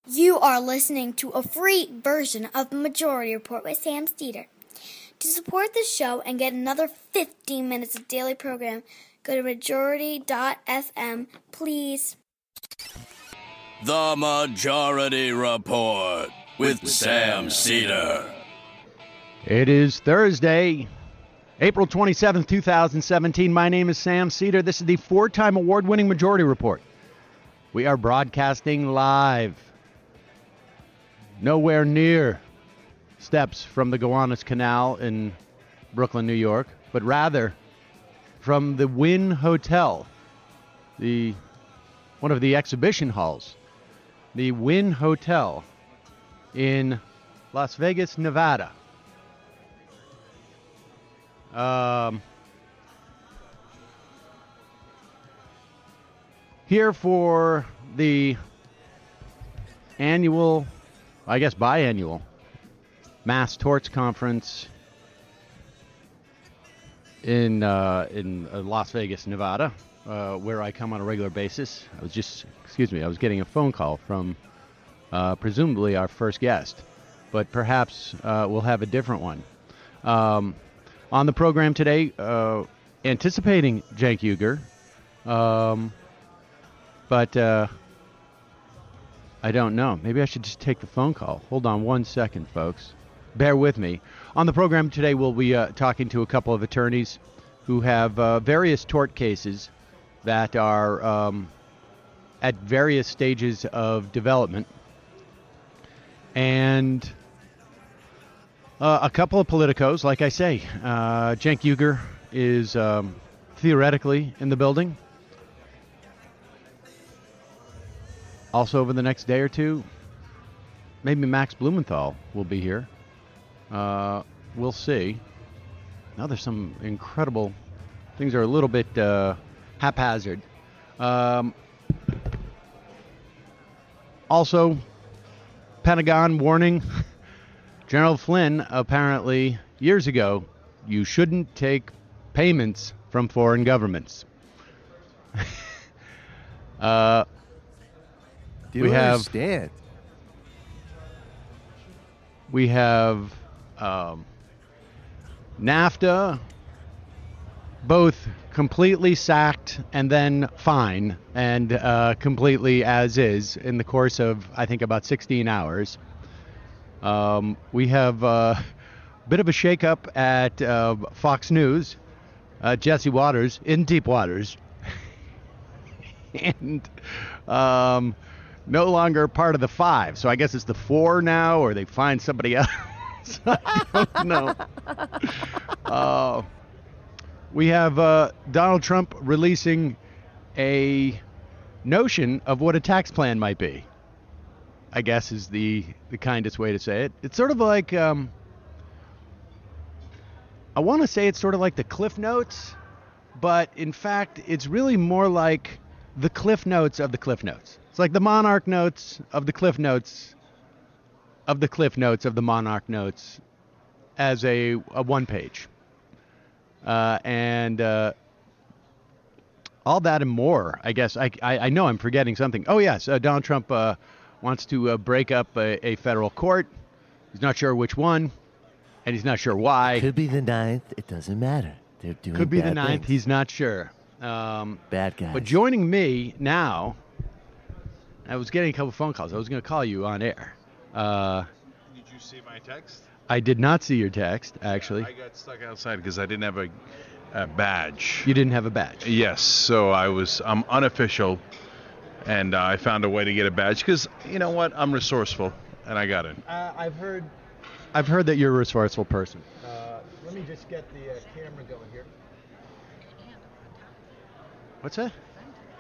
You are listening to a free version of the Majority Report with Sam Steeder. To support the show and get another 15 minutes of daily program, go to majority.fm, please. The Majority Report with Sam Steeder. It is Thursday, April 27th, 2017. My name is Sam Steeder. This is the four-time award-winning Majority Report. We are broadcasting live. Nowhere near steps from the Gowanus Canal in Brooklyn, New York, but rather from the Wynn Hotel, one of the exhibition halls, the Wynn Hotel in Las Vegas, Nevada. Here for the annual, I guess biannual, Mass Torts Conference in Las Vegas, Nevada, where I come on a regular basis. I was getting a phone call from presumably our first guest, but perhaps we'll have a different one. On the program today, anticipating Cenk Uygur, but I don't know. Maybe I should just take the phone call. Hold on one second, folks. Bear with me. On the program today, we'll be talking to a couple of attorneys who have various tort cases that are at various stages of development. And a couple of politicos, like I say. Cenk Uygur is theoretically in the building. Also, over the next day or two, maybe Max Blumenthal will be here. We'll see. Now there's some incredible things are a little bit haphazard. Also, Pentagon warning General Flynn, apparently years ago, you shouldn't take payments from foreign governments. We have NAFTA, both completely sacked and then fine, and completely as is in the course of, I think, about 16 hours. We have a bit of a shakeup at Fox News. Jesse Waters in deep waters. And no longer part of the five. So I guess it's the four now, or they find somebody else. I don't know. We have Donald Trump releasing a notion of what a tax plan might be, I guess is the kindest way to say it. It's sort of like, I want to say it's sort of like the Cliff Notes, but in fact, it's really more like the Cliff Notes of the Cliff Notes. It's like the Monarch Notes of the Cliff Notes of the Cliff Notes of the Monarch Notes as a one page. And all that and more, I guess. I know I'm forgetting something. Oh, yes, Donald Trump wants to break up a federal court. He's not sure which one, and he's not sure why. Could be the 9th. It doesn't matter. They're doing Could be the 9th. things. He's not sure. Bad guys. But joining me now, I was getting a couple phone calls. I was going to call you on air. Did you see my text? I did not see your text, actually. I got stuck outside because I didn't have a badge. You didn't have a badge? Yes, so I'm unofficial, and I found a way to get a badge because, you know what, I'm resourceful, and I got it. I've heard that you're a resourceful person. Let me just get the camera going here. What's that?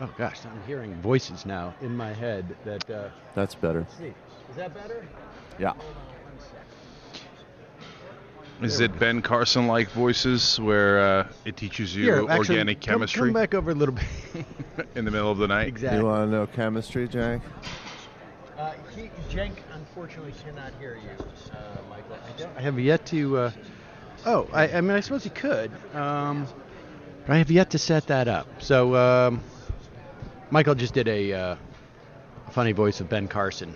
Oh, gosh, I'm hearing voices now in my head that... That's better. Let's see. Is that better? Yeah. Is it Ben Carson-like voices where it teaches you organic chemistry? Come back over a little bit. In the middle of the night? Exactly. You want to know chemistry, Jack? Cenk, unfortunately, cannot hear you, Michael. I have yet to... I mean, I suppose you could. But I have yet to set that up. So, Michael just did a funny voice of Ben Carson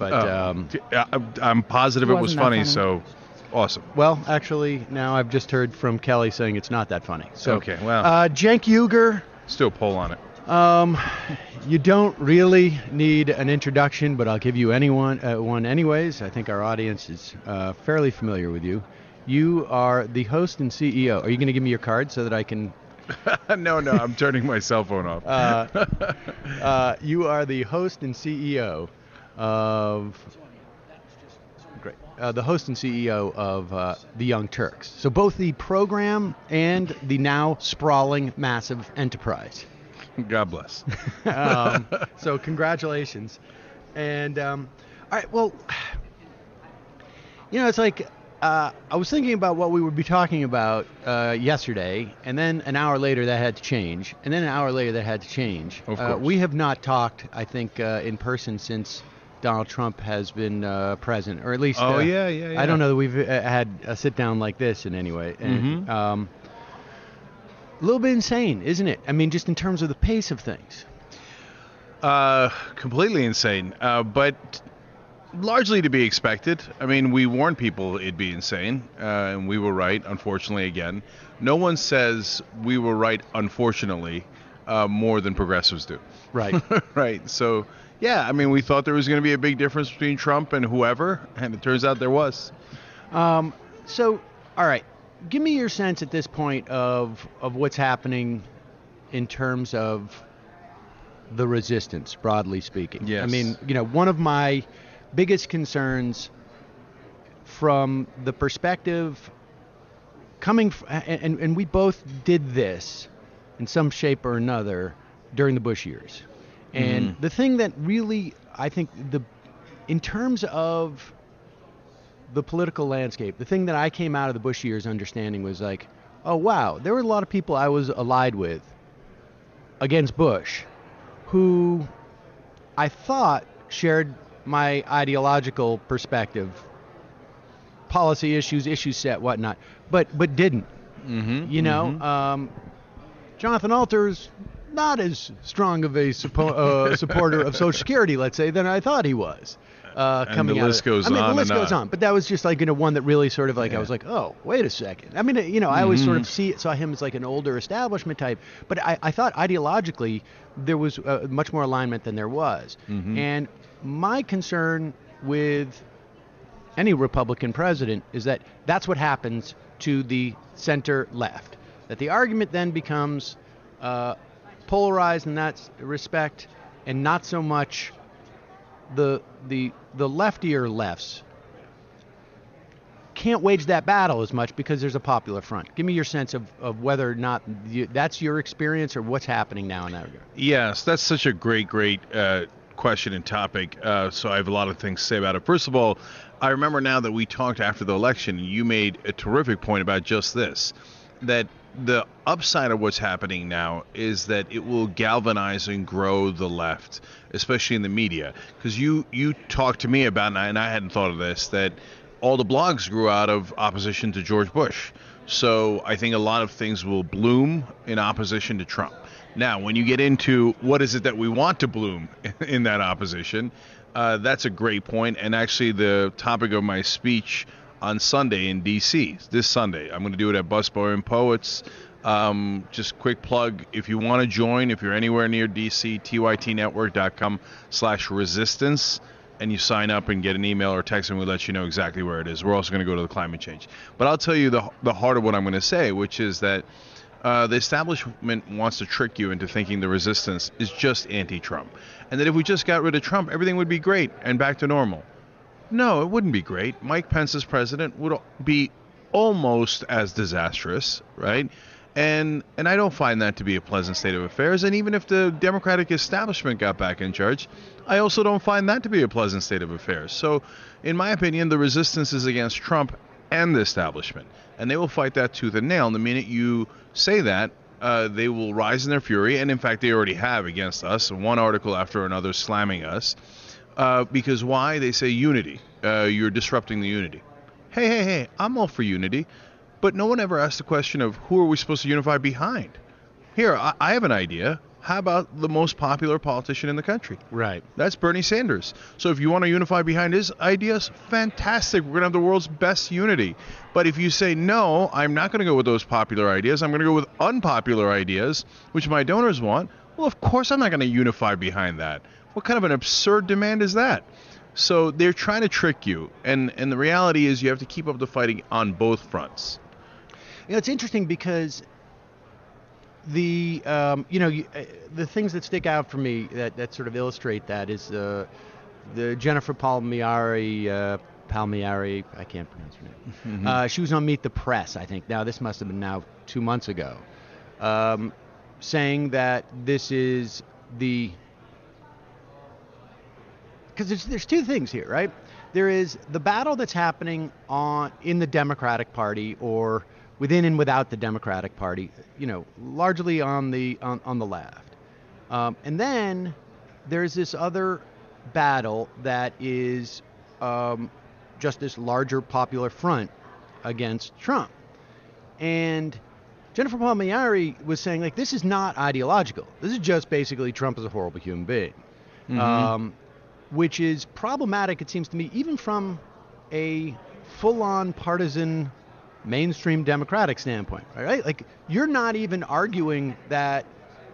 But I'm positive it was Wasn't that funny, funny. so awesome. well, actually, now I've just heard from Kelly saying it's not that funny. So, Okay, well. Cenk Uygur. Still a poll on it. You don't really need an introduction, but I'll give you one anyways. I think our audience is fairly familiar with you. You are the host and CEO. Are you going to give me your card so that I can... No, I'm turning my cell phone off. You are the host and CEO of... Great. The host and CEO of the Young Turks. So both the program and the now sprawling, massive enterprise. God bless. So congratulations. And all right, well, it's like I was thinking about what we would be talking about yesterday, and then an hour later that had to change, and then an hour later that had to change. Of course. We have not talked, I think, in person since Donald Trump has been president, or at least. Yeah. I don't know that we've had a sit down like this in any way. And, a little bit insane, isn't it? I mean, just in terms of the pace of things. Completely insane, but largely to be expected. I mean, we warned people it'd be insane, and we were right, unfortunately, again. No one says we were right, unfortunately, more than progressives do. Right. Right. So, yeah, I mean, we thought there was going to be a big difference between Trump and whoever, and it turns out there was. So, all right. Give me your sense at this point of what's happening in terms of the resistance, broadly speaking. Yes. I mean, one of my biggest concerns from the perspective coming, and we both did this in some shape or another during the Bush years. And the thing that really, I think, in terms of the political landscape, the thing that I came out of the Bush years understanding was like, oh, wow, there were a lot of people I was allied with against Bush who I thought shared my ideological perspective, policy issues, issue set, whatnot, but didn't. Jonathan Alter's not as strong of a supporter of Social Security, let's say, than I thought he was. And the list goes on. The list goes on. But that was just like, one that really sort of like, I was like, oh, wait a second. I mean, I always sort of saw him as like an older establishment type. But I thought ideologically there was much more alignment than there was. And my concern with any Republican president is that that's what happens to the center left. That the argument then becomes polarized in that respect, and not so much the leftier lefts can't wage that battle as much because there's a popular front. Give me your sense of whether or not that's your experience or what's happening now in that regard. Yes, that's such a great question and topic. So I have a lot of things to say about it. First of all, I remember now that we talked after the election, you made a terrific point about just this, that the upside of what's happening now is that it will galvanize and grow the left, especially in the media. Because you talked to me about, and I hadn't thought of this, that all the blogs grew out of opposition to George Bush. So I think a lot of things will bloom in opposition to Trump. Now, when you get into what is it that we want to bloom in that opposition, that's a great point. And actually the topic of my speech on Sunday in D.C. this Sunday. I'm going to do it at Busboy and Poets. Just quick plug, if you want to join, if you're anywhere near D.C., tytnetwork.com/resistance, and you sign up and get an email or text, and we'll let you know exactly where it is. We're also going to go to the climate change. But I'll tell you the heart of what I'm going to say, which is that the establishment wants to trick you into thinking the resistance is just anti-Trump, and that if we just got rid of Trump, everything would be great and back to normal. No, it wouldn't be great. Mike Pence as president would be almost as disastrous, right? And I don't find that to be a pleasant state of affairs. And even if the Democratic establishment got back in charge, I also don't find that to be a pleasant state of affairs. So, in my opinion, the resistance is against Trump and the establishment. And they will fight that tooth and nail. And the minute you say that, they will rise in their fury. And in fact, they already have against us, one article after another slamming us. Because why? They say unity. You're disrupting the unity. Hey, I'm all for unity. But no one ever asked the question of who are we supposed to unify behind? Here, I have an idea. How about the most popular politician in the country? Right. That's Bernie Sanders. So if you want to unify behind his ideas, fantastic. We're going to have the world's best unity. But if you say, no, I'm not going to go with those popular ideas, I'm going to go with unpopular ideas, which my donors want, well, of course I'm not going to unify behind that. What kind of an absurd demand is that? So they're trying to trick you. And the reality is you have to keep up the fighting on both fronts. It's interesting because the the things that stick out for me that sort of illustrate that is the Jennifer Palmieri, I can't pronounce her name. Mm-hmm. She was on Meet the Press, I think. Now this must have been 2 months ago, saying that this is because there's two things here, right? There is the battle that's happening in the Democratic Party or within and without the Democratic Party, largely on the left. And then there's this other battle that is just this larger popular front against Trump. And Jennifer Palmieri was saying, like, this is not ideological. This is just basically Trump is a horrible human being, which is problematic, it seems to me, even from a full-on partisan mainstream Democratic standpoint, right? Like, you're not even arguing that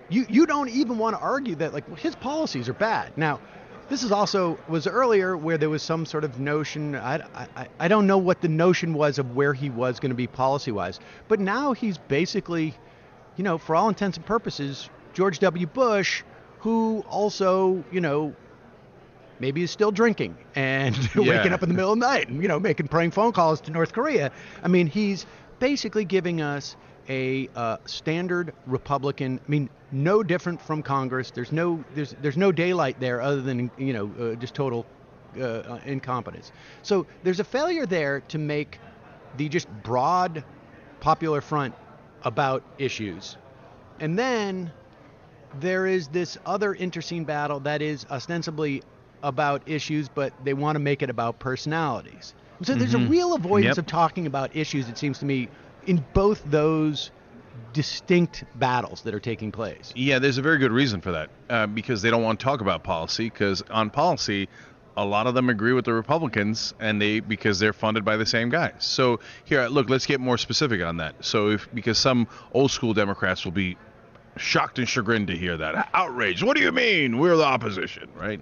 you don't even want to argue that, like, his policies are bad. Now, this is also was earlier where there was some sort of notion. I don't know what the notion was of where he was going to be policy-wise, but now he's basically, for all intents and purposes, George W. Bush, who also, maybe is still drinking and waking up in the middle of the night and, making praying phone calls to North Korea. I mean, he's basically giving us a standard Republican, no different from Congress. There's no daylight there other than, just total incompetence. So there's a failure there to make the just broad popular front about issues. And then there is this other interscene battle that is ostensibly about issues, but they want to make it about personalities. So there's a real avoidance of talking about issues, it seems to me, in both those distinct battles that are taking place. Yeah, there's a very good reason for that, because they don't want to talk about policy, because on policy, a lot of them agree with the Republicans, and because they're funded by the same guys. So here, look, let's get more specific on that. So because some old school Democrats will be shocked and chagrined to hear that. Outraged. What do you mean? We're the opposition, right?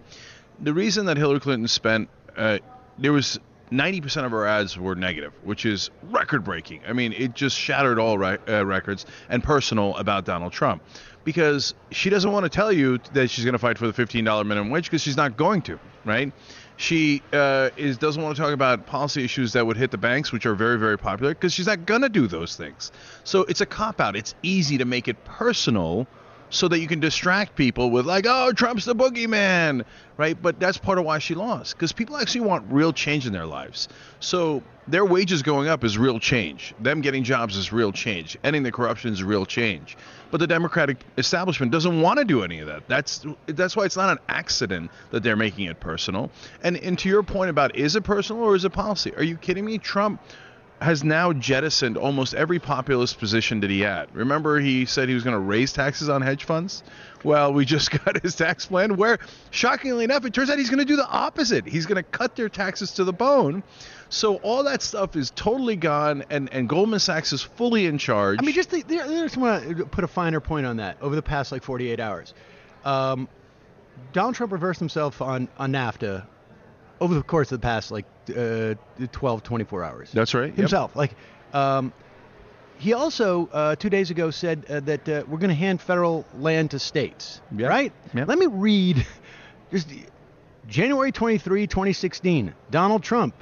The reason that Hillary Clinton spent, there was 90% of her ads were negative, which is record-breaking. I mean, it just shattered all records and personal about Donald Trump, because she doesn't want to tell you that she's going to fight for the $15 minimum wage, because she's not going to, right? She doesn't want to talk about policy issues that would hit the banks, which are very, very popular, because she's not going to do those things. So it's a cop-out. It's easy to make it personal so that you can distract people with, like, oh, Trump's the boogeyman, right? But that's part of why she lost, because people actually want real change in their lives. So their wages going up is real change. Them getting jobs is real change. Ending the corruption is real change. But the Democratic establishment doesn't want to do any of that. That's why it's not an accident that they're making it personal. And to your point about, is it personal or is it policy? Are you kidding me? Trump has now jettisoned almost every populist position that he had. Remember, he said he was going to raise taxes on hedge funds? Well, we just got his tax plan where, shockingly enough, it turns out he's going to do the opposite. He's going to cut their taxes to the bone. So all that stuff is totally gone, and Goldman Sachs is fully in charge. I mean, I just want to put a finer point on that. Over the past, 48 hours, Donald Trump reversed himself on NAFTA over the course of the past 12, 24 hours. That's right. Himself. Yep. He also 2 days ago said that we're going to hand federal land to states. Yep. Right? Yep. Let me read just January 23, 2016. Donald Trump,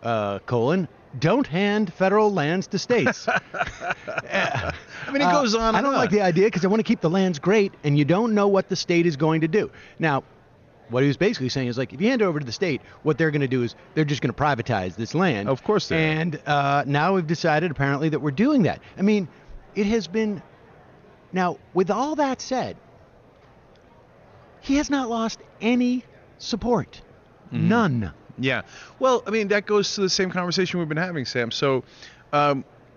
don't hand federal lands to states. I mean, it goes on. I don't like the idea because I want to keep the lands great, and you don't know what the state is going to do. Now, what he was basically saying is, if you hand it over to the state, what they're going to do is they're just going to privatize this land. Of course they are. And now we've decided, apparently, that we're doing that. I mean, it has been... Now, with all that said, he has not lost any support. Mm-hmm. None. Yeah. Well, I mean, that goes to the same conversation we've been having, Sam. So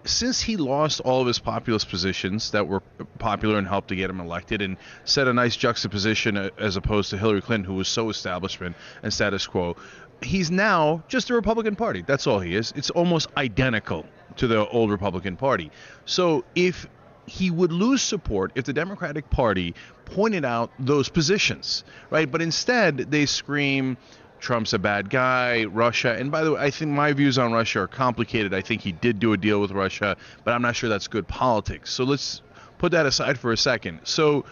since he lost all of his populist positions that were popular and helped to get him elected and set a nice juxtaposition as opposed to Hillary Clinton, who was so establishment and status quo, he's now just a Republican Party. That's all he is. It's almost identical to the old Republican Party. So if he would lose support if the Democratic Party pointed out those positions, right? But instead, they scream, Trump's a bad guy, Russia. And by the way, I think my views on Russia are complicated. I think he did do a deal with Russia, but I'm not sure that's good politics. So let's put that aside for a second. So,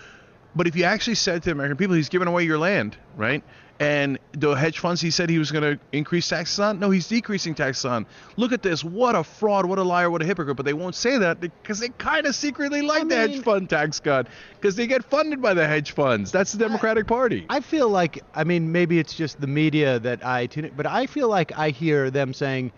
but if you actually said to the American people, he's giving away your land, right? And the hedge funds he said he was going to increase taxes on, no, he's decreasing taxes on. Look at this. What a fraud, what a liar, what a hypocrite. But they won't say that because they kind of secretly like the hedge fund tax cut because they get funded by the hedge funds. That's the Democratic Party. I feel like, maybe it's just the media that I tune in, but I feel like I hear them saying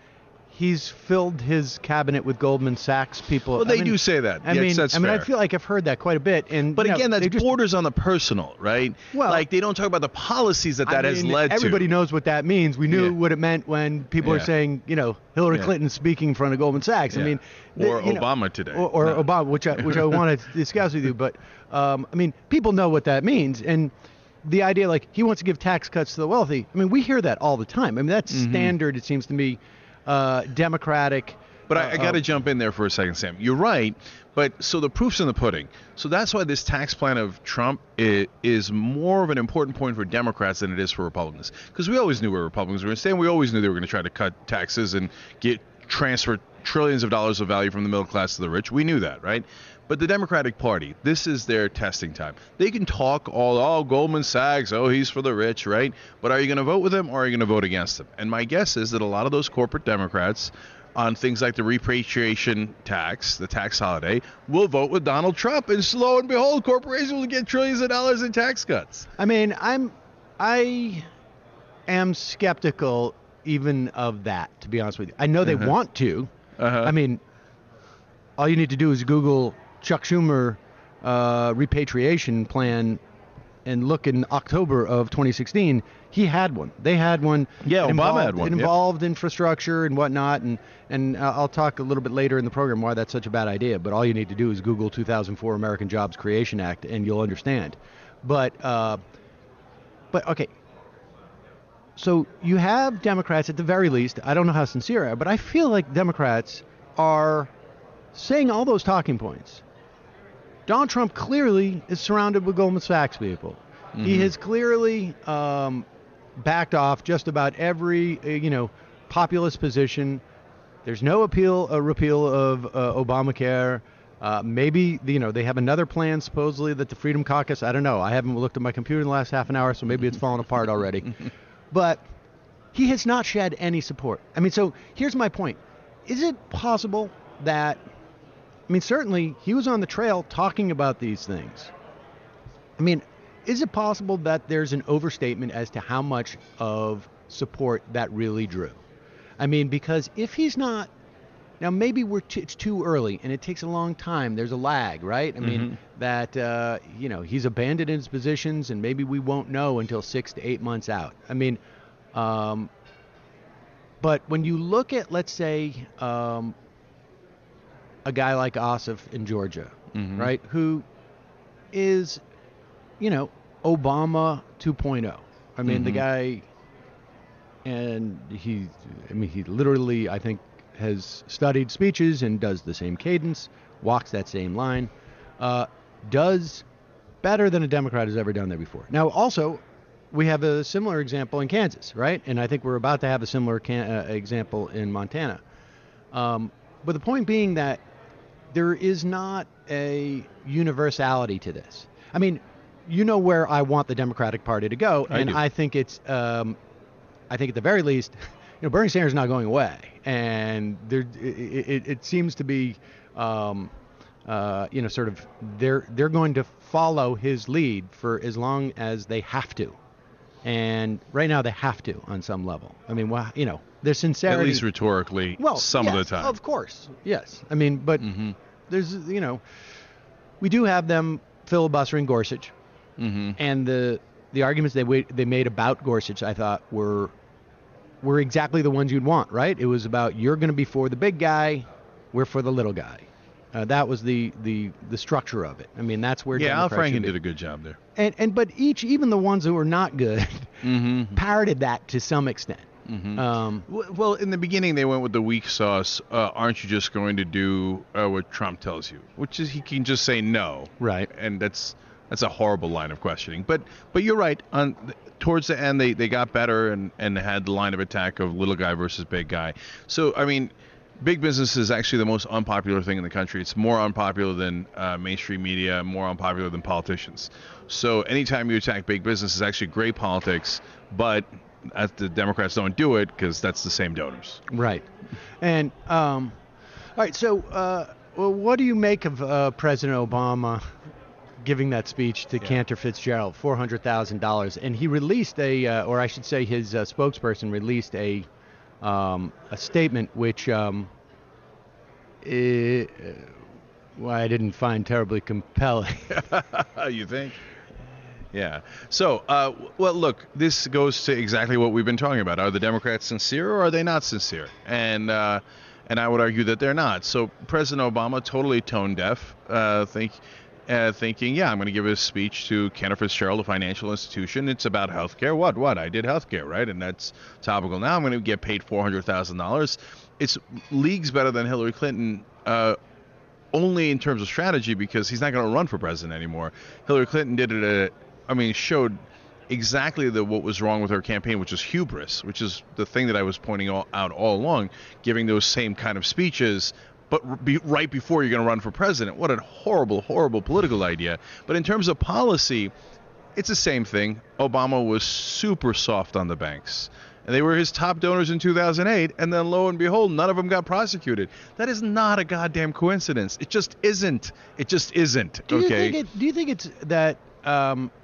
he's filled his cabinet with Goldman Sachs people. Well, they do say that. Yes, that's fair. I feel like I've heard that quite a bit. But again, that's borders on the personal, right? Well, like they don't talk about the policies that has led to. Everybody knows what that means. We knew what it meant when people are saying, Hillary Clinton speaking in front of Goldman Sachs. Or Obama today. Or Obama, which I want to discuss with you. But, people know what that means. And the idea, like, he wants to give tax cuts to the wealthy, we hear that all the time. That's standard, it seems to me. Democratic. But I got to jump in there for a second, Sam. You're right, but so the proof's in the pudding. So that's why this tax plan of Trump is more of an important point for Democrats than it is for Republicans. Because we always knew where Republicans were going to stay, and we always knew they were going to try to cut taxes and transfer trillions of dollars of value from the middle class to the rich. We knew that, right? But the Democratic Party, this is their testing time. They can talk Goldman Sachs, he's for the rich, right? But are you going to vote with him or are you going to vote against him? And my guess is that a lot of those corporate Democrats on things like the repatriation tax, the tax holiday, will vote with Donald Trump. And lo and behold, corporations will get trillions of dollars in tax cuts. I am skeptical even of that, to be honest with you. I know they want to. All you need to do is Google Chuck Schumer repatriation plan and look in October of 2016. He had one. They had one. Yeah, Obama had one. It involved infrastructure and whatnot, and I'll talk a little bit later in the program why that's such a bad idea. But all you need to do is Google 2004 American Jobs Creation Act, and you'll understand. But okay. So you have Democrats, at the very least, I don't know how sincere they are, but I feel like Democrats are saying all those talking points. Donald Trump clearly is surrounded with Goldman Sachs people. He has clearly backed off just about every, populist position. There's no repeal of Obamacare. Maybe, they have another plan, supposedly, that the Freedom Caucus, I don't know. I haven't looked at my computer in the last half an hour, so maybe it's fallen apart already. But he has not shed any support. So here's my point. Is it possible that, certainly he was on the trail talking about these things. Is it possible that there's an overstatement as to how much of support that really drew? Because if he's not, now maybe it's too early and it takes a long time. There's a lag, right? That, he's abandoned his positions and maybe we won't know until 6 to 8 months out. But when you look at, let's say, a guy like Ossoff in Georgia, right, who is, Obama 2.0. The guy, and he literally, I think, has studied speeches and does the same cadence, walks that same line, does better than a Democrat has ever done there before. Now, also, we have a similar example in Kansas, right? And I think we're about to have a similar example in Montana. But the point being that there is not a universality to this. Where I want the Democratic Party to go, and I think it's, I think at the very least, Bernie Sanders is not going away, and it seems to be, sort of they're going to follow his lead for as long as they have to, and right now they have to on some level. Their sincerity, at least rhetorically, some of the time. Of course, yes. But there's, we do have them filibustering Gorsuch. And the arguments they made about Gorsuch, I thought, were exactly the ones you'd want, right? It was about, you're going to be for the big guy, we're for the little guy. That was the structure of it. I mean, that's where Al Democrats should Franken be. did a good job there. But even the ones who were not good parroted that to some extent. Well, in the beginning, they went with the weak sauce. Aren't you just going to do what Trump tells you? Which is he can just say no. Right. And that's a horrible line of questioning. But you're right. Towards the end, they got better and had the line of attack of little guy versus big guy. So, I mean, big business is actually the most unpopular thing in the country. It's more unpopular than mainstream media, more unpopular than politicians. So anytime you attack big business is actually great politics, but the Democrats don't do it because that's the same donors. Right. And, all right, so what do you make of President Obama giving that speech to Cantor Fitzgerald, $400,000? And he released or I should say his spokesperson released a statement which I didn't find terribly compelling. You think? Yeah. So, well, look, this goes to exactly what we've been talking about. Are the Democrats sincere or are they not sincere? And I would argue that they're not. So President Obama, totally tone deaf, thinking, yeah, I'm going to give a speech to Cantor Fitzgerald, a financial institution. It's about health care. What? I did health care, right? And that's topical. Now I'm going to get paid $400,000. It's leagues better than Hillary Clinton, only in terms of strategy, because he's not going to run for president anymore. Hillary Clinton did it showed exactly what was wrong with her campaign, which is hubris, which is the thing that I was pointing out all along, giving those same kind of speeches, but right before you're going to run for president. What a horrible, horrible political idea. But in terms of policy, it's the same thing. Obama was super soft on the banks. And they were his top donors in 2008, and then lo and behold, none of them got prosecuted. That is not a goddamn coincidence. It just isn't. It just isn't. Do you think it's that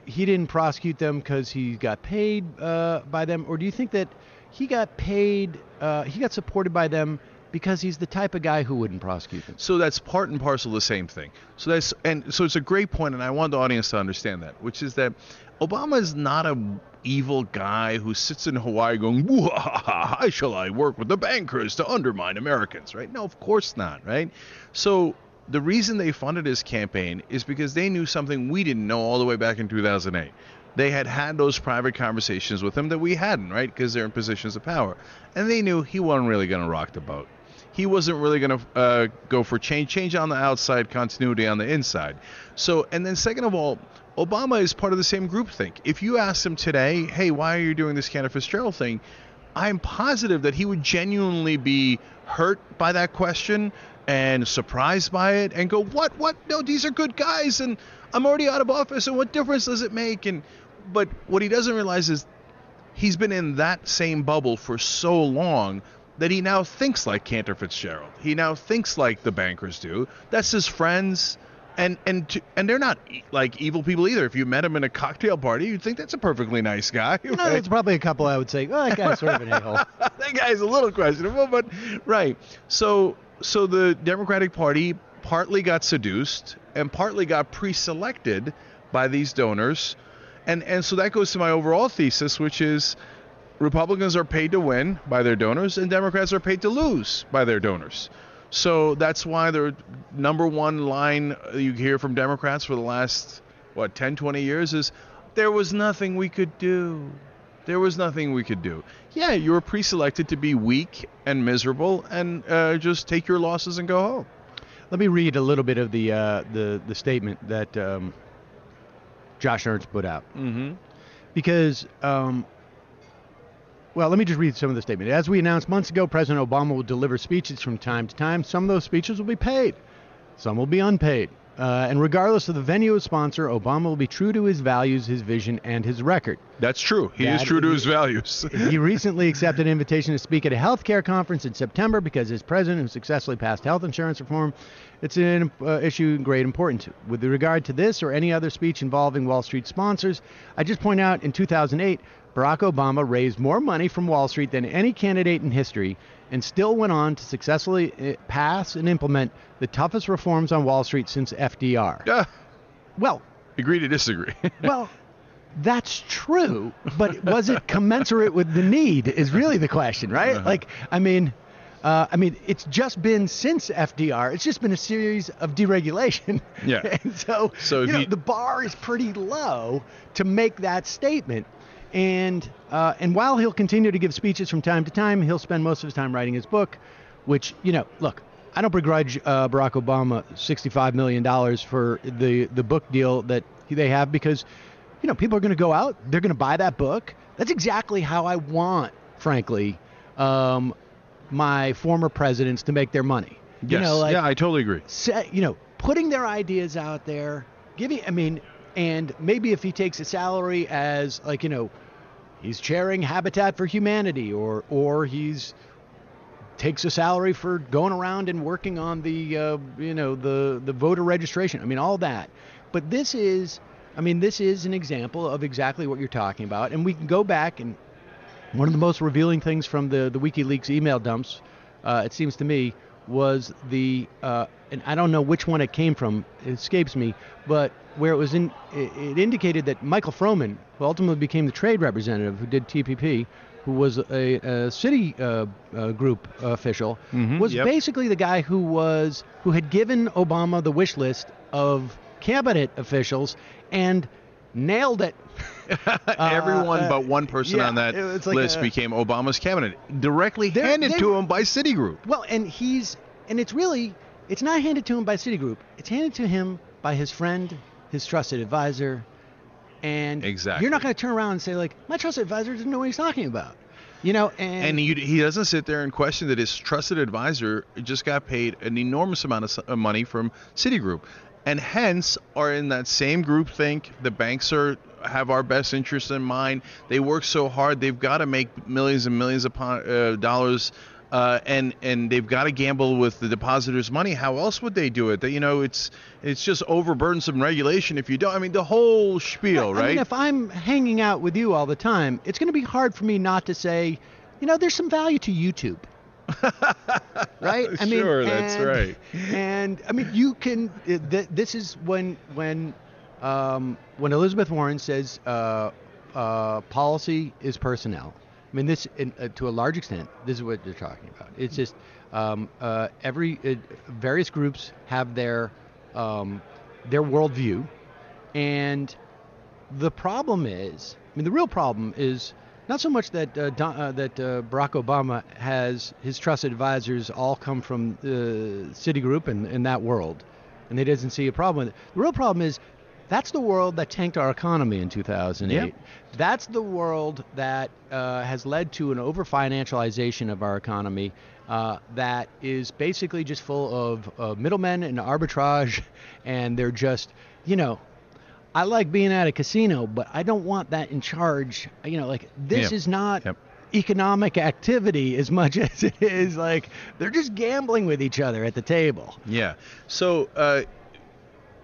he didn't prosecute them because he got paid by them, or do you think that he got paid, he got supported by them because he's the type of guy who wouldn't prosecute them? So that's part and parcel the same thing. So it's a great point, and I want the audience to understand that, which is that Obama is not a evil guy who sits in Hawaii going, how shall I work with the bankers to undermine Americans, right? No, of course not, right? So the reason they funded his campaign is because they knew something we didn't know all the way back in 2008. They had those private conversations with him that we hadn't, right? Because they're in positions of power. And they knew he wasn't really going to rock the boat. He wasn't really going to go for change on the outside, continuity on the inside. So, and then second of all, Obama is part of the same groupthink. If you asked him today, hey, why are you doing this Cantor Fitzgerald thing? I'm positive that he would genuinely be hurt by that question and surprised by it and go, what? No, these are good guys and I'm already out of office and what difference does it make? But what he doesn't realize is he's been in that same bubble for so long that he now thinks like Cantor Fitzgerald. He now thinks like the bankers do. That's his friends. And they're not like evil people either. If you met him in a cocktail party, you'd think that's a perfectly nice guy. Right? No, there's probably a couple I would say, oh, that guy's sort of an a-hole. That guy's a little questionable, but right. So the Democratic Party partly got seduced and partly got pre-selected by these donors. And so that goes to my overall thesis, which is Republicans are paid to win by their donors and Democrats are paid to lose by their donors. So that's why the number one line you hear from Democrats for the last, 10, 20 years is, there was nothing we could do. There was nothing we could do. Yeah, you were pre-selected to be weak and miserable and just take your losses and go home. Let me read a little bit of the statement that Josh Ernst put out. Mm-hmm. Because... Well, let me just read some of the statement. As we announced months ago, President Obama will deliver speeches from time to time. Some of those speeches will be paid. Some will be unpaid. And regardless of the venue or sponsor, Obama will be true to his values, his vision, and his record. That's true. He is true to his values. He recently accepted an invitation to speak at a healthcare conference in September because as president who successfully passed health insurance reform, it's an issue of great importance. With regard to this or any other speech involving Wall Street sponsors, I just point out in 2008, Barack Obama raised more money from Wall Street than any candidate in history and still went on to successfully pass and implement the toughest reforms on Wall Street since FDR. Well, agree to disagree. Well, that's true, but was it commensurate with the need is really the question, right? I mean, it's just been since FDR. It's just been a series of deregulation. Yeah. And so the bar is pretty low to make that statement. And while he'll continue to give speeches from time to time, he'll spend most of his time writing his book, which, look, I don't begrudge Barack Obama $65 million for the book deal that they have because, people are going to go out. They're going to buy that book. That's exactly how I want, frankly, my former presidents to make their money. Yes. I totally agree. Putting their ideas out there, and maybe if he takes a salary as he's chairing Habitat for Humanity or he's takes a salary for going around and working on the voter registration. All that. But this is an example of exactly what you're talking about. And we can go back, and one of the most revealing things from the WikiLeaks email dumps, it seems to me, was and I don't know which one it came from, it escapes me, but where it indicated that Michael Froman, who ultimately became the trade representative who did TPP, who was a city group official, was basically the guy who had given Obama the wish list of cabinet officials and nailed it. Everyone but one person on that list became Obama's cabinet, directly handed to him by Citigroup. Well, it's not handed to him by Citigroup. It's handed to him by his friend, his trusted advisor. And you're not going to turn around and say, my trusted advisor doesn't know what he's talking about. And he doesn't sit there and question that his trusted advisor just got paid an enormous amount of money from Citigroup. And hence are in that same group think the banks have our best interest in mind. They work so hard. They've got to make millions and millions of dollars, and they've got to gamble with the depositors' money. How else would they do it? It's just overburdensome regulation if you don't. The whole spiel, right? If I'm hanging out with you all the time, it's going to be hard for me not to say, there's some value to YouTube. Right? That's right. And you can. This is when Elizabeth Warren says policy is personnel. This to a large extent, this is what they're talking about. It's just various groups have their worldview, and the problem is, the real problem is. Not so much that Barack Obama has his trusted advisors all come from Citigroup and that world, and he doesn't see a problem with it. The real problem is that's the world that tanked our economy in 2008. Yep. That's the world that has led to an over-financialization of our economy that is basically just full of middlemen and arbitrage, and they're just, I like being at a casino, but I don't want that in charge. This is not economic activity as much as it is they're just gambling with each other at the table. Yeah. So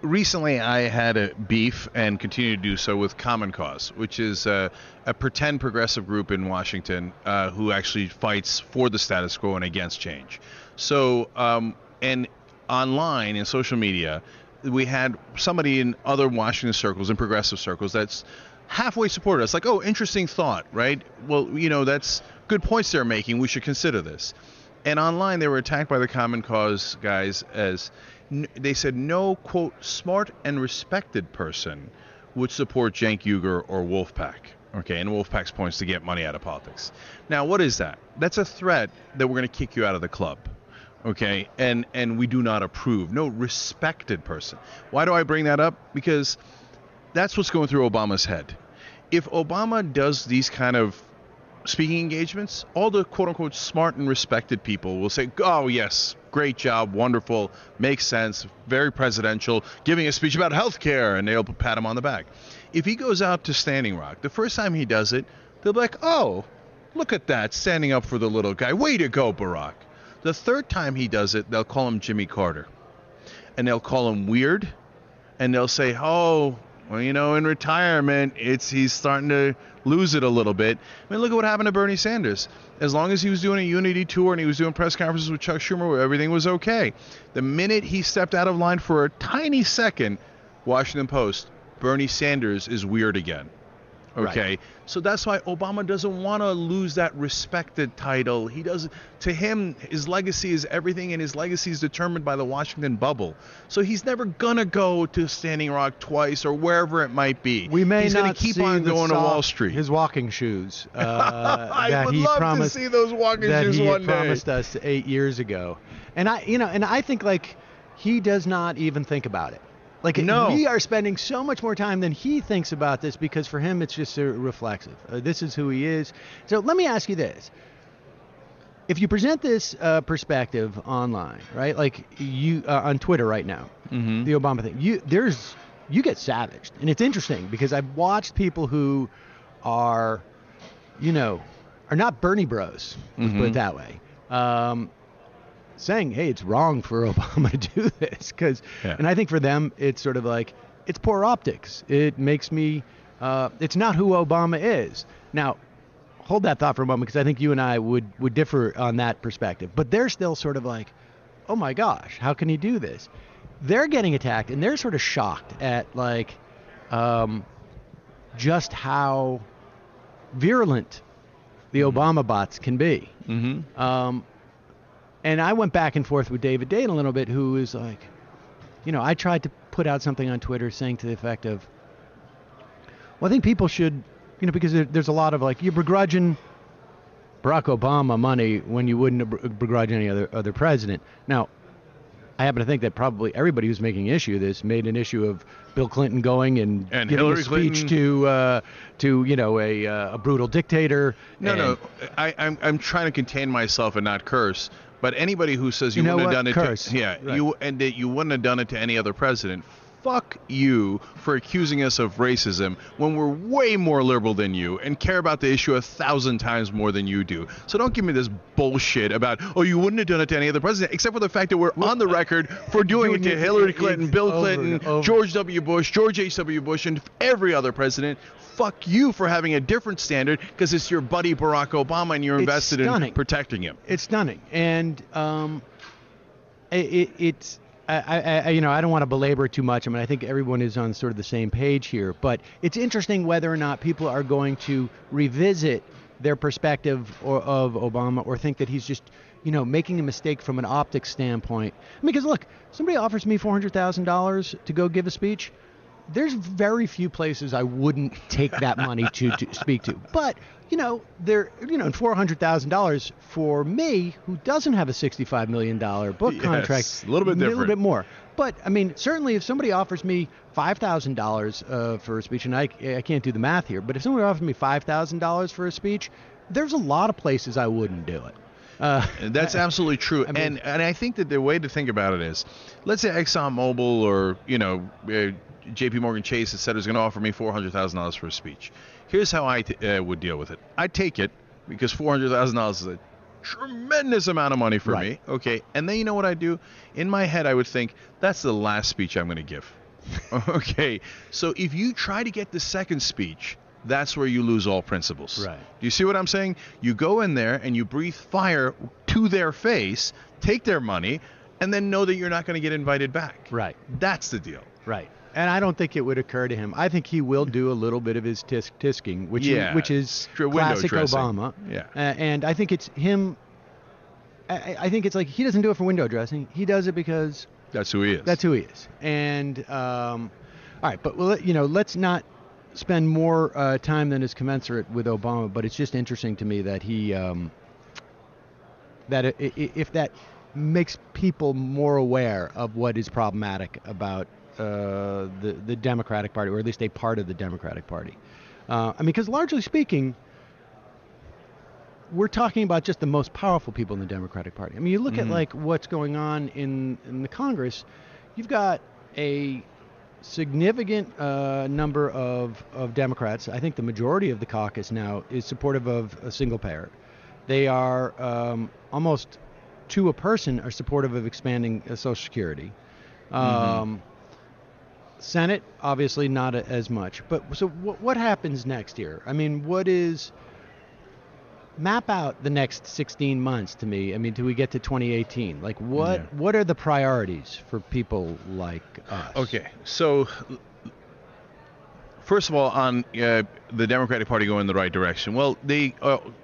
recently I had a beef and continue to do so with Common Cause, which is a pretend progressive group in Washington who actually fights for the status quo and against change. So and online in social media, we had somebody in other Washington circles, in progressive circles, that's halfway supported us. Interesting thought, right? Well, that's good points they're making. We should consider this. And online, they were attacked by the Common Cause guys as they said no, quote, smart and respected person would support Cenk Uygur or Wolfpack. Okay, and Wolfpack's points to get money out of politics. Now, what is that? That's a threat that we're going to kick you out of the club. Okay, and we do not approve. No respected person. Why do I bring that up? Because that's what's going through Obama's head. If Obama does these kind of speaking engagements, all the quote-unquote smart and respected people will say, oh, yes, great job, wonderful, makes sense, very presidential, giving a speech about health care, and they'll pat him on the back. If he goes out to Standing Rock, the first time he does it, they'll be like, oh, look at that, standing up for the little guy. Way to go, Barack. The third time he does it, they'll call him Jimmy Carter. And they'll call him weird. And they'll say, oh, well, in retirement, he's starting to lose it a little bit. Look at what happened to Bernie Sanders. As long as he was doing a unity tour and he was doing press conferences with Chuck Schumer where everything was okay. The minute he stepped out of line for a tiny second, Washington Post, Bernie Sanders is weird again. Okay, Right. so that's why Obama doesn't want to lose that respected title. He doesn't. To him, his legacy is everything, and his legacy is determined by the Washington bubble. So he's never gonna go to Standing Rock twice or wherever it might be. We may he's not gonna keep see on the going to sock- Wall Street. His walking shoes. I that would he love promised, to see those walking that shoes he one had day. promised us 8 years ago. And I think like he does not even think about it. Like No. we are spending so much more time than he thinks about this because for him it's just reflexive. This is who he is. So let me ask you this. If you present this perspective online, right? Like you on Twitter right now, the Obama thing, you get savaged. And it's interesting because I've watched people who are not Bernie bros, let's put it that way. Saying, hey, it's wrong for Obama to do this. And I think for them, it's sort of like, it's poor optics. It makes me, it's not who Obama is. Now, hold that thought for a moment, because I think you and I would differ on that perspective. But they're still sort of like, oh my gosh, how can he do this? They're getting attacked, and they're sort of shocked at like just how virulent the Obama bots can be. And I went back and forth with David Dane a little bit, who is like, I tried to put out something on Twitter saying to the effect of, well, I think people should, because there's a lot of like, you're begrudging Barack Obama money when you wouldn't begrudge any other president. Now, I happen to think that probably everybody who's making issue of this made an issue of Bill Clinton going and giving Hillary a speech Clinton. to a brutal dictator. No. I'm trying to contain myself and not curse. But anybody who says you know wouldn't what? have done it Curse. to Right. that you wouldn't have done it to any other president, fuck you for accusing us of racism when we're way more liberal than you and care about the issue 1,000 times more than you do. So don't give me this bullshit about, you wouldn't have done it to any other president, except for the fact that we're on the record for doing it to Hillary Clinton, Bill Clinton, George W. Bush, George H.W. Bush, and every other president. Fuck you for having a different standard because it's your buddy Barack Obama and you're invested in protecting him. It's stunning, and it's. I don't want to belabor it too much. I mean, I think everyone is on sort of the same page here, but it's interesting whether or not people are going to revisit their perspective of Obama or think that he's just, making a mistake from an optics standpoint. Because look, somebody offers me $400,000 to go give a speech. There's very few places I wouldn't take that money to speak to. But, $400,000 for me, who doesn't have a $65 million book contract, a little bit different. A little bit more. But, certainly if somebody offers me $5,000 for a speech, and I can't do the math here, but if somebody offers me $5,000 for a speech, there's a lot of places I wouldn't do it. That's absolutely true. And I think that the way to think about it is, let's say ExxonMobil or, JP Morgan Chase said is going to offer me $400,000 for a speech. Here's how I would deal with it. I'd take it because $400,000 is a tremendous amount of money for me. Okay. And then you know what I do? In my head, I would think that's the last speech I'm going to give. Okay. So if you try to get the second speech, that's where you lose all principles. Right. Do you see what I'm saying? You go in there and you breathe fire to their face, take their money, and then know that you're not going to get invited back. Right. That's the deal. Right. And I don't think it would occur to him. I think he will do a little bit of his tisking, which is classic Obama. Yeah. And I think it's him. I think it's like he doesn't do it for window dressing. He does it because that's who he is. That's who he is. And all right, but let's not spend more time than is commensurate with Obama. But it's just interesting to me that he if that makes people more aware of what is problematic about the Democratic Party, or at least a part of the Democratic Party. Because largely speaking, we're talking about just the most powerful people in the Democratic Party. You look at like what's going on in the Congress. You've got a significant number of Democrats. I think the majority of the caucus now is supportive of a single payer. They are almost to a person are supportive of expanding Social Security. Senate, obviously not as much. But so what happens next year? Map out the next 16 months to me. Till we get to 2018? Like what are the priorities for people like us? Okay, so First of all, on the Democratic Party going in the right direction, well, they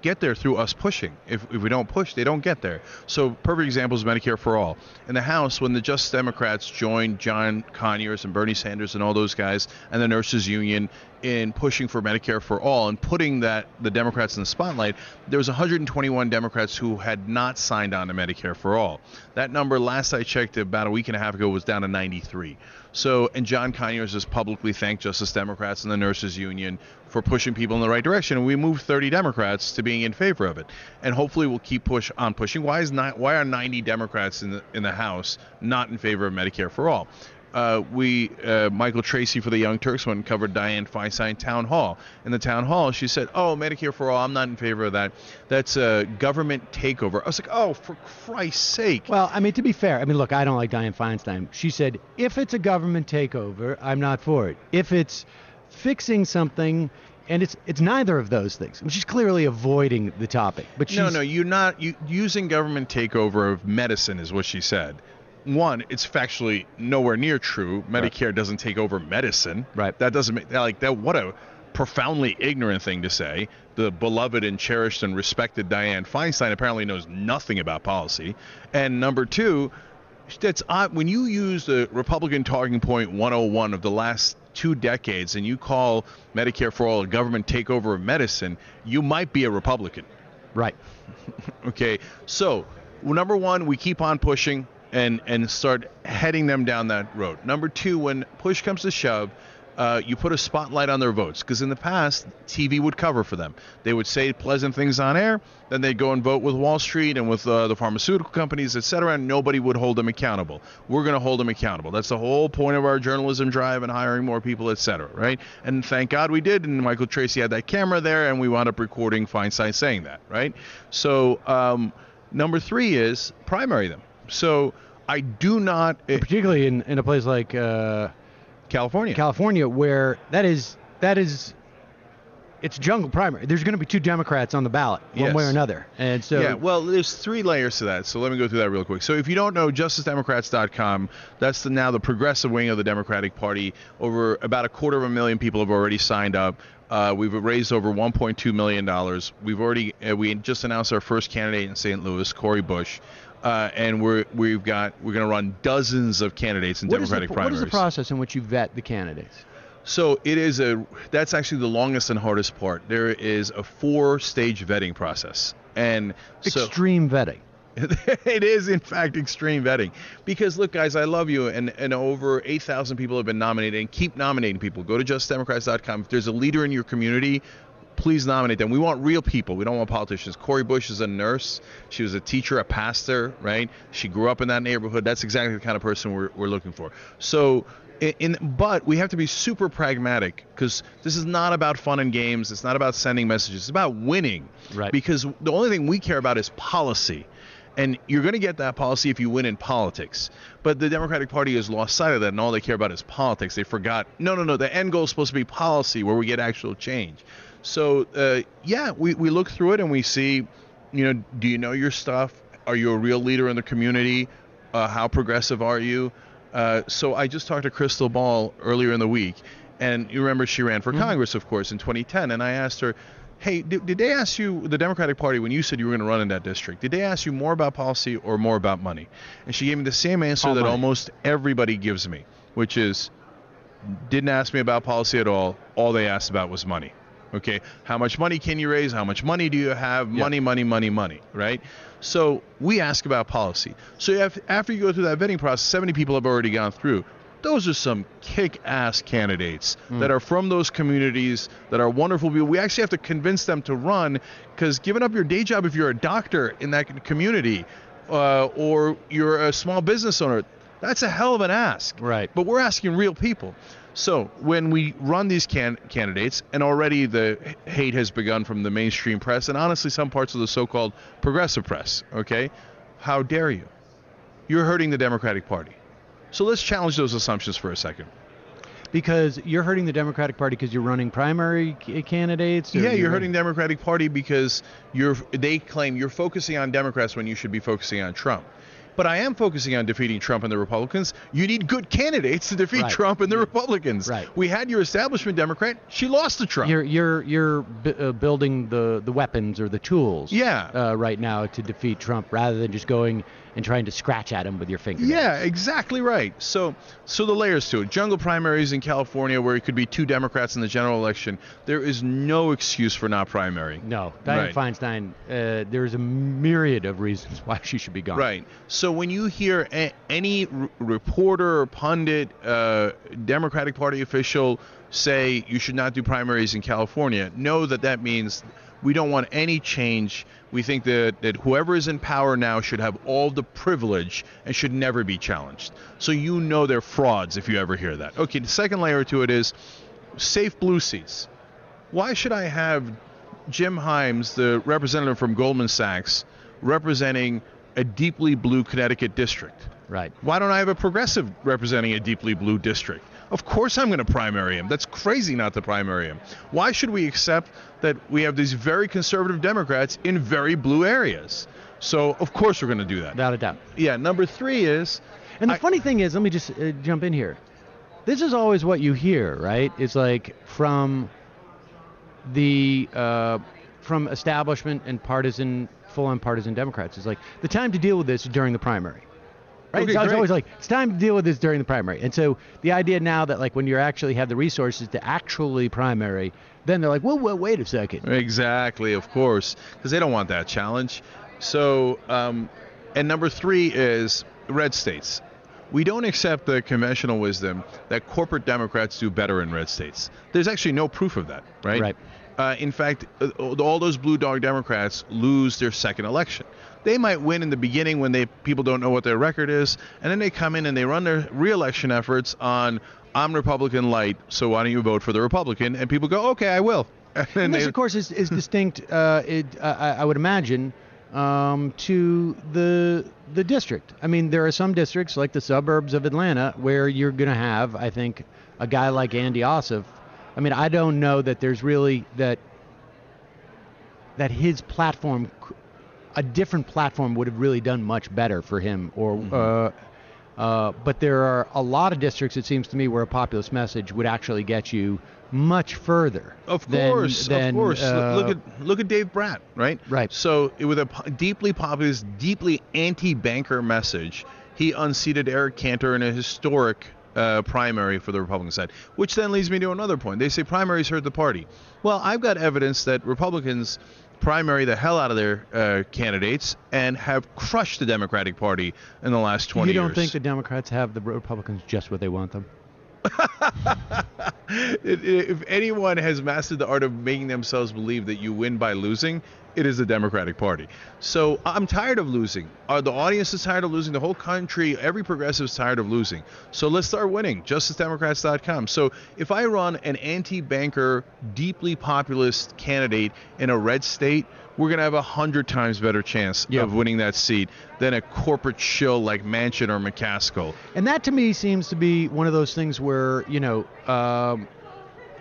get there through us pushing. If we don't push, they don't get there. So perfect example is Medicare for All. In the House, when the Justice Democrats joined John Conyers and Bernie Sanders and all those guys and the Nurses Union in pushing for Medicare for All and putting the Democrats in the spotlight, there was 121 Democrats who had not signed on to Medicare for All. That number, last I checked about a week and a half ago, was down to 93. So, and John Conyers has publicly thanked Justice Democrats and the Nurses Union for pushing people in the right direction, and we moved 30 Democrats to being in favor of it. And hopefully we'll keep pushing. Why are 90 Democrats in the House not in favor of Medicare for All? Michael Tracy for the Young Turks went and covered Dianne Feinstein town hall. In the town hall, she said, "Oh, Medicare for All, I'm not in favor of that. That's a government takeover." I was like, "Oh, for Christ's sake!" Well, I mean, to be fair, I mean, look, I don't like Dianne Feinstein. She said, "If it's a government takeover, I'm not for it. If it's fixing something." And it's neither of those things. She's clearly avoiding the topic. But no, you're not. Using government takeover of medicine is what she said. One, it's factually nowhere near true. Medicare doesn't take over medicine. Right. That doesn't make that. What a profoundly ignorant thing to say. The beloved and cherished and respected Dianne Feinstein apparently knows nothing about policy. And number two, that's odd. When you use the Republican talking point 101 of the last 2 decades and you call Medicare for All a government takeover of medicine, you might be a Republican. Right. Okay. So, number one, we keep on pushing and start heading them down that road. Number two, when push comes to shove, you put a spotlight on their votes, because in the past, TV would cover for them. They would say pleasant things on air, then they'd go and vote with Wall Street and with the pharmaceutical companies, etc., and nobody would hold them accountable. We're going to hold them accountable. That's the whole point of our journalism drive and hiring more people, etc., right? And thank God we did, and Michael Tracy had that camera there, and we wound up recording Feinstein saying that, right? So number three is primary them. So I do not... particularly in a place like... California, where that is it's jungle primary. There's going to be 2 Democrats on the ballot, one way or another. And so yeah, well, there's 3 layers to that. So let me go through that real quick. So if you don't know, justicedemocrats.com, that's now the progressive wing of the Democratic Party. Over about 250,000 people have already signed up. We've raised over $1.2 million. We just announced our first candidate in St. Louis, Cori Bush. And we're going to run dozens of candidates in Democratic primaries. What is the process in which you vet the candidates? So that's actually the longest and hardest part. There is a 4-stage vetting process. And extreme vetting. It is, in fact, extreme vetting. Because, look, guys, I love you, and over 8,000 people have been nominated, and keep nominating people. Go to justdemocrats.com. If there's a leader in your community, please nominate them. We want real people. We don't want politicians. Cori Bush is a nurse. She was a teacher, a pastor, right? She grew up in that neighborhood. That's exactly the kind of person we're looking for. So, but we have to be super pragmatic, because this is not about fun and games. It's not about sending messages. It's about winning. Right. Because the only thing we care about is policy. And you're going to get that policy if you win in politics. But the Democratic Party has lost sight of that, and all they care about is politics. They forgot, no, the end goal is supposed to be policy, where we get actual change. So, we look through it and we see, do you know your stuff? Are you a real leader in the community? How progressive are you? So I just talked to Crystal Ball earlier in the week, and you remember she ran for Congress, of course, in 2010. And I asked her, hey, did they ask you, the Democratic Party, when you said you were going to run in that district, did they ask you more about policy or more about money? And she gave me the same answer that almost everybody gives me, which is, didn't ask me about policy at all. All they asked about was money. Okay, how much money can you raise? How much money do you have? Money, right? So we ask about policy. So after you go through that vetting process, 70 people have already gone through. Those are some kick-ass candidates that are from those communities, that are wonderful people. We actually have to convince them to run, because giving up your day job if you're a doctor in that community or you're a small business owner, that's a hell of an ask. Right. But we're asking real people. So when we run these candidates, and already the hate has begun from the mainstream press and honestly some parts of the so-called progressive press, okay? How dare you? You're hurting the Democratic Party. So let's challenge those assumptions for a second. Because you're hurting the Democratic Party because you're running primary candidates? Yeah, you're hurting the Democratic Party because they claim you're focusing on Democrats when you should be focusing on Trump. But I am focusing on defeating Trump and the Republicans. You need good candidates to defeat Right. Trump and the Republicans. Right. We had your establishment Democrat. She lost to Trump. You're building the weapons or the tools right now to defeat Trump rather than just going and trying to scratch at him with your finger. Yeah, exactly right. So the layers to it. Jungle primaries in California where it could be 2 Democrats in the general election. There is no excuse for not primarying. No. Dianne Feinstein, there's a myriad of reasons why she should be gone. Right. So when you hear any reporter or pundit, Democratic Party official say you should not do primaries in California, know that means we don't want any change. We think that whoever is in power now should have all the privilege and should never be challenged. So they're frauds if you ever hear that. Okay, the second layer to it is safe blue seats. Why should I have Jim Himes, the representative from Goldman Sachs, representing a deeply blue Connecticut district? Right. Why don't I have a progressive representing a deeply blue district? Of course I'm going to primary him. That's crazy not to primary him. Why should we accept that we have these very conservative Democrats in very blue areas? So, of course we're going to do that. Without a doubt. Yeah, number 3 is... And the funny thing is, let me just jump in here. This is always what you hear, right? It's like from establishment and full-on partisan Democrats. It's like the time to deal with this is during the primary. Right? Okay, So it's great. always like, it's time to deal with this during the primary. And so the idea now that like when you actually have the resources to actually primary, then they're like, well, wait a second. Exactly, of course, because they don't want that challenge. So, and number 3 is red states. We don't accept the conventional wisdom that corporate Democrats do better in red states. There's actually no proof of that, right? Right. In fact, all those blue dog Democrats lose their second election. They might win in the beginning when people don't know what their record is, and then they come in and they run their re-election efforts on, I'm Republican light, so why don't you vote for the Republican? And people go, okay, I will. And this, of course, is distinct, I would imagine, to the district. I mean, there are some districts, like the suburbs of Atlanta, where you're going to have, I think, a guy like Andy Ossoff. I mean, I don't know that there's really that his platform, a different platform would have really done much better for him. But there are a lot of districts, it seems to me, where a populist message would actually get you much further. Of course. Look at Dave Bratt, right? Right. So with a deeply populist, deeply anti-banker message, he unseated Eric Cantor in a historic primary for the Republican side, which then leads me to another point. They say primaries hurt the party. Well, I've got evidence that Republicans primary the hell out of their candidates and have crushed the Democratic Party in the last 20 years. You don't think the Democrats have the Republicans just where they want them? If anyone has mastered the art of making themselves believe that you win by losing, it is the Democratic Party. So I'm tired of losing. The audience is tired of losing. The whole country, every progressive is tired of losing. So let's start winning. JusticeDemocrats.com. So if I run an anti-banker, deeply populist candidate in a red state, we're going to have 100 times better chance of winning that seat than a corporate shill like Manchin or McCaskill. And that to me seems to be one of those things where,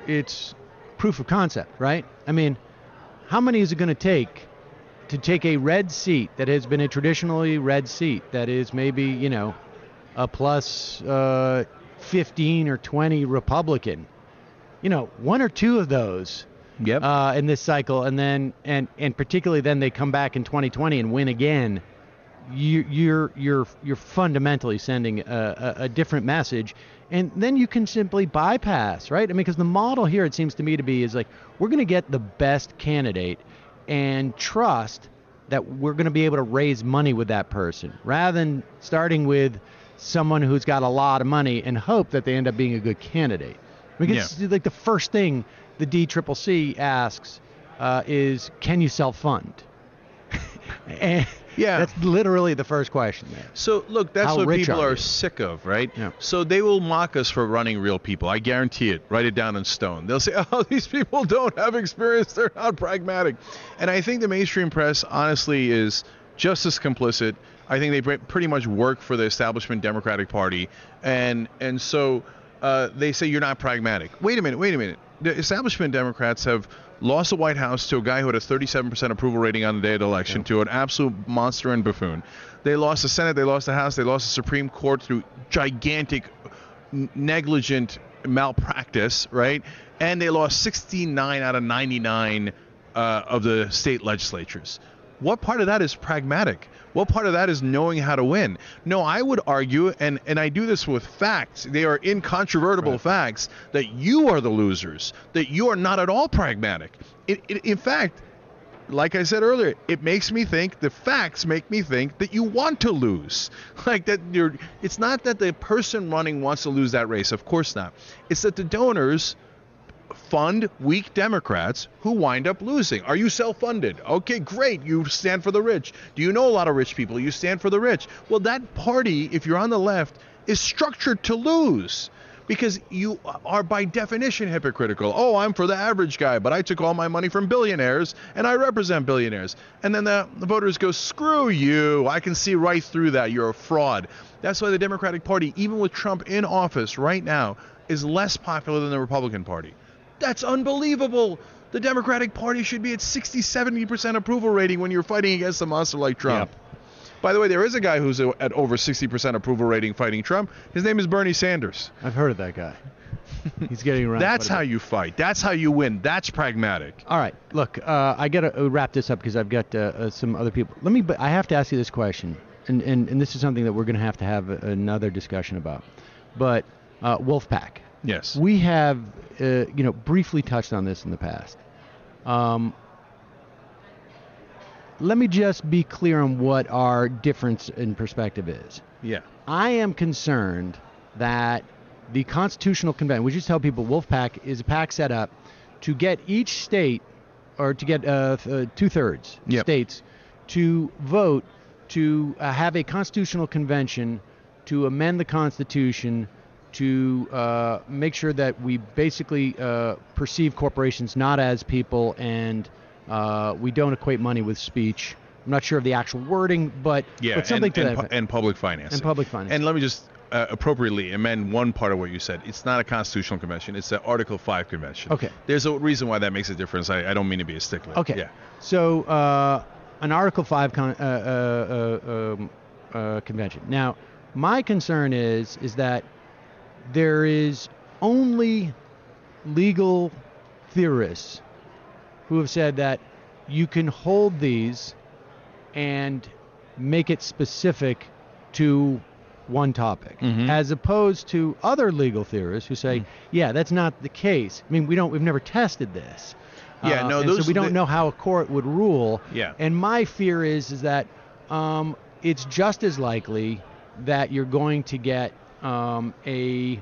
it's proof of concept, right? I mean, how many is it going to take a red seat that has been a traditionally red seat that is maybe, a plus 15 or 20 Republican? One or two of those in this cycle, and then and particularly then they come back in 2020 and win again. You're fundamentally sending a different message, and then you can simply bypass, right? I mean, because the model here, it seems to me to be, is like, we're going to get the best candidate and trust that we're going to be able to raise money with that person, rather than starting with someone who's got a lot of money and hope that they end up being a good candidate. Because like the first thing the DCCC asks is, can you self-fund? And that's literally the first question there. So, look, that's what people are sick of, right? Yeah. So they will mock us for running real people. I guarantee it. Write it down in stone. They'll say, oh, these people don't have experience. They're not pragmatic. And I think the mainstream press, honestly, is just as complicit. I think they pretty much work for the establishment Democratic Party. And so they say you're not pragmatic. Wait a minute. The establishment Democrats have lost the White House to a guy who had a 37% approval rating on the day of the election, to an absolute monster and buffoon. They lost the Senate, they lost the House, they lost the Supreme Court through gigantic, negligent malpractice, right? And they lost 69 out of 99 of the state legislatures. What part of that is pragmatic? What part of that is knowing how to win? No, I would argue, and I do this with facts, they are incontrovertible facts, that you are the losers, that you are not at all pragmatic. In fact, like I said earlier, it makes me think, the facts make me think that you want to lose. Like that it's not that the person running wants to lose that race, of course not. It's that the donors fund weak Democrats who wind up losing. Are you self-funded? Okay, great. You stand for the rich. Do you know a lot of rich people? You stand for the rich. Well, that party, if you're on the left, is structured to lose because you are by definition hypocritical. Oh, I'm for the average guy, but I took all my money from billionaires and I represent billionaires. And then the voters go, screw you. I can see right through that. You're a fraud. That's why the Democratic Party, even with Trump in office right now, is less popular than the Republican Party. That's unbelievable. The Democratic Party should be at 60-70% approval rating when you're fighting against a monster like Trump. Yep. By the way, there is a guy who's at over 60% approval rating fighting Trump. His name is Bernie Sanders. I've heard of that guy. He's getting around. That's how you fight. That's how you win. That's pragmatic. All right. Look, I got to wrap this up because I've got some other people. I have to ask you this question, and this is something that we're going to have another discussion about. But Wolfpack. Yes. We have, briefly touched on this in the past. Let me just be clear on what our difference in perspective is. Yeah. I am concerned that the Constitutional Convention, we just tell people Wolfpack is a pack set up to get each state, or to get 2/3 states to vote to have a Constitutional Convention to amend the Constitution to make sure that we basically perceive corporations not as people, and we don't equate money with speech. I'm not sure of the actual wording, but something to that effect. And public finance. And public finance. And let me just appropriately amend one part of what you said. It's not a constitutional convention. It's the Article 5 convention. Okay. There's a reason why that makes a difference. I don't mean to be a stickler. Okay. Yeah. So an Article 5 convention. Now, my concern is that there is only legal theorists who have said that you can hold these and make it specific to one topic, as opposed to other legal theorists who say, yeah, that's not the case. I mean, we've never tested this. Yeah, so we don't know how a court would rule. Yeah. And my fear is that it's just as likely that you're going to get a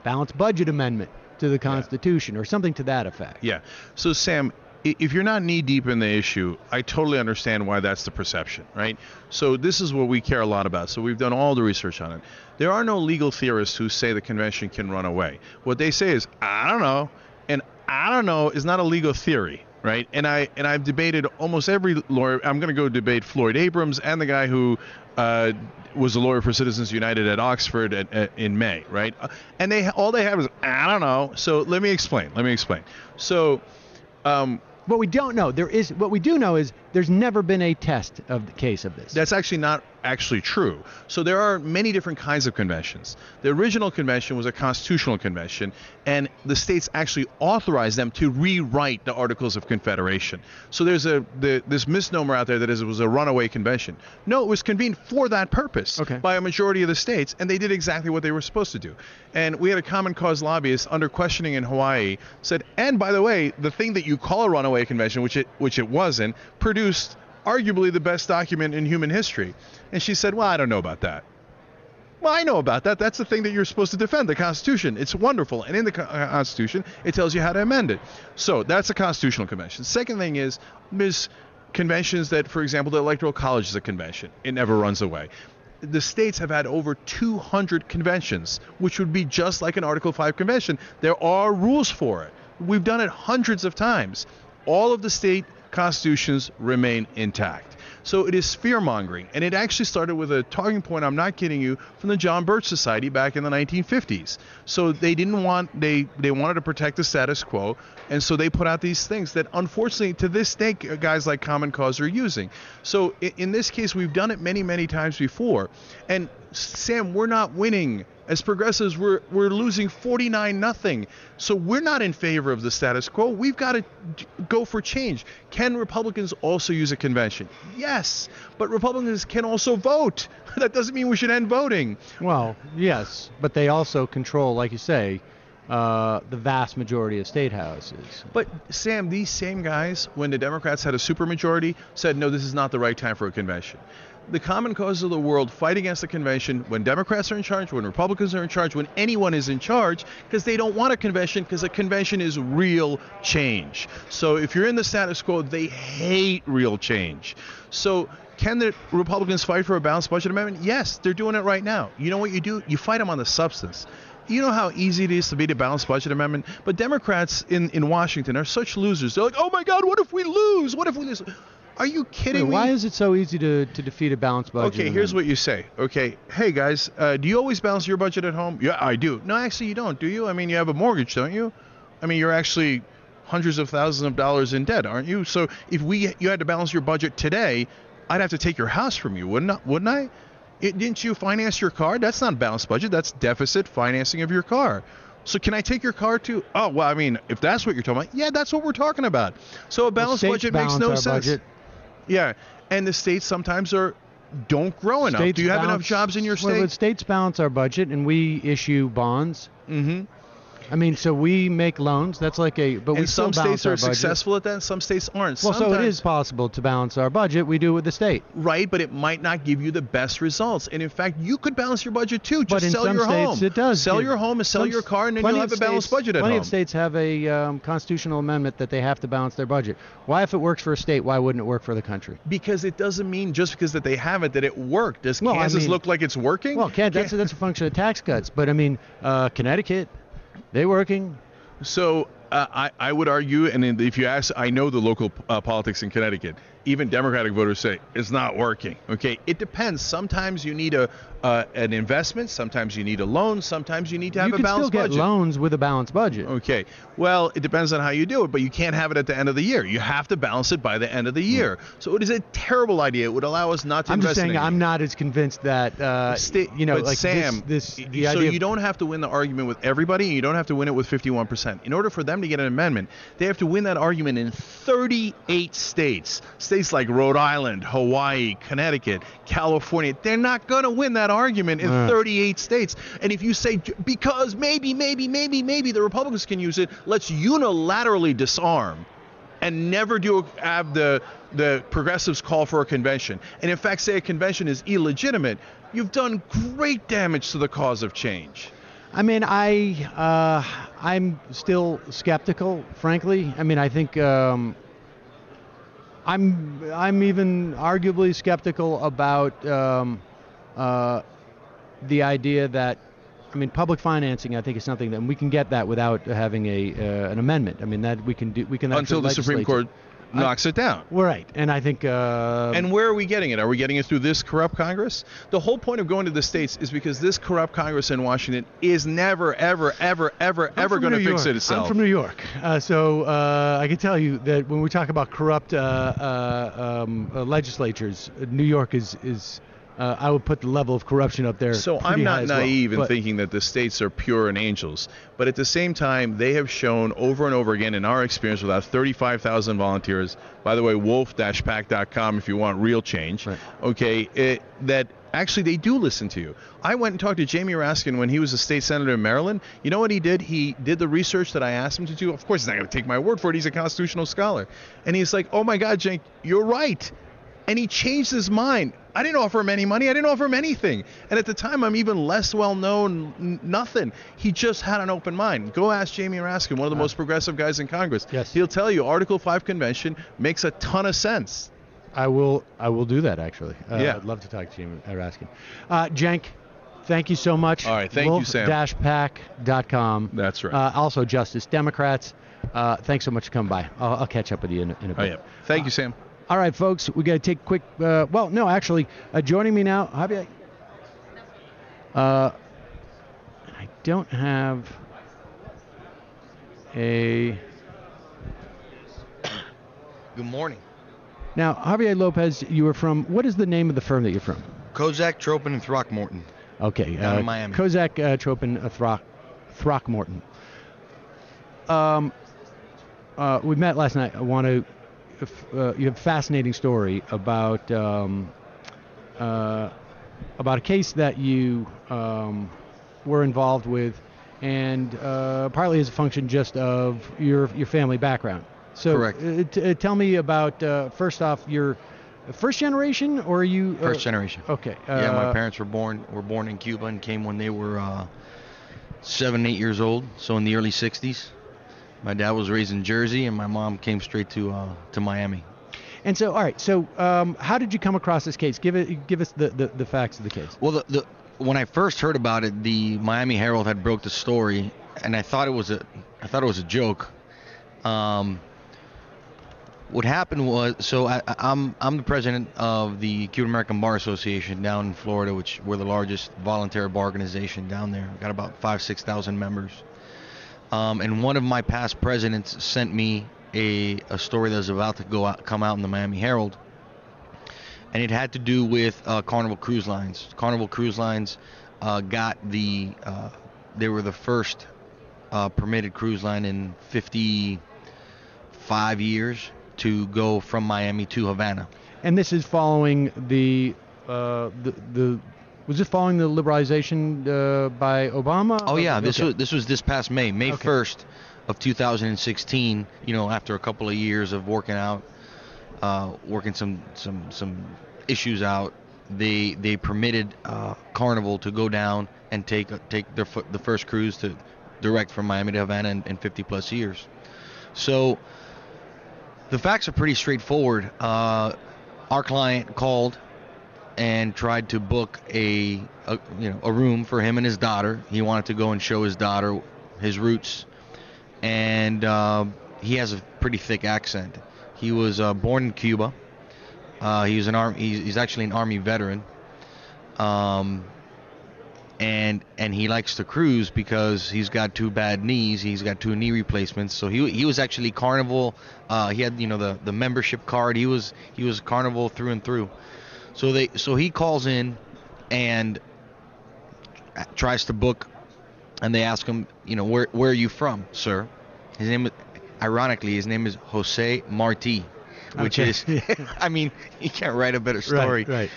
balanced budget amendment to the Constitution or something to that effect. Yeah. So, Sam, if you're not knee-deep in the issue, I totally understand why that's the perception, right? So this is what we care a lot about. So we've done all the research on it. There are no legal theorists who say the convention can run away. What they say is, I don't know. And I don't know is not a legal theory, right? And I've debated almost every lawyer. I'm going to go debate Floyd Abrams and the guy who was a lawyer for Citizens United at Oxford in May, right? And all they have is, I don't know. So let me explain. So what we don't know, what we do know is there's never been a test of the case of this. That's actually not actually true. So there are many different kinds of conventions. The original convention was a constitutional convention, and the states actually authorized them to rewrite the Articles of Confederation. So there's this misnomer out there that it was a runaway convention. No, it was convened for that purpose by a majority of the states, and they did exactly what they were supposed to do. And we had a Common Cause lobbyist under questioning in Hawaii said, and by the way, the thing that you call a runaway convention, which it wasn't, produced arguably the best document in human history. And she said, well, I don't know about that. Well, I know about that. That's the thing that you're supposed to defend, the Constitution. It's wonderful. And in the Constitution, it tells you how to amend it. So that's a constitutional convention. Second thing is, there's conventions that, for example, the Electoral College is a convention. It never runs away. The states have had over 200 conventions, which would be just like an Article 5 convention. There are rules for it. We've done it hundreds of times. All of the state constitutions remain intact. So it is fear-mongering. And it actually started with a talking point, I'm not kidding you, from the John Birch Society back in the 1950s. So they wanted to protect the status quo, and so they put out these things that unfortunately to this day guys like Common Cause are using. So in this case, we've done it many, many times before. And Sam, we're not winning. As progressives, we're losing 49-0. So we're not in favor of the status quo. We've got to go for change. Can Republicans also use a convention? Yes, but Republicans can also vote. That doesn't mean we should end voting. Well, yes, but they also control, like you say, the vast majority of state houses. But, Sam, these same guys, when the Democrats had a supermajority, said, no, this is not the right time for a convention. The Common Cause of the world fight against the convention when Democrats are in charge, when Republicans are in charge, when anyone is in charge, because they don't want a convention, because a convention is real change. So if you're in the status quo, they hate real change. So can the Republicans fight for a balanced budget amendment? Yes, they're doing it right now. You know what you do? You fight them on the substance. You know how easy it is to beat a balanced budget amendment? But Democrats in Washington are such losers. They're like, oh, my God, what if we lose? What if we lose? Are you kidding me? Why is it so easy to defeat a balanced budget? Okay, here's what you say. Okay, hey, guys, do you always balance your budget at home? Yeah, I do. No, actually, you don't, do you? I mean, you have a mortgage, don't you? I mean, you're actually hundreds of thousands of dollars in debt, aren't you? So if you had to balance your budget today, I'd have to take your house from you, wouldn't I? Didn't you finance your car? That's not a balanced budget. That's deficit financing of your car. So can I take your car too? Oh, well, I mean, if that's what you're talking about, yeah, that's what we're talking about. So a balanced budget makes no sense. Budget. Yeah, and the states sometimes don't grow enough. Do you have enough jobs in your state? Well, the states balance our budget, and we issue bonds. Mm-hmm. I mean, so we make loans. That's like but we still balance our budget. Some states are successful at that, and some states aren't. Well, so it is possible to balance our budget. We do it with the state. Right, but it might not give you the best results. And in fact, you could balance your budget too. Just sell your home. But in some states, it does. Sell your home and sell your car, and then you'll have a balanced budget at home. Plenty of states have a constitutional amendment that they have to balance their budget. Why, if it works for a state, why wouldn't it work for the country? Because it doesn't mean just because that they have it that it worked. Does Kansas look like it's working? Well, that's a function of tax cuts. But I mean, Connecticut, they're working. So I would argue, and if you ask, I know the local politics in Connecticut, even Democratic voters say it's not working. Okay, it depends. Sometimes you need an investment. Sometimes you need a loan. Sometimes you need to have a balanced budget. You can still get loans with a balanced budget. Okay, well, it depends on how you do it, but you can't have it at the end of the year. You have to balance it by the end of the year. So it is a terrible idea. It would allow us not to invest in it. I'm just saying I'm not as convinced that, like Sam, so you don't have to win the argument with everybody, and you don't have to win it with 51%. In order for them to get an amendment, they have to win that argument in 38 states. States like Rhode Island, Hawaii, Connecticut, California. They're not going to win that argument in 38 states. And if you say, because maybe the Republicans can use it, let's unilaterally disarm and never have the progressives call for a convention. And in fact, say a convention is illegitimate, you've done great damage to the cause of change. I mean, I'm still skeptical, frankly. I mean, I think I'm even arguably skeptical about the idea that, I mean, public financing, I think, is something that we can get that without having an amendment. I mean, that we can do. We can until the Supreme Court knocks it down. Right, and I think. And where are we getting it? Are we getting it through this corrupt Congress? The whole point of going to the states is because this corrupt Congress in Washington is never, ever going to fix it itself. I'm from New York, so I can tell you that when we talk about corrupt legislatures, New York is. I would put the level of corruption up there. So I'm not naive in thinking that the states are pure and angels. But at the same time, they have shown over and over again in our experience with our 35,000 volunteers, by the way, wolf-pack.com if you want real change, right. Okay, that actually they do listen to you. I went and talked to Jamie Raskin when he was a state senator in Maryland. You know what he did? He did the research that I asked him to do. Of course, he's not going to take my word for it. He's a constitutional scholar. And he's like, oh, my God, Cenk, you're right. And he changed his mind. I didn't offer him any money. I didn't offer him anything. And at the time, I'm even less well-known, nothing. He just had an open mind. Go ask Jamie Raskin, one of the most progressive guys in Congress. Yes. He'll tell you Article 5 convention makes a ton of sense. I will do that, actually. Yeah. I'd love to talk to Jamie Raskin. Cenk, thank you so much. All right, thank you, Sam. Wolf-pack.com. That's right. Also, Justice Democrats. Thanks so much for coming by. I'll catch up with you in a bit. Oh, yeah. Thank you, Sam. All right, folks, we got to take a quick. Well, no, actually, joining me now, Javier. I don't have a. Good morning. Now, Javier Lopez, you are from. What is the name of the firm that you're from? Kozyak Tropin Throckmorton. Okay. Down in Miami. Kozyak Tropin Throckmorton. We met last night. I want to. You have a fascinating story about a case that you were involved with, and partly as a function just of your family background. So, correct. Tell me about first off, your first generation, or are you first generation? Okay. Yeah, my parents were born in Cuba and came when they were 7, 8 years old. So in the early '60s. My dad was raised in Jersey, and my mom came straight to Miami. And so, all right. So, how did you come across this case? Give us the facts of the case. Well, when I first heard about it, the Miami Herald had broke the story, and I thought it was a joke. What happened was, so I'm the president of the Cuban American Bar Association down in Florida, which we're the largest voluntary bar organization down there. We've got about 5,000-6,000 members. And one of my past presidents sent me a story that was about to come out in the Miami Herald, and it had to do with Carnival Cruise Lines. Carnival Cruise Lines they were the first permitted cruise line in 55 years to go from Miami to Havana. And this is following was this following the liberalization by Obama? Oh yeah, this was this past May 1st of 2016. You know, after a couple of years of working some issues out, they permitted Carnival to go down and take the first cruise to direct from Miami to Havana in 50 plus years. So the facts are pretty straightforward. Our client called and tried to book a room for him and his daughter. He wanted to go and show his daughter his roots, and he has a pretty thick accent. He was born in Cuba. He's actually an Army veteran, and he likes to cruise because he's got 2 bad knees. He's got 2 knee replacements. So he was actually Carnival. He had the membership card. He was Carnival through and through. So he calls in and tries to book, and they ask him, where are you from, sir? His name is Jose Marti, which is, I mean, you can't write a better story. Right.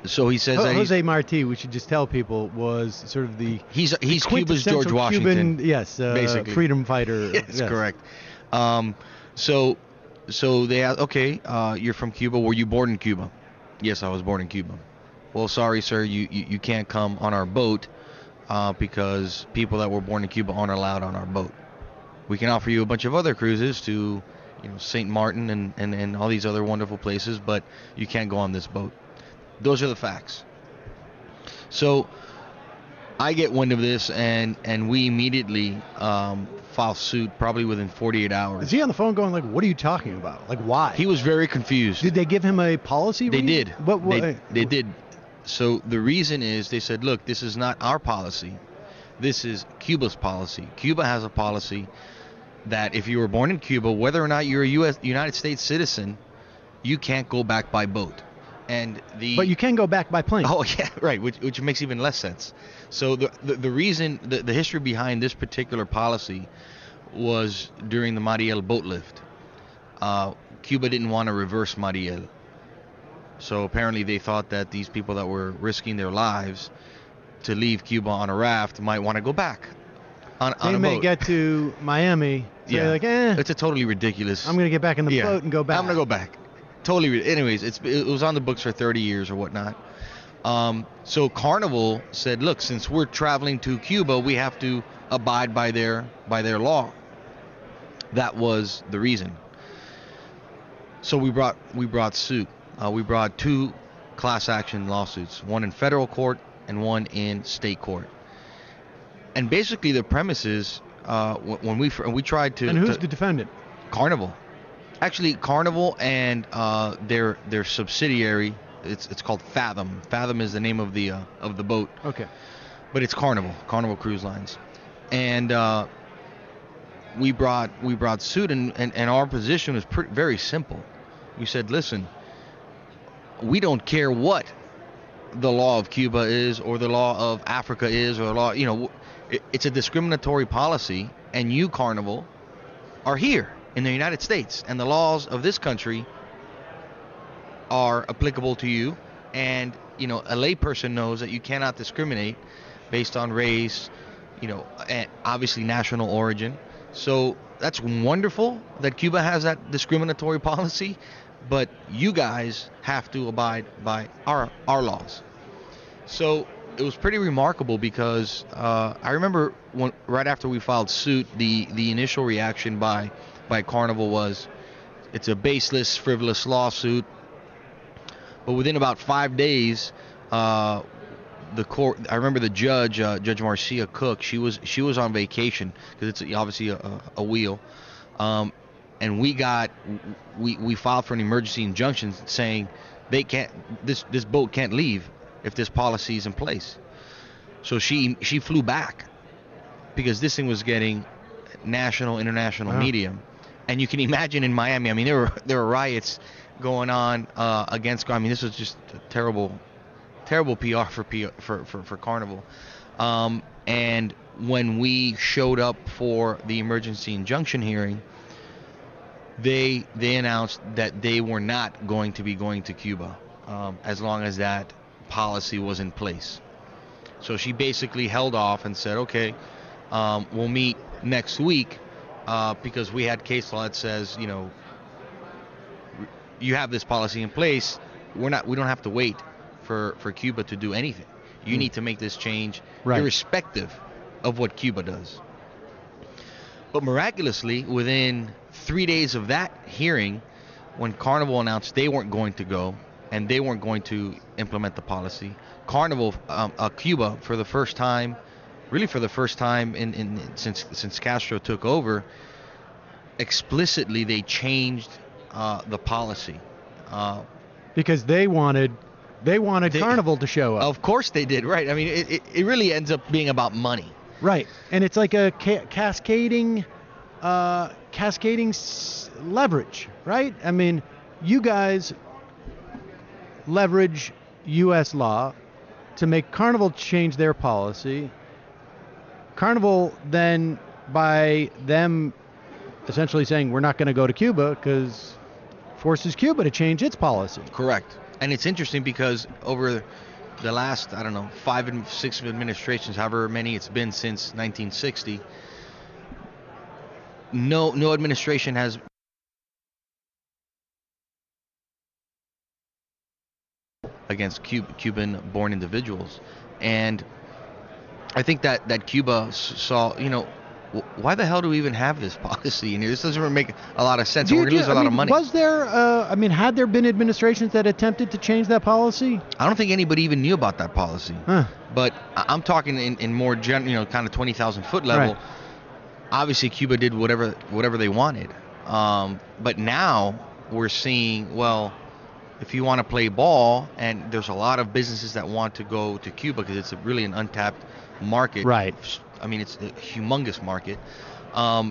So he says that Jose Marti, we should just tell people, was sort of he's Cuba's George Washington. Cuban, yes, basically. Freedom fighter. Yes, correct. So they asked, okay, you're from Cuba. Were you born in Cuba? Yes, I was born in Cuba. Well, sorry, sir, you can't come on our boat because people that were born in Cuba aren't allowed on our boat. We can offer you a bunch of other cruises to, St. Martin and all these other wonderful places, but you can't go on this boat. Those are the facts. So I get wind of this, and we immediately file suit, probably within 48 hours. Is he on the phone going like, what are you talking about? Like, why? He was very confused. Did they give him a policy They reason? did. What? They did. So the reason is they said, look, this is not our policy. This is Cuba's policy. Cuba has a policy that if you were born in Cuba, whether or not you're a United States citizen, you can't go back by boat. But you can go back by plane. Oh yeah, right. Which makes even less sense. So the reason, the history behind this particular policy was during the Mariel boat lift. Cuba didn't want to reverse Mariel, so apparently they thought that these people that were risking their lives to leave Cuba on a raft might want to go back on a boat. They may get to Miami. Yeah, like, it's a totally ridiculous. I'm gonna get back in the boat and go back. I'm gonna go back. Totally. Anyways, it was on the books for 30 years or whatnot. So Carnival said, look, since we're traveling to Cuba, we have to abide by their law. That was the reason. So we brought suit. We brought 2 class action lawsuits, one in federal court and one in state court. And basically the premise is when we tried to. And who's the defendant? Carnival. Actually, Carnival and their subsidiary, it's called Fathom. Fathom is the name of the boat. Okay. But it's Carnival Cruise Lines, and we brought suit, and our position was very simple. We said, listen, we don't care what the law of Cuba is, or the law of Africa is, or the law, it's a discriminatory policy, and you, Carnival, are here in the United States, and the laws of this country are applicable to you, and a layperson knows that you cannot discriminate based on race, and obviously national origin. So that's wonderful that Cuba has that discriminatory policy, but you guys have to abide by our laws. So it was pretty remarkable, because I remember right after we filed suit, the initial reaction by Carnival was, it's a baseless, frivolous lawsuit. But within about 5 days, the court, I remember the judge, Judge Marcia Cook, she was on vacation, because it's obviously a wheel, and we filed for an emergency injunction saying this boat can't leave if this policy is in place. So she flew back, because this thing was getting national, international media, and you can imagine in Miami, I mean, there were riots going on against. I mean, this was just a terrible PR for Carnival. And when we showed up for the emergency injunction hearing, they announced that they were not going to be going to Cuba as long as that policy was in place. So she basically held off and said, okay, we'll meet next week, because we had case law that says, you have this policy in place. We don't have to wait for Cuba to do anything. You need to make this change, irrespective of what Cuba does. But miraculously, within 3 days of that hearing, when Carnival announced they weren't going to go and they weren't going to implement the policy, Carnival, Cuba, for the first time since Castro took over, explicitly they changed the policy. Because they wanted Carnival to show up. Of course they did, right? I mean, it really ends up being about money. Right, and it's like a cascading leverage, right? I mean, you guys leverage U.S. law to make Carnival change their policy. Carnival then, by them essentially saying we're not going to go to Cuba, because forces Cuba to change its policy. Correct. And it's interesting because over the last, 5 and 6 administrations, however many it's been since 1960, no administration has against Cuban-born individuals. And I think that Cuba saw, why the hell do we even have this policy? And this doesn't really make a lot of sense. We're going to lose a lot of money. Was there, had there been administrations that attempted to change that policy? I don't think anybody even knew about that policy. But I'm talking in more general, kind of 20,000 foot level. Right. Obviously, Cuba did whatever they wanted. But now we're seeing, well, if you want to play ball, and there's a lot of businesses that want to go to Cuba because it's really an untapped market. Right. I mean, it's a humongous market.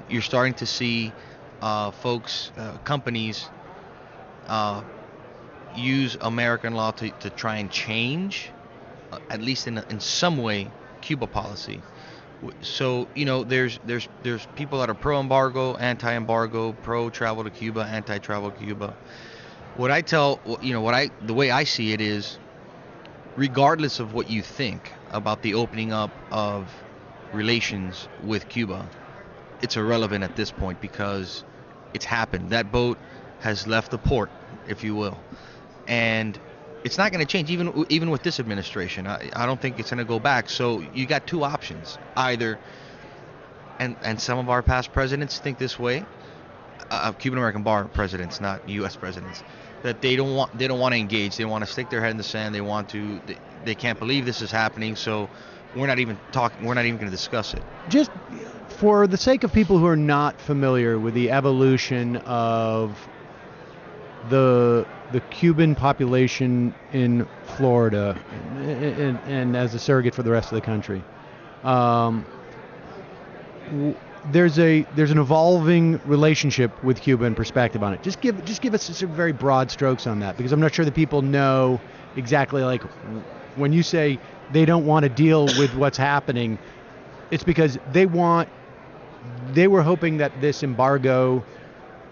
You're starting to see companies use American law to try and change, at least in some way, Cuba policy. So there's people that are pro-embargo, anti-embargo, pro-travel to Cuba, anti-travel to Cuba. What I tell, the way I see it is, regardless of what you think about the opening up of relations with Cuba, it's irrelevant at this point because it's happened. That boat has left the port, if you will, and it's not going to change even with this administration. I don't think it's going to go back. So you got two options: either, and some of our past presidents think this way, Cuban American bar presidents, not U.S. presidents, that they don't want to engage. They want to stick their head in the sand. They can't believe this is happening. So we're not even talking. We're not even going to discuss it. Just for the sake of people who are not familiar with the evolution of the Cuban population in Florida, and as a surrogate for the rest of the country. There's an evolving relationship with Cuba and perspective on it. Just give us some very broad strokes on that, because I'm not sure that people know exactly, like, when you say they don't want to deal with what's happening, it's because they were hoping that this embargo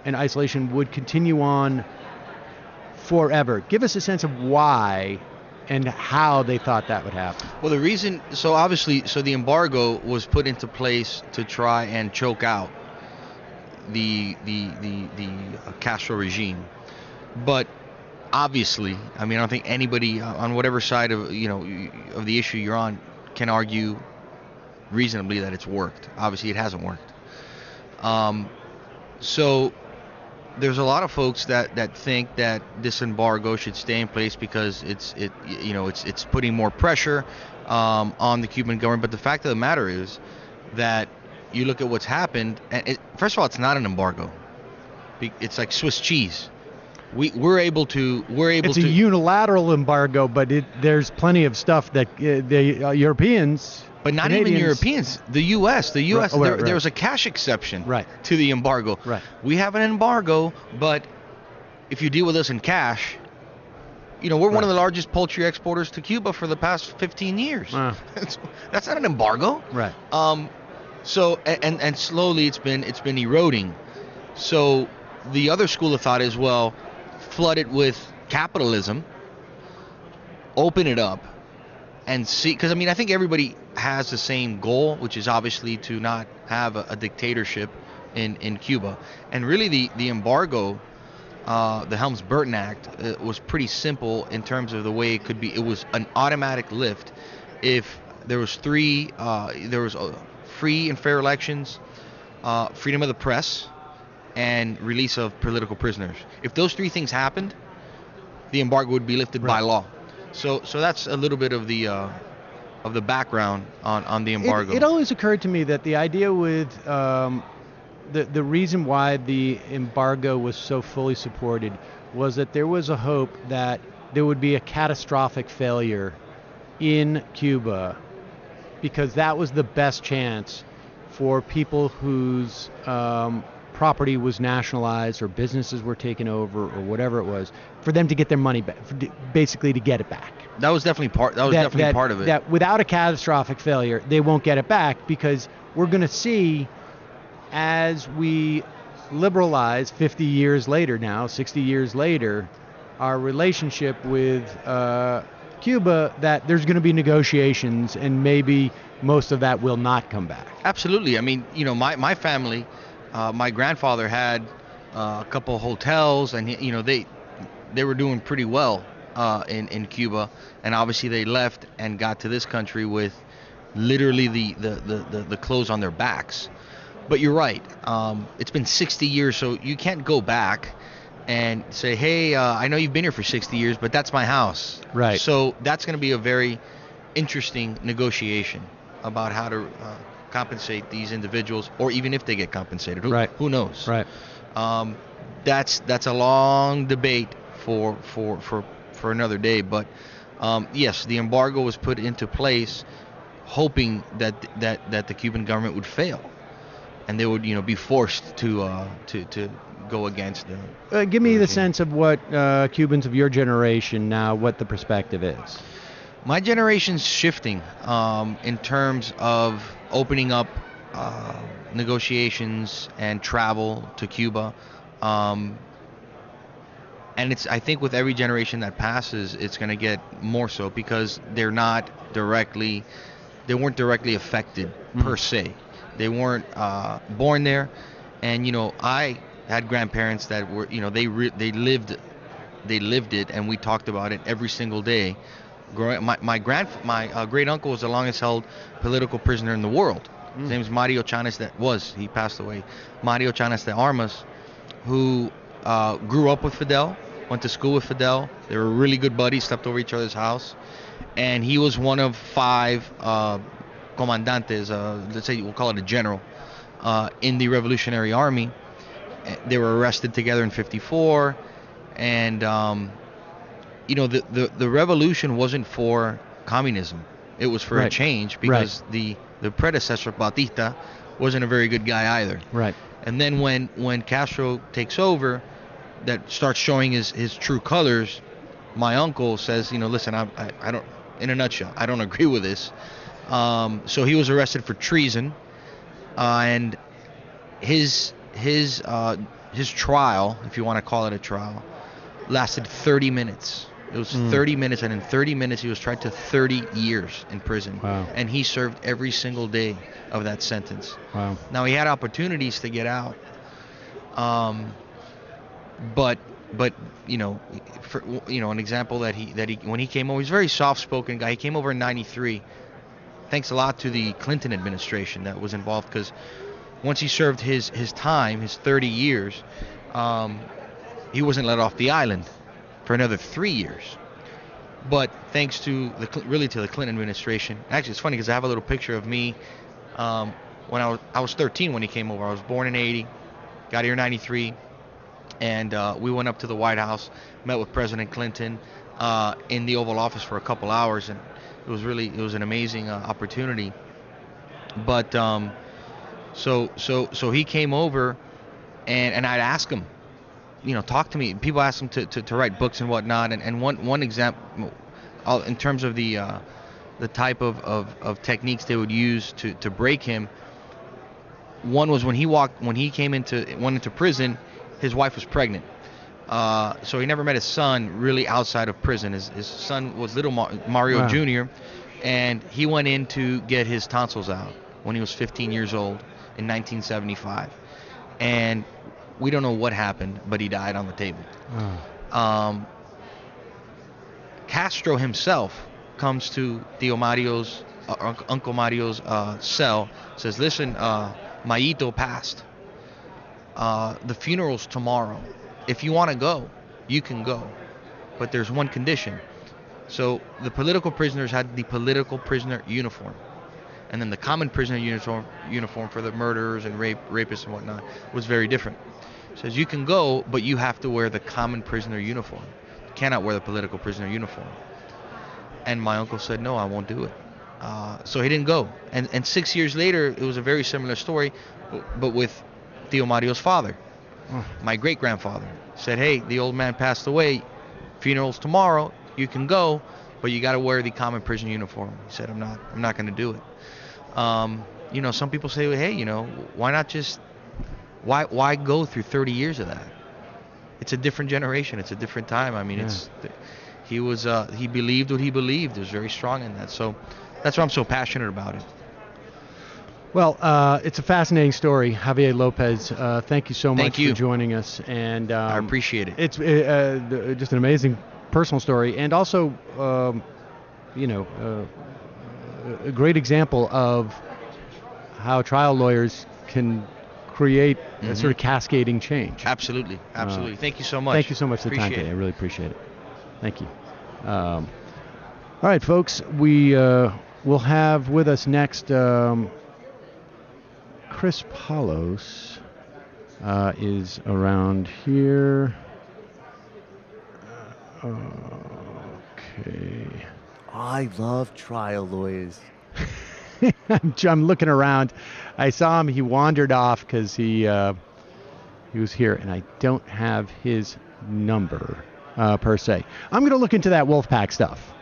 and isolation would continue on forever. Give us a sense of why and how they thought that would happen. Well, the reason, so the embargo was put into place to try and choke out the Castro regime. But obviously, I mean, I don't think anybody on whatever side of the issue you're on can argue reasonably that it's worked. Obviously, it hasn't worked. So there's a lot of folks that think that this embargo should stay in place because it's putting more pressure on the Cuban government. But the fact of the matter is that you look at what's happened, and first of all, it's not an embargo. It's like Swiss cheese. We're able to. It's a unilateral embargo, but there's plenty of stuff that the Europeans. But not Canadians, even Europeans. The U.S. Right. There was a cash exception to the embargo. Right. We have an embargo, but if you deal with us in cash, we're one of the largest poultry exporters to Cuba for the past 15 years. That's not an embargo. Right. So and slowly it's been eroding. So the other school of thought is, well, flood it with capitalism, open it up, and see, because I think everybody has the same goal, which is obviously to not have a dictatorship in Cuba. And really the embargo, the Helms-Burton Act, was pretty simple in terms of the way it could be. It was an automatic lift if there was free and fair elections, freedom of the press, and release of political prisoners. If those three things happened, the embargo would be lifted by law. So that's a little bit of the background on the embargo. It always occurred to me that the idea with the reason why the embargo was so fully supported was that there was a hope that there would be a catastrophic failure in Cuba, because that was the best chance for people whose property was nationalized or businesses were taken over or whatever it was, for them to get their money back, basically to get it back. That was definitely part of it. That without a catastrophic failure, they won't get it back, because we're going to see, as we liberalize 50 years later now, 60 years later, our relationship with Cuba, that there's going to be negotiations, and maybe most of that will not come back. Absolutely. I mean, my family, my grandfather had a couple of hotels, and they were doing pretty well in Cuba, and obviously they left and got to this country with literally the clothes on their backs. But you're right. It's been 60 years, so you can't go back and say, hey, I know you've been here for 60 years, but that's my house. Right. So that's going to be a very interesting negotiation about how to compensate these individuals, or even if they get compensated. Who knows? Right. That's a long debate for another day. But yes, the embargo was put into place hoping that the Cuban government would fail, and they would be forced to go against them. Give me the sense of what Cubans of your generation now, what the perspective is. My generation's shifting in terms of opening up negotiations and travel to Cuba. And I think with every generation that passes, it's going to get more so, because they weren't directly affected per se. They weren't born there, and I had grandparents that were they lived it, and we talked about it every single day. My great uncle was the longest held political prisoner in the world. His name is Mario Chanes. He passed away. Mario Chanes de Armas, who grew up with Fidel, went to school with Fidel. They were really good buddies, slept over each other's house, and he was one of 5 comandantes. Let's say we'll call it a general in the Revolutionary Army. They were arrested together in '54. And the revolution wasn't for communism. It was for a change, because the predecessor, Batista, wasn't a very good guy either. Right. And then when Castro takes over, that starts showing his true colors, my uncle says, listen, I don't, in a nutshell, I don't agree with this. So he was arrested for treason, and his trial, if you want to call it a trial, lasted 30 minutes. It was 30 minutes, and in 30 minutes he was tried to 30 years in prison. Wow. And he served every single day of that sentence. Wow. Now, he had opportunities to get out, but an example that he when he came over, he's a very soft-spoken guy. He came over in '93. Thanks a lot to the Clinton administration that was involved, because once he served his time, his 30 years, he wasn't let off the island for another 3 years. But thanks to the Clinton administration, actually it's funny because I have a little picture of me when I was 13 when he came over. I was born in '80, got here in '93, and we went up to the White House, met with President Clinton in the Oval Office for a couple hours, and it was an amazing opportunity. But so he came over, and I'd ask him, talk to me. People ask him to write books and whatnot. And one example, in terms of the type of techniques they would use to break him. One was when he went into prison, his wife was pregnant. So he never met his son really outside of prison. His son was little Mario Wow. Jr., and he went in to get his tonsils out when he was 15 years old in 1975. And we don't know what happened, but he died on the table. Oh. Castro himself comes to Uncle Mario's cell, says, listen, Mayito passed. The funeral's tomorrow. If you want to go, you can go. But there's one condition. So the political prisoners had the political prisoner uniform. And then the common prisoner uniform for the murderers and rapists and whatnot was very different. Says you can go, but you have to wear the common prisoner uniform. You cannot wear the political prisoner uniform. And my uncle said, no, I won't do it. So he didn't go. And 6 years later, it was a very similar story, but with Tío Mario's father. My great-grandfather said, hey, the old man passed away. Funeral's tomorrow. You can go, but you got to wear the common prisoner uniform. He said, I'm not going to do it. Some people say, hey, why not just, why go through 30 years of that? It's a different generation. It's a different time. I mean, he believed what he believed. He was very strong in that. So that's why I'm so passionate about it. Well, it's a fascinating story, Javier Lopez. Thank you so much Thank you. for joining us, and I appreciate it. It's just an amazing personal story, and also, a great example of how trial lawyers can create a sort of cascading change. Absolutely. Thank you so much. Thank you so much for the time today. I really appreciate it. Thank you. All right, folks, we will have with us next. Chris Paulos is around here. Okay. I love trial lawyers. I'm looking around. I saw him. He wandered off because he was here, and I don't have his number per se. I'm going to look into that Wolfpack stuff.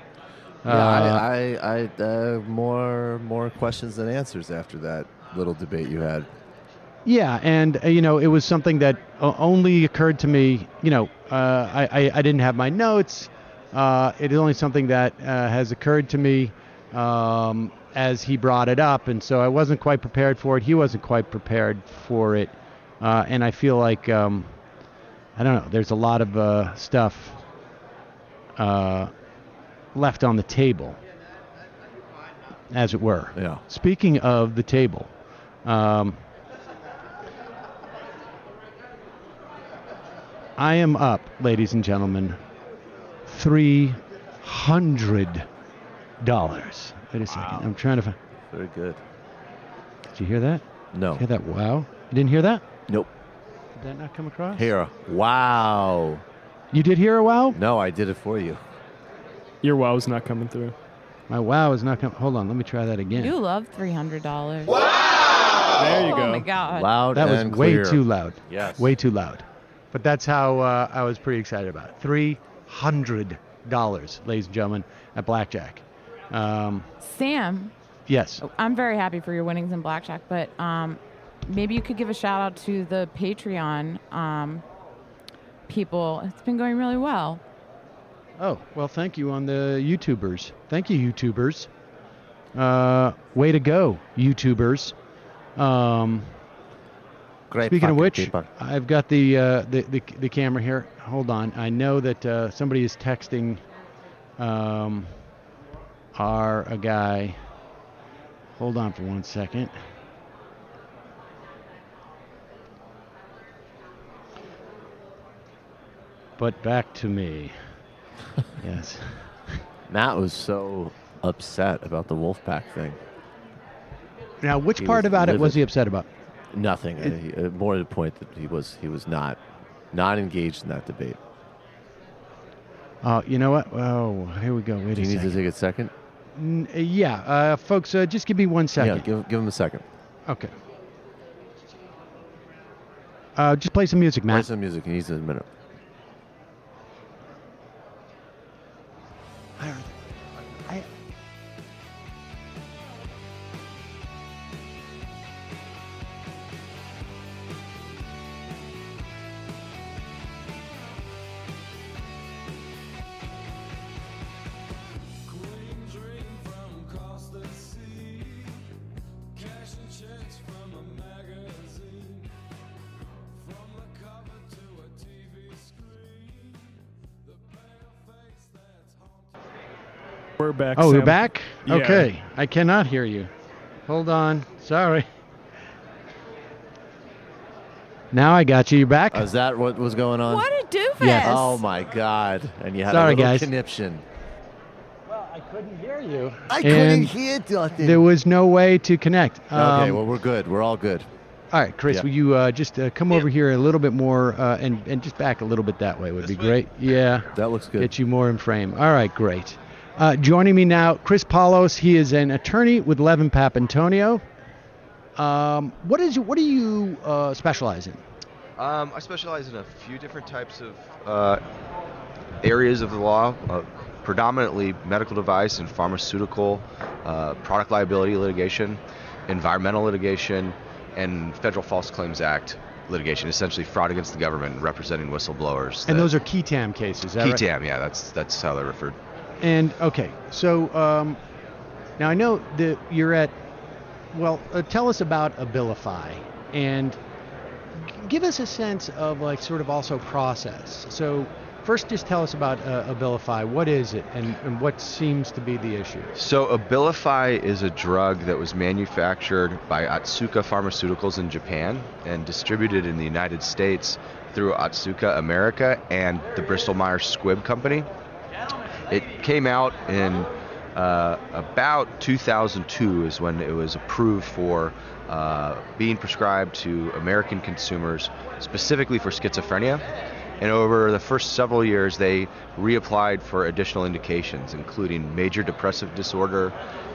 Yeah, I more questions than answers after that little debate you had. Yeah, and it was something that only occurred to me. I didn't have my notes. It is only something that has occurred to me as he brought it up, and so I wasn't quite prepared for it. He wasn't quite prepared for it, and I feel like I don't know. There's a lot of stuff left on the table, as it were. Yeah. Speaking of the table. I am up, ladies and gentlemen, $300. Wait a second. I'm trying to find. Very good. Did you hear that? No. Did you hear that? Wow. You didn't hear that? Nope. Did that not come across? Here. Wow. You did hear a wow? No, I did it for you. Your wow's not coming through. My wow is not coming. Hold on, let me try that again. You love $300. Wow! There you go. Oh my God. Loud That was and way clear. too loud. Yes. Way too loud. But that's how I was pretty excited about it. $300, ladies and gentlemen, at blackjack. Sam, Yes. I'm very happy for your winnings in blackjack, but maybe you could give a shout out to the Patreon people. It's been going really well. Oh, well, thank you on the YouTubers. Thank you, YouTubers. Way to go, YouTubers. Great. Speaking of fucking which, people. I've got the camera here. Hold on. I know that somebody is texting a guy. Hold on for 1 second. But back to me. Yes. Matt was so upset about the Wolfpack thing. Now, which He part was about it was livid. he upset about? Nothing. More to the point that he was not engaged in that debate. You know what? Oh, here we go. Wait Do a you need to second. take a second? Yeah, folks, just give me 1 second. Yeah, give him a second. Okay. Just play some music, Play Matt. some music. He needs a minute. We're back. Oh, Sam. we're back? Yeah. Okay. I cannot hear you. Hold on. Sorry. Now I got you. You're back? Is that what was going on? What a doofus. Yes. Oh my God! And you had Sorry, a little guys. conniption. Well, I couldn't hear you. I And couldn't hear nothing. There was no way to connect. Okay, well we're good. We're all good. All right, Chris, Yeah. will you just come over here a little bit more and just back a little bit that way would be great. Yeah. That looks good. Get you more in frame. All right, great. Joining me now, Chris Paulos. He is an attorney with Levin Papantonio. What do you specialize in? I specialize in a few different types of areas of the law, predominantly medical device and pharmaceutical, product liability litigation, environmental litigation, and Federal False Claims Act litigation, essentially fraud against the government, representing whistleblowers. And those are KETAM cases, is that right? KETAM, yeah, that's how they're referred. And, okay, so now I know that you're at, well, tell us about Abilify and give us a sense of, like, sort of also process. So first just tell us about Abilify. What is it and what seems to be the issue? So Abilify is a drug that was manufactured by Otsuka Pharmaceuticals in Japan and distributed in the United States through Otsuka America and the Bristol Myers Squib company. It came out in about 2002 is when it was approved for being prescribed to American consumers, specifically for schizophrenia. And over the first several years, they reapplied for additional indications, including major depressive disorder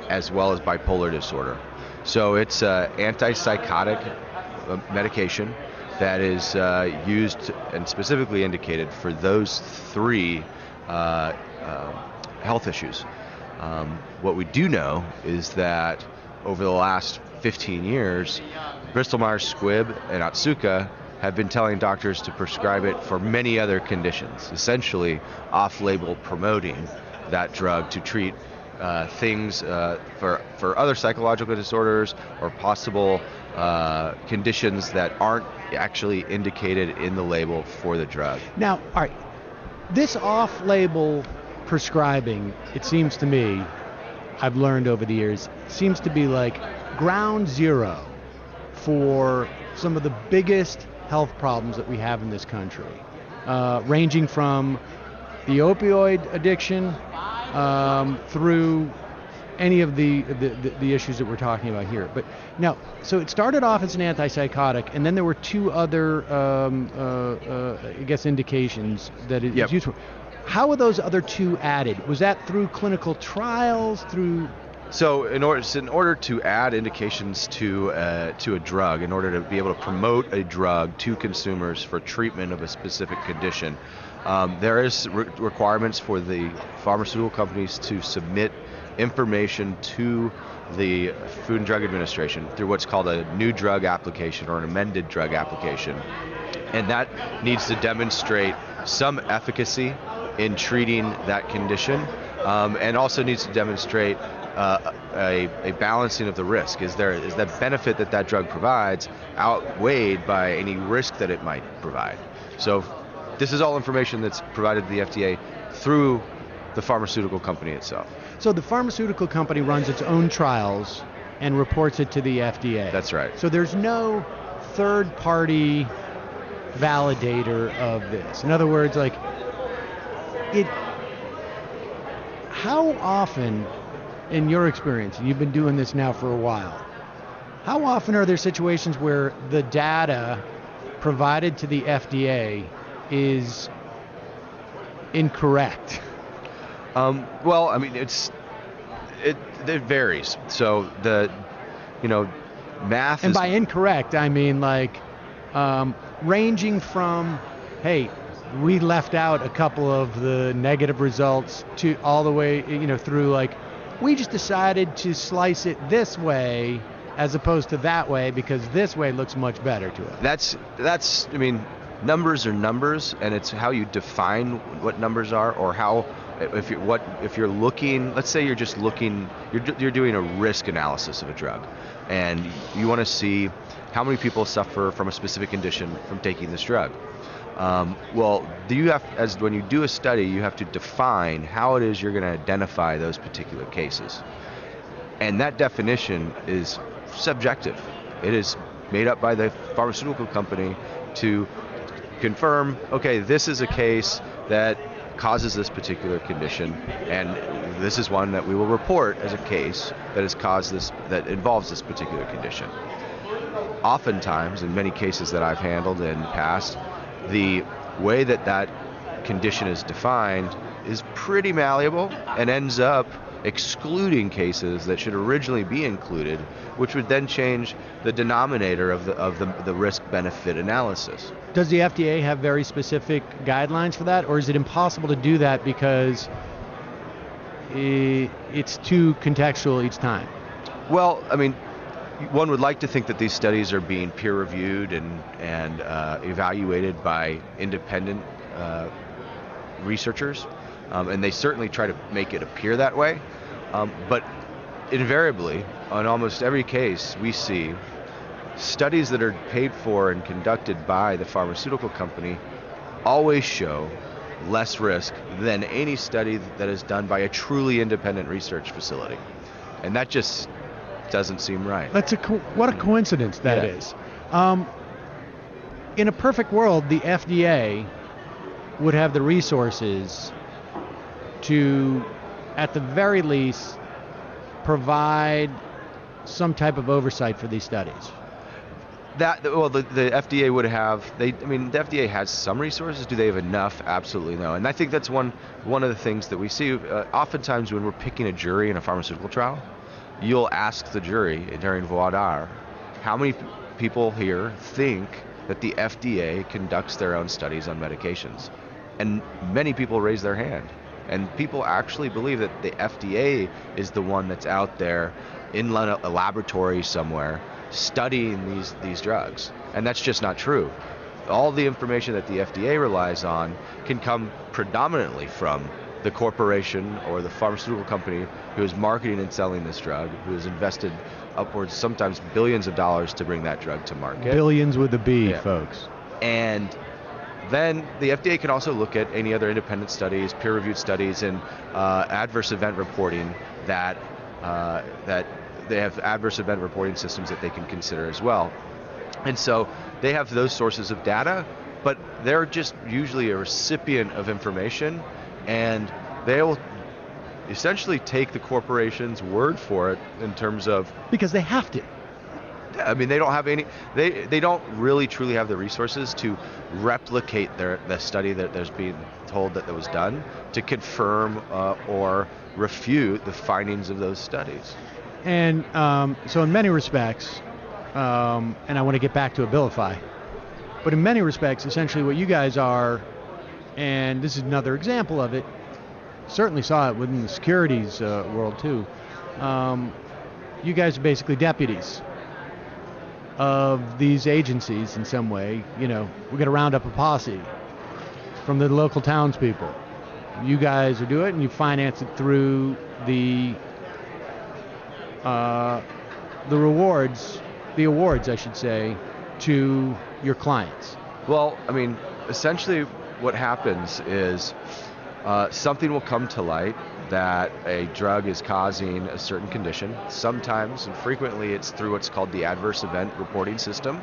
as well as bipolar disorder. So it's an antipsychotic medication that is used and specifically indicated for those three health issues. What we do know is that over the last 15 years, Bristol Myers Squibb and Otsuka have been telling doctors to prescribe it for many other conditions, essentially off-label promoting that drug to treat things for other psychological disorders or possible conditions that aren't actually indicated in the label for the drug. Now, all right, this off-label prescribing, it seems to me, I've learned over the years, seems to be like ground zero for some of the biggest health problems that we have in this country, ranging from the opioid addiction through any of the issues that we're talking about here. But now, so it started off as an antipsychotic, and then there were two other, I guess, indications that it was used for. How were those other two added? Was that through clinical trials, through? So in order to add indications to a drug, in order to be able to promote a drug to consumers for treatment of a specific condition, there is requirements for the pharmaceutical companies to submit information to the Food and Drug Administration through what's called a new drug application or an amended drug application. And that needs to demonstrate some efficacy in treating that condition, and also needs to demonstrate a balancing of the risk. Is that benefit that drug provides outweighed by any risk that it might provide? So this is all information that's provided to the FDA through the pharmaceutical company itself. So the pharmaceutical company runs its own trials and reports it to the FDA. That's right. So there's no third-party validator of this. In other words, like, how often, in your experience, and you've been doing this now for a while, how often are there situations where the data provided to the FDA is incorrect? Well, I mean, it varies. So math. And by incorrect, I mean like ranging from, hey, we left out a couple of the negative results to all the way, through like, we just decided to slice it this way as opposed to that way because this way looks much better to us. That's. I mean, numbers are numbers, and it's how you define what numbers are, or how. If you're looking, let's say you're just looking, you're doing a risk analysis of a drug, and you want to see how many people suffer from a specific condition from taking this drug. Well, when you do a study, you have to define how it is you're going to identify those particular cases, and that definition is subjective. It is made up by the pharmaceutical company to confirm, okay, this is a case that causes this particular condition, and this is one that we will report as a case that has caused this, that involves this particular condition. Oftentimes, in many cases that I've handled in the past, the way that condition is defined is pretty malleable and ends up excluding cases that should originally be included, which would then change the denominator of the risk-benefit analysis. Does the FDA have very specific guidelines for that, or is it impossible to do that because it's too contextual each time? Well, I mean, one would like to think that these studies are being peer-reviewed and evaluated by independent researchers, and they certainly try to make it appear that way. But invariably, on almost every case, we see studies that are paid for and conducted by the pharmaceutical company always show less risk than any study that is done by a truly independent research facility. And that just doesn't seem right. What a coincidence that is. In a perfect world, the FDA would have the resources to, at the very least, provide some type of oversight for these studies. The FDA would have. The FDA has some resources. Do they have enough? Absolutely no. And I think that's one of the things that we see. Oftentimes, when we're picking a jury in a pharmaceutical trial, you'll ask the jury during voir dire, how many people here think that the FDA conducts their own studies on medications? And many people raise their hand. And people actually believe that the FDA is the one that's out there in a laboratory somewhere studying these drugs. And that's just not true. All the information that the FDA relies on can come predominantly from the corporation or the pharmaceutical company who is marketing and selling this drug, who has invested upwards, sometimes billions of dollars to bring that drug to market. Billions with a B, folks. And then the FDA can also look at any other independent studies, peer-reviewed studies, and adverse event reporting that they have adverse event reporting systems that they can consider as well. And so they have those sources of data, but they're just usually a recipient of information, and they'll essentially take the corporation's word for it in terms of, Because they have to. I mean, they don't have any. They don't really truly have the resources to replicate the study that there's being told that was done to confirm or refute the findings of those studies. And so in many respects, and I want to get back to Abilify, but in many respects, essentially what you guys are, and this is another example of it, certainly saw it within the securities world too, you guys are basically deputies of these agencies in some way. You know, we got to round up a posse from the local townspeople. You guys are doing it, and you finance it through the awards, I should say, to your clients. Well, I mean, essentially what happens is something will come to light that a drug is causing a certain condition. Sometimes and frequently it's through what's called the adverse event reporting system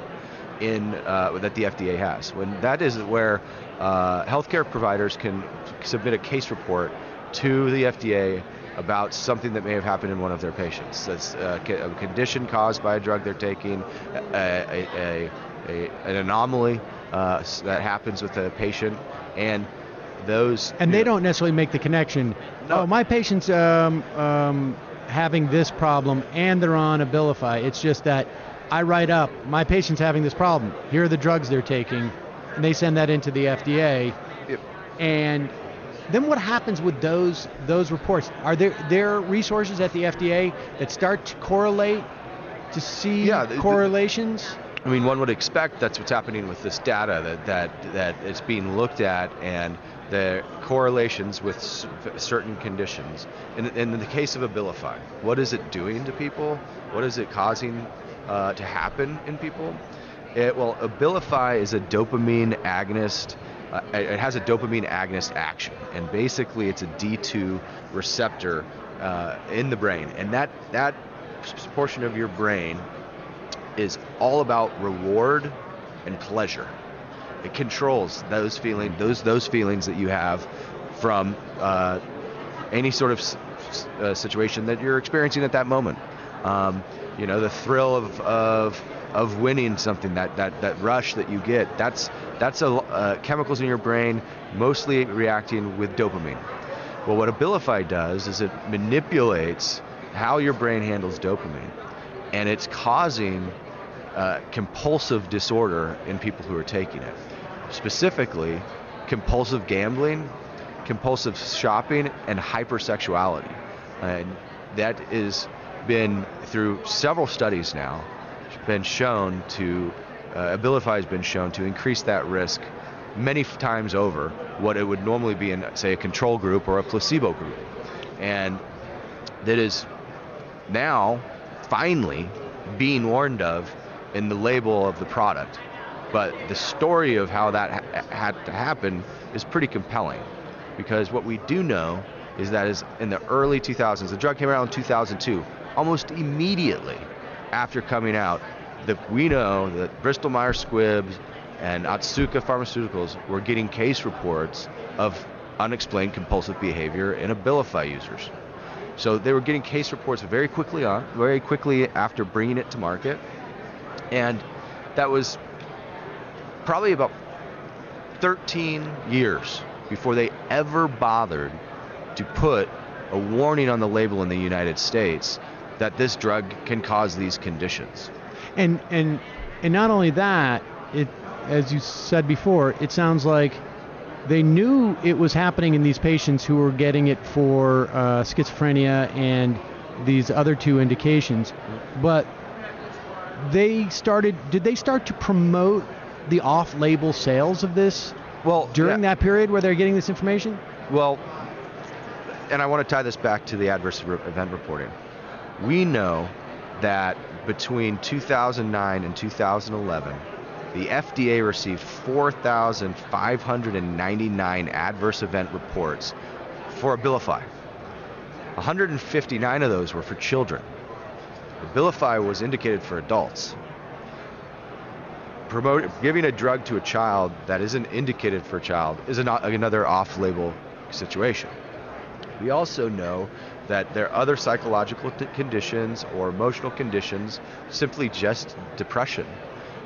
that the FDA has. When that is where healthcare providers can submit a case report to the FDA about something that may have happened in one of their patients. That's a condition caused by a drug they're taking, an anomaly that happens with a patient, and those. And they don't necessarily make the connection. No. Oh, my patient's having this problem, and they're on Abilify. It's just that I write up, my patient's having this problem. Here are the drugs they're taking, and they send that into the FDA. Yep. And then what happens with those reports? Are there resources at the FDA that start to correlate, to see correlations? I mean, one would expect that's what's happening with this data, that it's being looked at, and the correlations with certain conditions. In the case of Abilify, what is it doing to people? What is it causing to happen in people? Abilify is a dopamine agonist. It has a dopamine agonist action, and basically it's a D2 receptor in the brain, and that portion of your brain is all about reward and pleasure. It controls those feelings that you have from any sort of situation that you're experiencing at that moment. The thrill of winning something, that rush that you get, that's chemicals in your brain mostly reacting with dopamine. Well, what Abilify does is it manipulates how your brain handles dopamine, and it's causing compulsive disorder in people who are taking it. Specifically, compulsive gambling, compulsive shopping, and hypersexuality. And that is been through several studies now, been shown to, Abilify has been shown to increase that risk many times over what it would normally be in, say, a control group or a placebo group. And that is now finally being warned of in the label of the product. But the story of how that had to happen is pretty compelling, because what we do know is that is in the early 2000s, the drug came out in 2002, almost immediately after coming out, that we know that Bristol Myers Squib and Otsuka Pharmaceuticals were getting case reports of unexplained compulsive behavior in Abilify users. So they were getting case reports very quickly after bringing it to market, and that was probably about 13 years before they ever bothered to put a warning on the label in the United States that this drug can cause these conditions. And not only that, it, as you said before, it sounds like they knew it was happening in these patients who were getting it for schizophrenia and these other two indications, but did they start to promote the off-label sales of this during that period where they're getting this information? Well, and I want to tie this back to the adverse event reporting. We know that between 2009 and 2011, the FDA received 4,599 adverse event reports for Abilify. 159 of those were for children. Abilify was indicated for adults. Giving a drug to a child that isn't indicated for a child is another off-label situation. We also know that there are other psychological conditions or emotional conditions, simply just depression,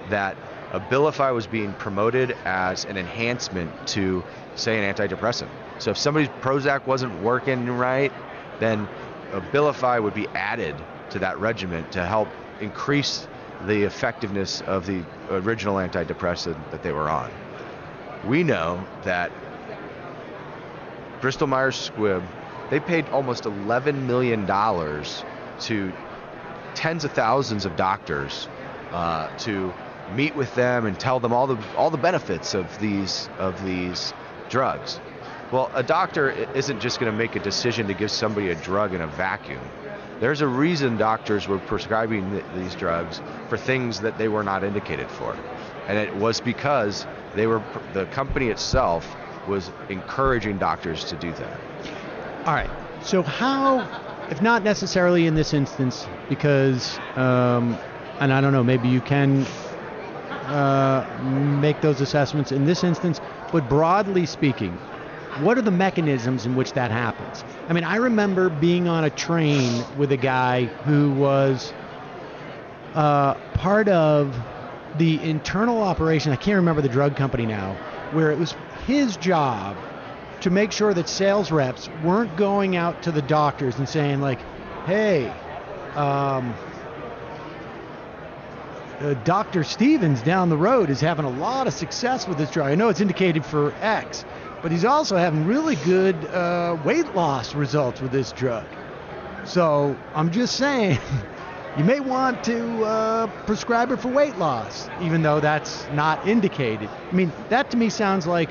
that Abilify was being promoted as an enhancement to, say, an antidepressant. So if somebody's Prozac wasn't working right, then Abilify would be added to that regimen to help increase the effectiveness of the original antidepressant that they were on. We know that Bristol Myers Squib, they paid almost $11 million to tens of thousands of doctors to meet with them and tell them all the benefits of these drugs. Well, a doctor isn't just going to make a decision to give somebody a drug in a vacuum. There's a reason doctors were prescribing these drugs for things that they were not indicated for, and it was because the company itself was encouraging doctors to do that. All right. So how, if not necessarily in this instance, because, and I don't know, maybe you can make those assessments in this instance, but broadly speaking, what are the mechanisms in which that happens? I mean, I remember being on a train with a guy who was part of the internal operation, I can't remember the drug company now, where it was his job to make sure that sales reps weren't going out to the doctors and saying like, hey, Dr. Stevens down the road is having a lot of success with this drug. I know it's indicated for X, but he's also having really good weight loss results with this drug. So I'm just saying, you may want to prescribe it for weight loss, even though that's not indicated. I mean, that to me sounds like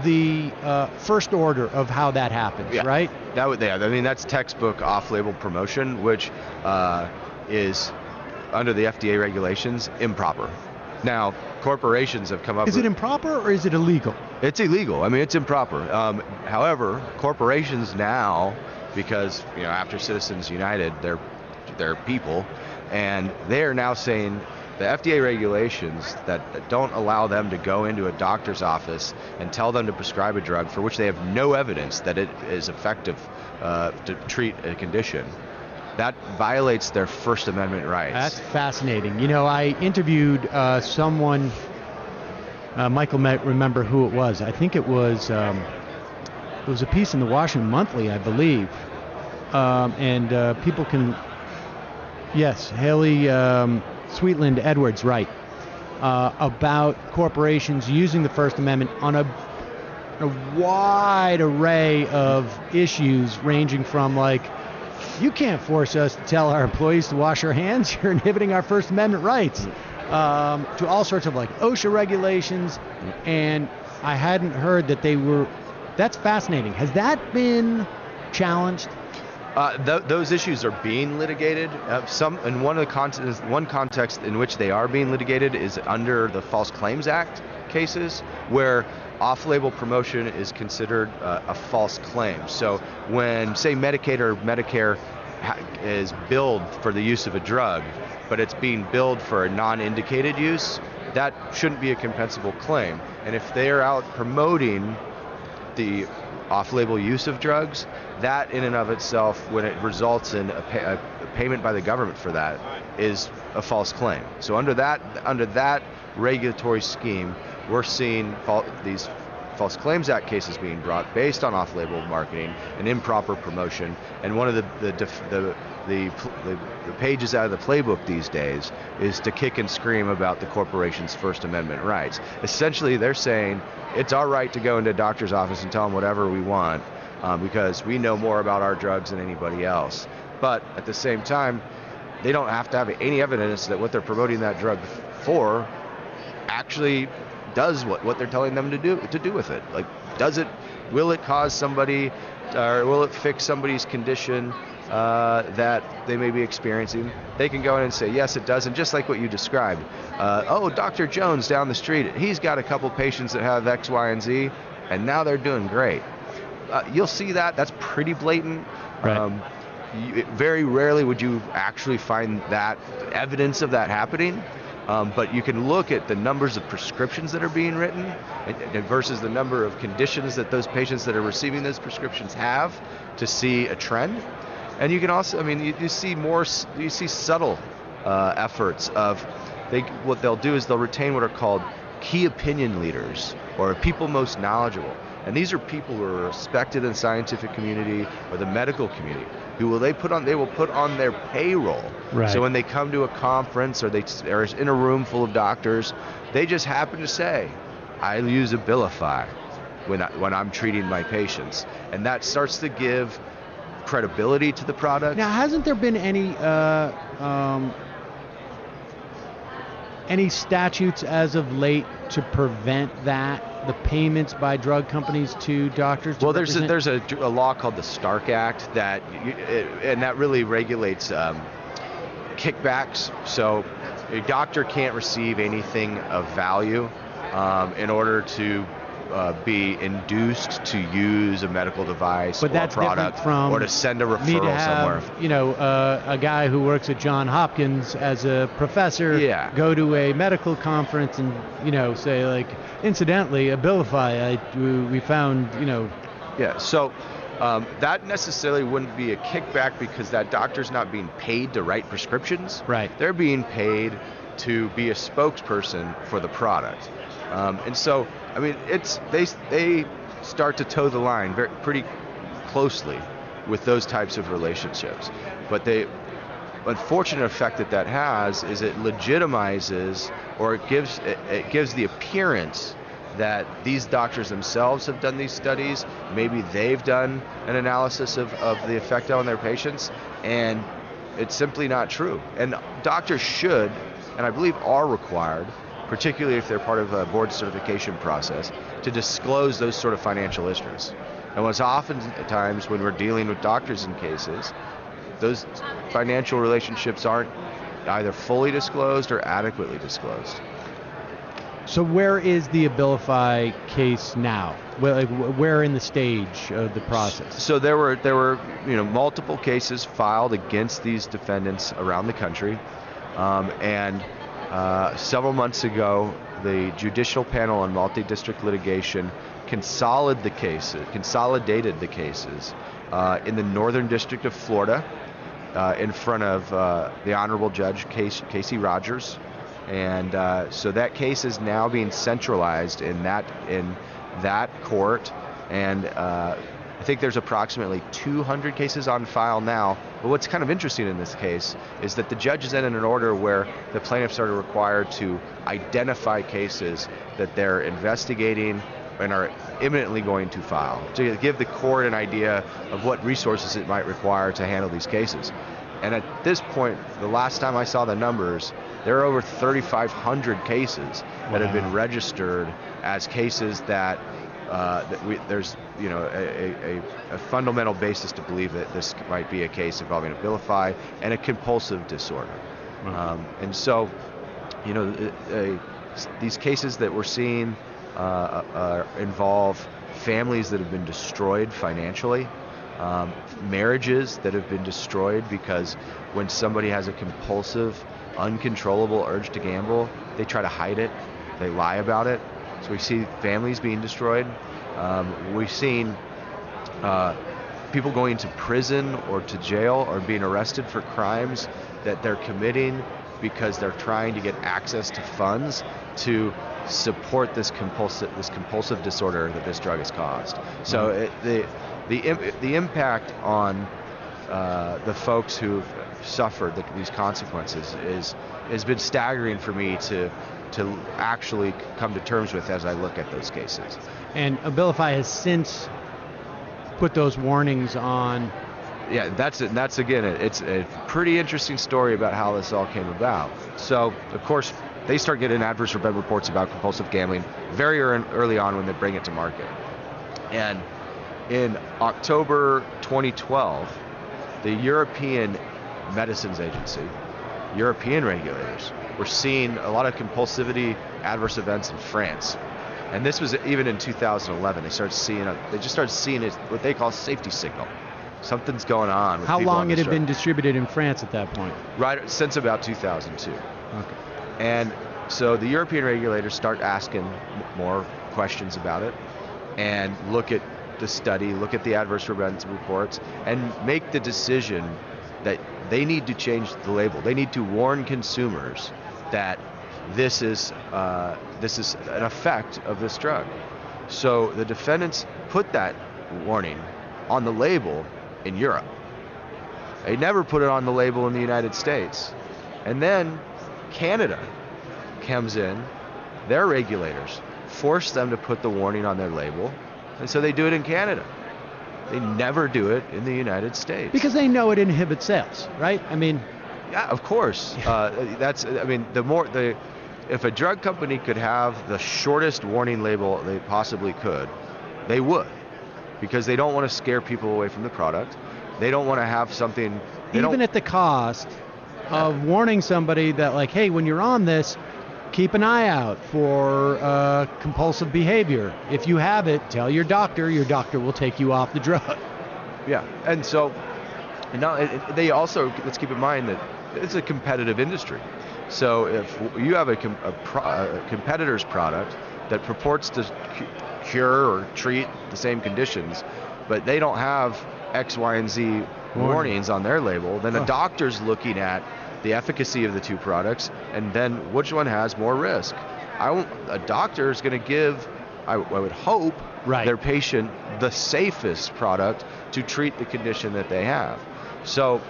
the first order of how that happens, right? I mean, that's textbook off-label promotion, which is, under the FDA regulations, improper. Now, corporations have come up with... Is it improper or is it illegal? It's illegal. I mean, it's improper. However, corporations now, because after Citizens United, they're people, and they are now saying the FDA regulations that don't allow them to go into a doctor's office and tell them to prescribe a drug for which they have no evidence that it is effective to treat a condition, that violates their First Amendment rights. That's fascinating. I interviewed someone, Michael might remember who it was. I think it was a piece in the Washington Monthly, I believe. And people can, yes, Haley Sweetland Edwards, right, about corporations using the First Amendment on a wide array of issues, ranging from like, you can't force us to tell our employees to wash our hands. You're inhibiting our First Amendment rights. To all sorts of like OSHA regulations. And I hadn't heard that they were. That's fascinating. Has that been challenged? Those issues are being litigated. One context in which they are being litigated is under the False Claims Act cases, where off-label promotion is considered a false claim. So when, say, Medicaid or Medicare is billed for the use of a drug, but it's being billed for a non-indicated use, that shouldn't be a compensable claim. And if they're out promoting the off-label use of drugs, that in and of itself, when it results in a payment by the government for that, is a false claim. So under that regulatory scheme, we're seeing these False Claims Act cases being brought based on off-label marketing and improper promotion. And one of the pages out of the playbook these days is to kick and scream about the corporation's First Amendment rights. Essentially, they're saying it's our right to go into a doctor's office and tell them whatever we want because we know more about our drugs than anybody else. But at the same time, they don't have to have any evidence that what they're promoting that drug for actually does what they're telling them to do with it. Like, will it cause somebody, or will it fix somebody's condition that they may be experiencing? They can go in and say, yes, it does. And just like what you described, Dr. Jones down the street, he's got a couple patients that have X, Y, and Z, and now they're doing great. You'll see that's pretty blatant. Right. Very rarely would you actually find that evidence of that happening. But you can look at the numbers of prescriptions that are being written versus the number of conditions that those patients that are receiving those prescriptions have to see a trend. And you can also, you see subtle efforts of, what they'll do is they'll retain what are called key opinion leaders, or people most knowledgeable. And these are people who are respected in the scientific community or the medical community, who they will put on their payroll. Right. So when they come to a conference or they are in a room full of doctors, they just happen to say, I use Abilify when I'm treating my patients. And that starts to give credibility to the product. Now, hasn't there been any statutes as of late to prevent that, the payments by drug companies to doctors? Well, there's a law called the Stark Act and that really regulates kickbacks. So a doctor can't receive anything of value in order to be induced to use a medical device or a product, from or to send a referral me to have, somewhere. A guy who works at Johns Hopkins as a professor go to a medical conference and, say, like, incidentally, Abilify, we found, Yeah, so that necessarily wouldn't be a kickback because that doctor's not being paid to write prescriptions. Right. They're being paid to be a spokesperson for the product. And so, they start to toe the line pretty closely with those types of relationships. But the unfortunate effect that has is it legitimizes, or it gives the appearance that these doctors themselves have done these studies. Maybe they've done an analysis of the effect on their patients, and it's simply not true. And doctors should, and I believe are required, particularly if they're part of a board certification process, to disclose those sort of financial histories. And what's oftentimes when we're dealing with doctors in cases, those financial relationships aren't either fully disclosed or adequately disclosed. So where is the Abilify case now? Where in the stage of the process? So there were multiple cases filed against these defendants around the country, and several months ago, the Judicial Panel on Multi-District Litigation consolidated the cases in the Northern District of Florida in front of the Honorable Judge Casey Rogers. And so that case is now being centralized in that court, and I think there's approximately 200 cases on file now. But what's kind of interesting in this case is that the judge is in an order where the plaintiffs are required to identify cases that they're investigating and are imminently going to file, to give the court an idea of what resources it might require to handle these cases. And at this point, the last time I saw the numbers, there are over 3,500 cases that have been registered as cases that there's a fundamental basis to believe that this might be a case involving Abilify and a compulsive disorder. And so, these cases that we're seeing involve families that have been destroyed financially, marriages that have been destroyed because when somebody has a compulsive, uncontrollable urge to gamble, they try to hide it, they lie about it. So we see families being destroyed. We've seen people going to prison or to jail or being arrested for crimes that they're committing because they're trying to get access to funds to support this compulsive disorder that this drug has caused. So the impact on the folks who've suffered these consequences has been staggering for me to actually come to terms with as I look at those cases. And Abilify has since put those warnings on. Yeah, that's again, it's a pretty interesting story about how this all came about. So, of course, they start getting adverse event reports about compulsive gambling very early on when they bring it to market. And in October 2012, the European Medicines Agency, European regulators, were seeing a lot of compulsivity adverse events in France. And this was even in 2011. They just started seeing it, what they call safety signal. Something's going on. How long it had been distributed in France at that point? Right since about 2002. Okay. And so the European regulators start asking more questions about it and look at the study, look at the adverse events reports, and make the decision that they need to change the label. They need to warn consumers that this is an effect of this drug. So the defendants put that warning on the label in Europe. They never put it on the label in the United States. And then Canada comes in, their regulators force them to put the warning on their label, and so they do it in Canada. They never do it in the United States. Because they know it inhibits sales, right? I mean, yeah, of course. If a drug company could have the shortest warning label they possibly could, they would, because they don't want to scare people away from the product. They don't want to have something. Even at the cost of warning somebody that, like, hey, when you're on this, keep an eye out for compulsive behavior. If you have it, tell your doctor. Your doctor will take you off the drug. Yeah, and so now they also, let's keep in mind that it's a competitive industry. So if you have a competitor's product that purports to cure or treat the same conditions, but they don't have X, Y, and Z warnings on their label, then a doctor's looking at the efficacy of the two products, and then which one has more risk. A doctor is going to give, I would hope, their patient the safest product to treat the condition that they have. So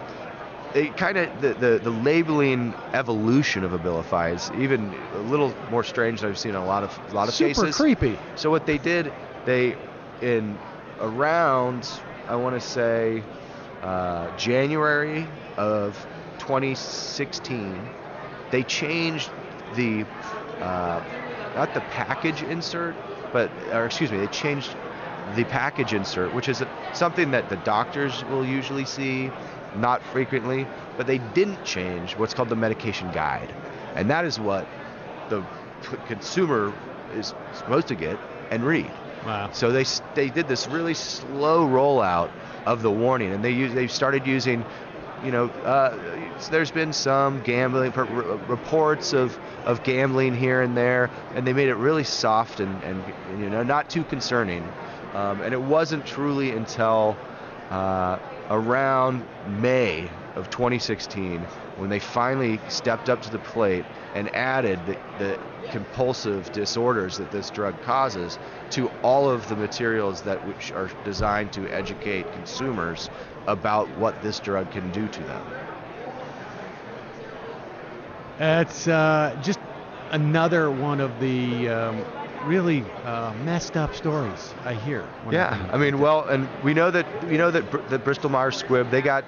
it kind of the labeling evolution of Abilify is even a little more strange than I've seen in a lot of cases. Super creepy. So what they did, in around, I want to say, January of 2016, they changed the not the package insert, they changed the package insert, which is something that the doctors will usually see, not frequently, but they didn't change what's called the medication guide, and that is what the consumer is supposed to get and read. Wow. So they did this really slow rollout of the warning, and they started using, there's been some gambling reports of gambling here and there, and they made it really soft and not too concerning. And it wasn't truly until around May of 2016 when they finally stepped up to the plate and added the compulsive disorders that this drug causes to all of the materials which are designed to educate consumers about what this drug can do to them. It's just another one of the really messed up stories I hear. Yeah, I mean, and we know that Bristol Myers Squib, they got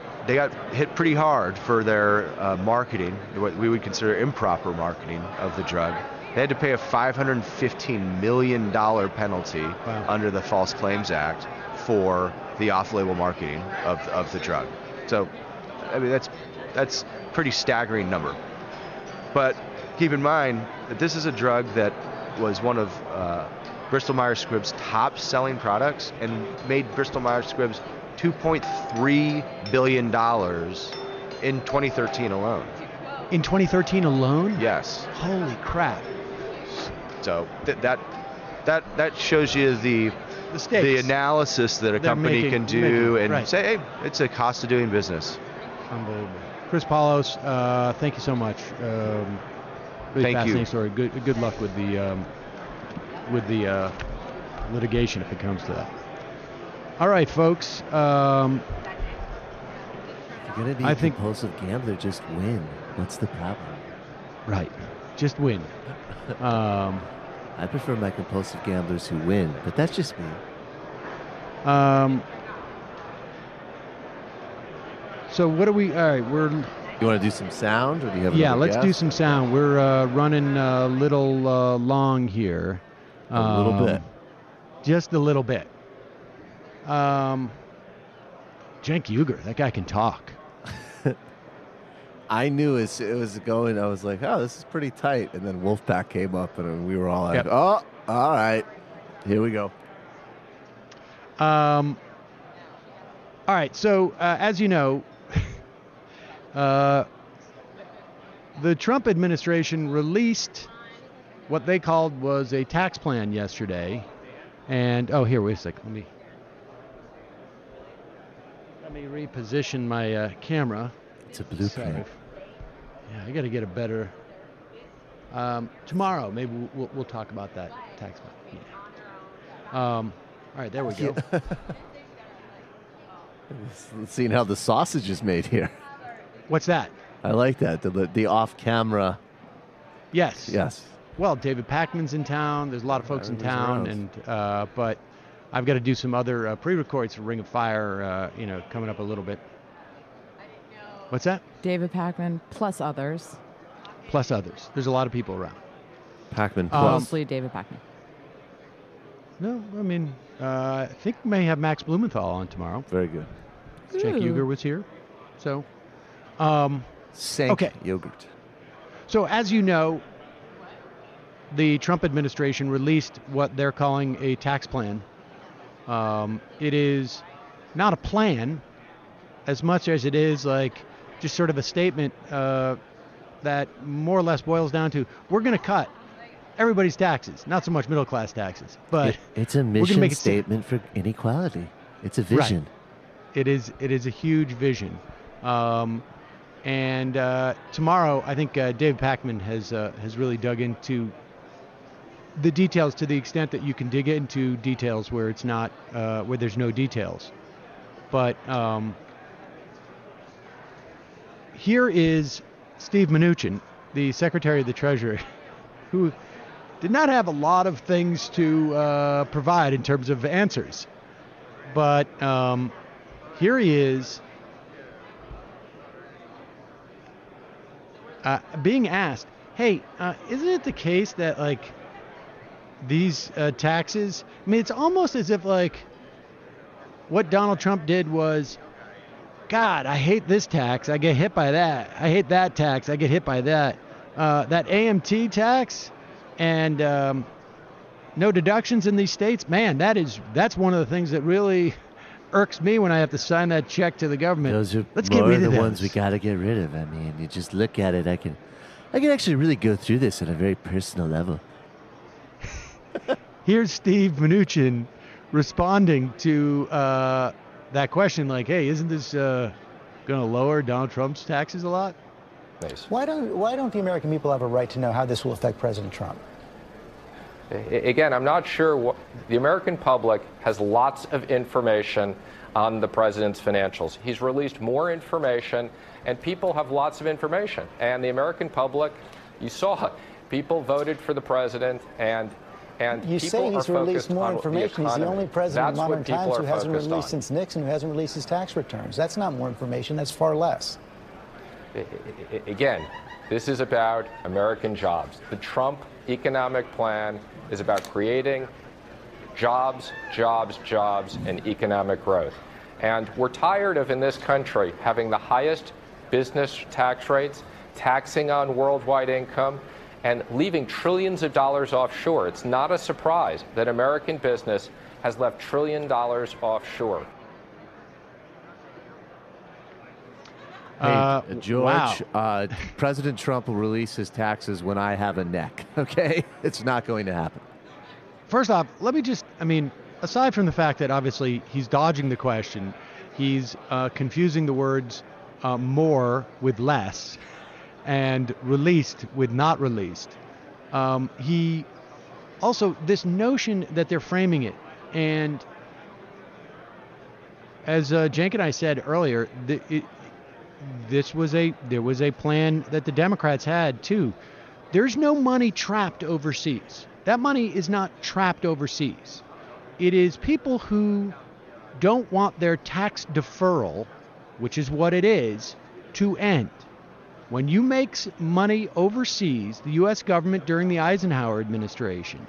hit pretty hard for their marketing, what we would consider improper marketing of the drug. They had to pay a $515 million penalty under the False Claims Act for the off-label marketing of the drug. So, I mean, that's a pretty staggering number. But keep in mind that this is a drug that was one of Bristol Myers Squibb's top-selling products and made Bristol Myers Squibb's $2.3 billion in 2013 alone. In 2013 alone? Yes. Holy crap. So that shows you the analysis that a company can do and say, hey, it's a cost of doing business. Unbelievable. Chris Paulos, thank you so much. Really fascinating story. Good luck with the litigation if it comes to that. All right, folks. If you're gonna be a compulsive gambler, just win. What's the problem? Right. Just win. I prefer my compulsive gamblers who win, but that's just me. So what do we? All right, You want to do some sound, or do you have? Yeah, let's do some sound. We're running a little long here. A little bit. Just a little bit. Cenk Uygur, that guy can talk. I knew as it was going, I was like, oh, this is pretty tight. And then Wolfpack came up, and we were all like, oh, all right, here we go. All right, so as you know, the Trump administration released what they called was a tax plan yesterday. And, oh, here, wait a second. Let me reposition my camera. It's a blueprint. Yeah, I got to get a better... tomorrow, maybe we'll talk about that tax plan. Yeah. All right, there we go. Seeing how the sausage is made here. What's that? I like that. The off-camera. Yes. Yes. Well, David Pakman's in town. There's a lot of folks in town, and but I've got to do some other pre-records for Ring of Fire. Coming up a little bit. What's that? David Pakman plus others. Plus others. There's a lot of people around. Pakman plus. Mostly David Pakman. No, I mean, I think we may have Max Blumenthal on tomorrow. Very good. Cenk Uygur was here. So, Cenk Uygur. So, as you know, the Trump administration released what they're calling a tax plan. It is not a plan as much as it is like just sort of a statement that more or less boils down to, we're going to cut everybody's taxes, not so much middle class taxes, but it's a mission statement for inequality. It's a vision. Right. It is a huge vision. And tomorrow, I think Dave Pakman has really dug into the details to the extent that you can dig into details where it's not where there's no details. But here is Steve Mnuchin, the Secretary of the Treasury, who did not have a lot of things to provide in terms of answers. But here he is being asked, hey, isn't it the case that, like, these taxes, I mean, it's almost as if, like, what Donald Trump did was, God, I hate this tax, I get hit by that. I hate that tax, I get hit by that. That AMT tax and no deductions in these states, man, that's one of the things that really irks me when I have to sign that check to the government. Those are Let's get rid of the ones we got to get rid of. I mean, you just look at it. I can actually really go through this at a very personal level. Here's Steve Mnuchin responding to that question, like, hey, isn't this going to lower Donald Trump's taxes a lot? Why don't the American people have a right to know how this will affect President Trump? Again, I'm not sure. The American public has lots of information on the president's financials. He's released more information, and people have lots of information. And the American public, you saw, people voted for the president, and you say he's released more information. He's the only president in modern times who hasn't released since Nixon, who hasn't released his tax returns. That's not more information. That's far less. Again, this is about American jobs. The Trump economic plan is about creating jobs, jobs, jobs, and economic growth. And we're tired of, in this country, having the highest business tax rates, taxing on worldwide income, and leaving trillions of dollars offshore. It's not a surprise that American business has left $1 trillion offshore. Hey, George, wow. President Trump will release his taxes when I have a neck, okay? It's not going to happen. First off, let me just, aside from the fact that obviously he's dodging the question, he's confusing the words more with less and released with not released. He also, this notion that they're framing it, and as Cenk and I said earlier, there was a plan that the Democrats had too. There's no money trapped overseas. That money is not trapped overseas. It is people who don't want their tax deferral, which is what it is, to end. When you make money overseas, the U.S. government during the Eisenhower administration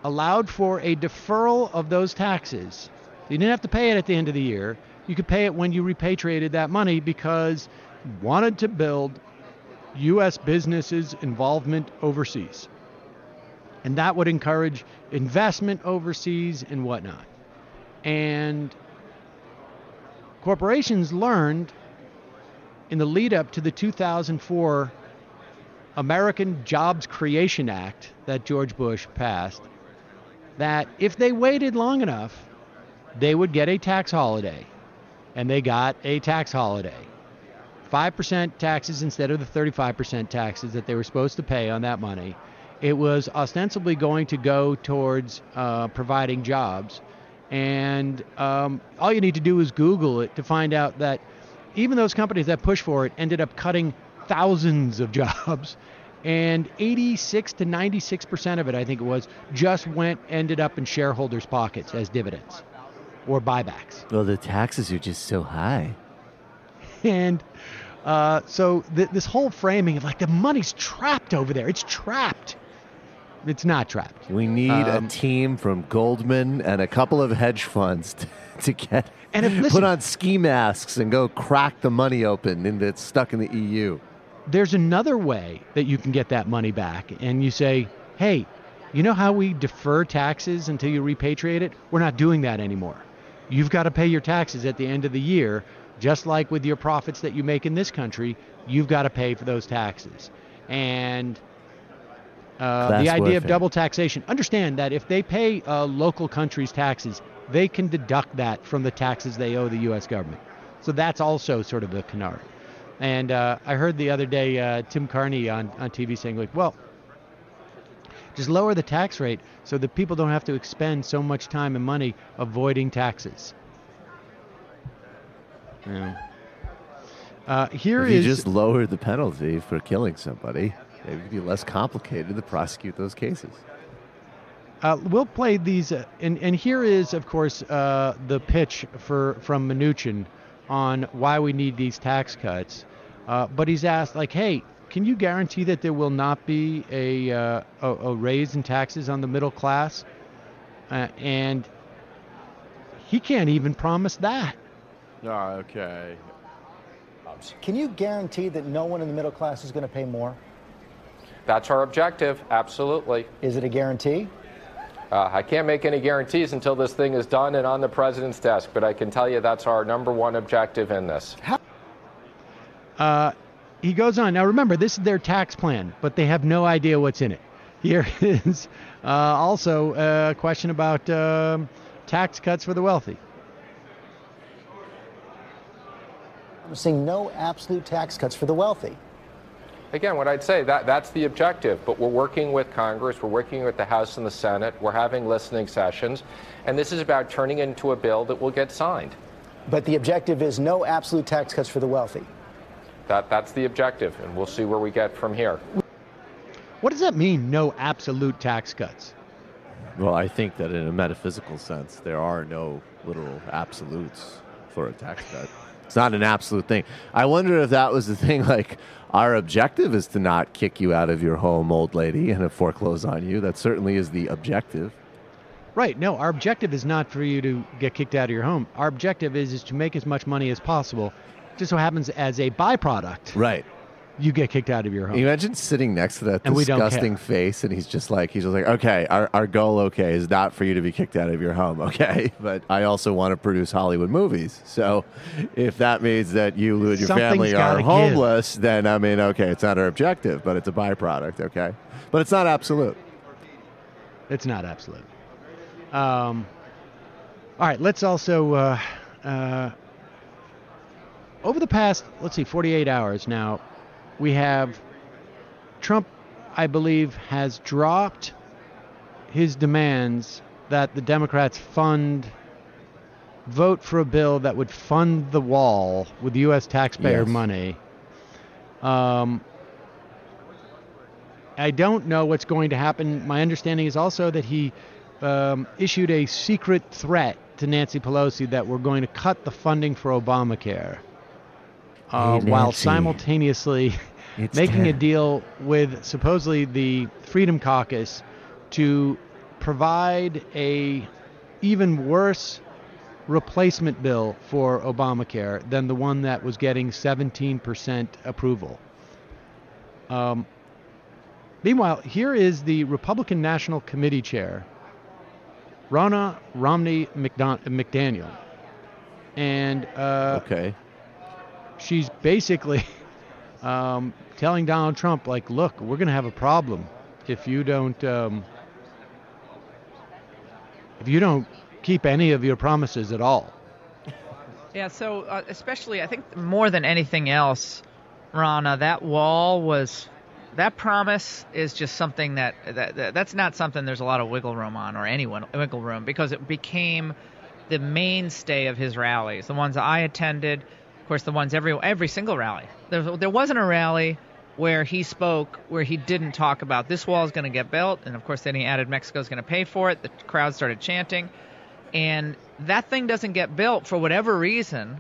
allowed for a deferral of those taxes. You didn't have to pay it at the end of the year. You could pay it when you repatriated that money because you wanted to build U.S. businesses' involvement overseas. And that would encourage investment overseas and whatnot. And corporations learned in the lead up to the 2004 American Jobs Creation Act that George Bush passed, that if they waited long enough, they would get a tax holiday. And they got a tax holiday. 5% taxes instead of the 35% taxes that they were supposed to pay on that money. It was ostensibly going to go towards providing jobs. And all you need to do is Google it to find out that even those companies that pushed for it ended up cutting thousands of jobs. And 86 to 96% of it, I think it was, just ended up in shareholders' pockets as dividends or buybacks. Well, the taxes are just so high. And so this whole framing of like the money's trapped over there. It's trapped. It's not trapped. We need a team from Goldman and a couple of hedge funds to get put on ski masks and go crack the money open and it's stuck in the EU. There's another way that you can get that money back. And you say, hey, you know how we defer taxes until you repatriate it? We're not doing that anymore. You've got to pay your taxes at the end of the year. Just like with your profits that you make in this country, you've got to pay for those taxes. And the idea of double taxation, understand that if they pay local countries' taxes, they can deduct that from the taxes they owe the U.S. government. So that's also sort of a canard. And I heard the other day Tim Carney on TV saying, like, well, just lower the tax rate so that people don't have to expend so much time and money avoiding taxes. Yeah. If you just lower the penalty for killing somebody, it would be less complicated to prosecute those cases. We'll play these, and here is, of course, the pitch from Mnuchin on why we need these tax cuts. But he's asked, like, hey, can you guarantee that there will not be a raise in taxes on the middle class? And he can't even promise that. Okay. Can you guarantee that no one in the middle class is going to pay more? That's our objective, absolutely. Is it a guarantee? I can't make any guarantees until this thing is done and on the president's desk, but I can tell you that's our number one objective in this. He goes on. Now, remember, this is their tax plan, but they have no idea what's in it. Here is also a question about tax cuts for the wealthy. I'm seeing no absolute tax cuts for the wealthy. Again, what I'd say, that's the objective, but we're working with Congress, we're working with the House and the Senate, we're having listening sessions, and this is about turning it into a bill that will get signed. But the objective is no absolute tax cuts for the wealthy. That's the objective, and we'll see where we get from here. What does that mean, no absolute tax cuts? Well, I think that in a metaphysical sense, there are no literal absolutes for a tax cut. It's not an absolute thing. I wonder if that was the thing, like, our objective is to not kick you out of your home, old lady, and foreclose on you. That certainly is the objective. Right. No, our objective is not for you to get kicked out of your home. Our objective is to make as much money as possible. Just so happens as a byproduct. Right. You get kicked out of your home. Can you imagine sitting next to that disgusting face, and he's just like, okay, our goal, okay, is not for you to be kicked out of your home, okay? But I also want to produce Hollywood movies. So if that means that you and your family are homeless, then, I mean, okay, it's not our objective, but it's a byproduct, okay? But it's not absolute. It's not absolute. All right, let's also, over the past, 48 hours now, we have Trump, I believe, has dropped his demands that the Democrats vote for a bill that would fund the wall with U.S. taxpayer money. I don't know what's going to happen. My understanding is also that he issued a secret threat to Nancy Pelosi that we're going to cut the funding for Obamacare. While simultaneously making a deal with supposedly the Freedom Caucus to provide a even worse replacement bill for Obamacare than the one that was getting 17% approval. Meanwhile, here is the Republican National Committee chair, Ronna Romney McDaniel. And she's basically telling Donald Trump, like, look, we're going to have a problem if you don't keep any of your promises at all. Yeah, so especially, I think more than anything else, Rana, that promise is just something that's not something there's a lot of wiggle room on, or any wiggle room, because it became the mainstay of his rallies. The ones I attended, of course, the ones every single rally. There wasn't a rally where he spoke where he didn't talk about this wall is going to get built, and of course then he added Mexico's going to pay for it. The crowd started chanting, and that thing doesn't get built for whatever reason,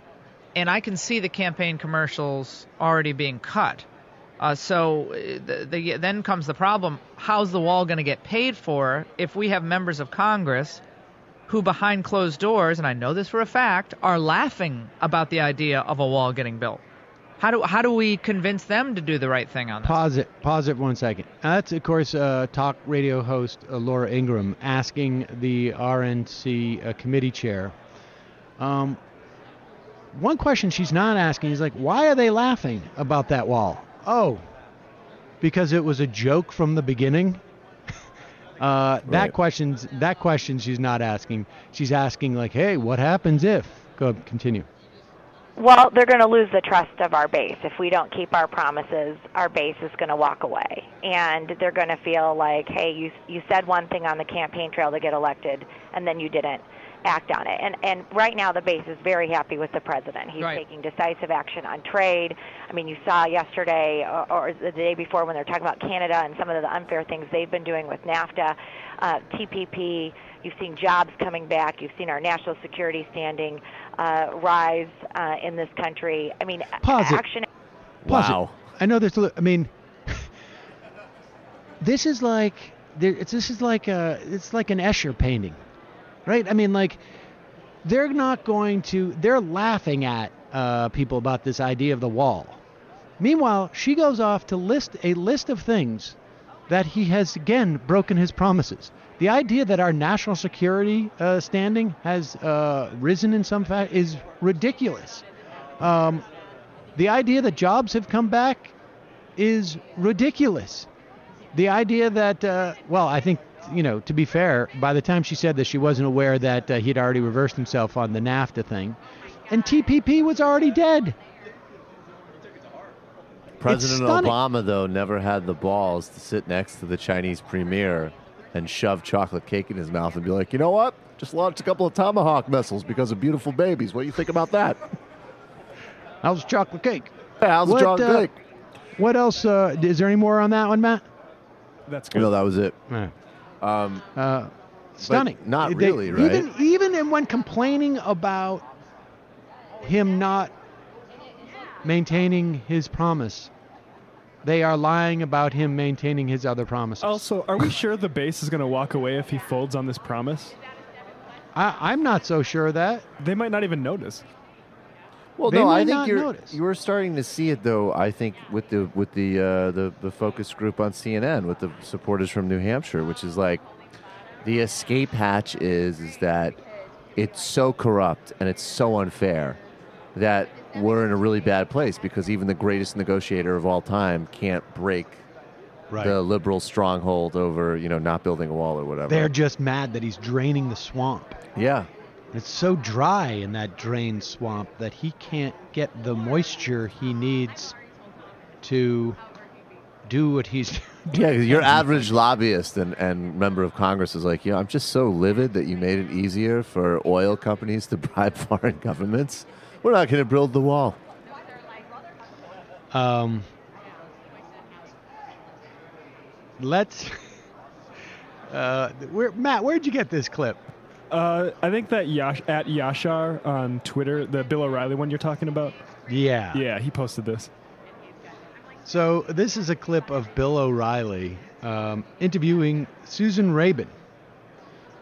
and I can see the campaign commercials already being cut. So then comes the problem, how's the wall going to get paid for if we have members of Congress who behind closed doors, and I know this for a fact, are laughing about the idea of a wall getting built? How do we convince them to do the right thing on this? Pause it 1 second. That's, of course, talk radio host Laura Ingraham asking the RNC committee chair. One question she's not asking is, like, why are they laughing about that wall? Oh, because it was a joke from the beginning? Right. That question she's not asking. She's asking, like, hey, what happens if? Go ahead, continue. Well, they're going to lose the trust of our base. If we don't keep our promises, our base is going to walk away. And they're going to feel like, hey, you said one thing on the campaign trail to get elected, and then you didn't act on it. And right now the base is very happy with the president. He's taking decisive action on trade. I mean, you saw yesterday or the day before when they're talking about Canada and some of the unfair things they've been doing with NAFTA, TPP. You've seen jobs coming back. You've seen our national security standing rise in this country. I mean, action. Wow. I know there's. I mean, this is like it's like an Escher painting, right? I mean, like, they're laughing at people about this idea of the wall. Meanwhile, she goes off to list a list of things that he has again broken his promises. The idea that our national security standing has risen in some fact is ridiculous. The idea that jobs have come back is ridiculous. The idea that, I think, to be fair, by the time she said this, she wasn't aware that he'd already reversed himself on the NAFTA thing. And TPP was already dead. President Obama, though, never had the balls to sit next to the Chinese premier and shove chocolate cake in his mouth and be like, you know what? Just launched a couple of Tomahawk missiles because of beautiful babies. What do you think about that? How's chocolate cake? Yeah, how's the chocolate cake? What else? Is there any more on that one, Matt? That's good. No, that was it. Stunning. Not really, right? Even when complaining about him not maintaining his promise, they are lying about him maintaining his other promises. Also, are we sure the base is going to walk away if he folds on this promise? I'm not so sure of that. They might not even notice. Well, no, I think you're starting to see it, though. I think with the focus group on CNN with the supporters from New Hampshire, which is like the escape hatch is that it's so corrupt and it's so unfair that we're in a really bad place because even the greatest negotiator of all time can't break the liberal stronghold over, not building a wall or whatever. They're just mad that he's draining the swamp. Yeah. It's so dry in that drained swamp that he can't get the moisture he needs to do what he's doing. Yeah, your average lobbyist and member of Congress is like, I'm just so livid that you made it easier for oil companies to bribe foreign governments. We're not going to build the wall. Let's... Matt, where'd you get this clip? I think that at Yashar on Twitter, the Bill O'Reilly one you're talking about. Yeah. Yeah, he posted this. So this is a clip of Bill O'Reilly interviewing Susan Rabin,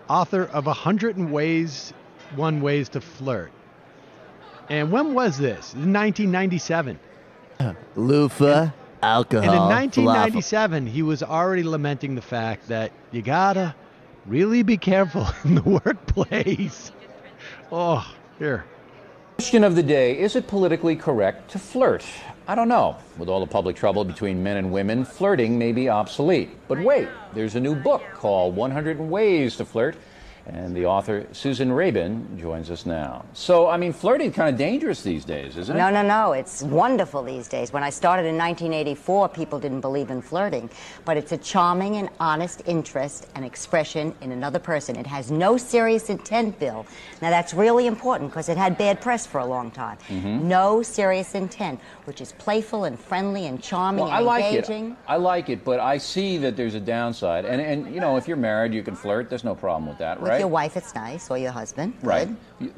author of 101 Ways to Flirt. And when was this? In 1997. Loofah, alcohol. And in 1997, he was already lamenting the fact that you gotta really be careful in the workplace. Oh, here. Question of the day, is it politically correct to flirt? I don't know. With all the public trouble between men and women, flirting may be obsolete. But wait, there's a new book called 100 Ways to Flirt, and the author, Susan Rabin, joins us now. So, I mean, flirting kind of dangerous these days, isn't it? No. It's wonderful these days. When I started in 1984, people didn't believe in flirting. But it's a charming and honest interest and expression in another person. It has no serious intent, Bill. Now, that's really important because it had bad press for a long time. No serious intent, which is playful and friendly and charming and engaging. I like it, but I see that there's a downside. And you know, if you're married, you can flirt. There's no problem with that, right? With your wife, it's nice, or your husband. Right.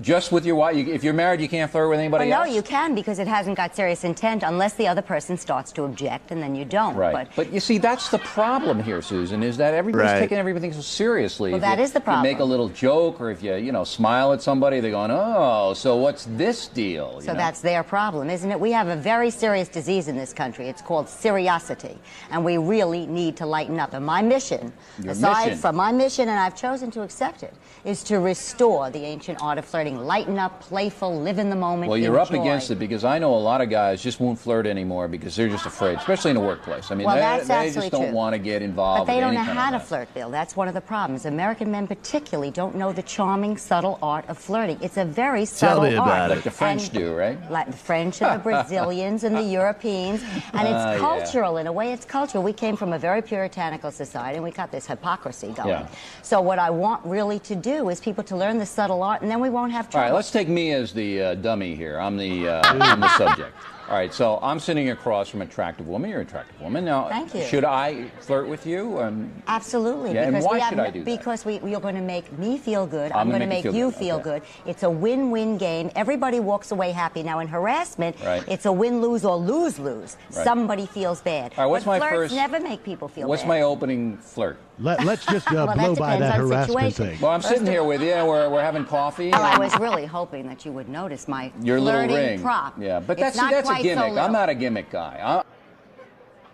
Just with your wife. If you're married, you can't flirt with anybody else? No, you can, because it hasn't got serious intent unless the other person starts to object, and then you don't. Right. But you see, that's the problem here, Susan, is that everybody's taking everything so seriously. Well, that is the problem. If you make a little joke, or if you smile at somebody, they're going, oh, so what's this deal? So that's their problem, isn't it? We have a very serious disease in this country. It's called seriosity, and we really need to lighten up. And my mission, aside from my mission, and I've chosen to accept it, is to restore the ancient art of flirting. Lighten up, playful, live in the moment. Well, you're up against it, because I know a lot of guys just won't flirt anymore because they're just afraid, especially in the workplace. I mean, they just don't want to get involved. But they don't know how to flirt, Bill. That's one of the problems. American men particularly don't know the charming, subtle art of flirting. It's a very subtle art. Tell me about it. Like the French do, right? Like the French and the Brazilians and the Europeans. And it's cultural. In a way, it's cultural. We came from a very puritanical society, and we got this hypocrisy going. Yeah. So what I want really to do is people to learn the subtle art, and then we won't have trouble. All right, let's take me as the dummy here. I'm the subject. All right, so I'm sitting across from an attractive woman. You're an attractive woman. Now, thank you. Should I flirt with you? Absolutely. Yeah, and why should I do that? Because you're going to make me feel good. I'm going to make you feel good. It's a win-win game. Everybody walks away happy. Now, in harassment, it's a win-lose or lose-lose. Right. Somebody feels bad. All right, what's but my flirts first? Never make people feel what's bad. my opening flirt? Let's just blow by that harassment thing. Well, I'm sitting here with you. We're having coffee. Well, I was really hoping that you would notice my little ring prop. Yeah, but that's a gimmick. I'm not a gimmick guy.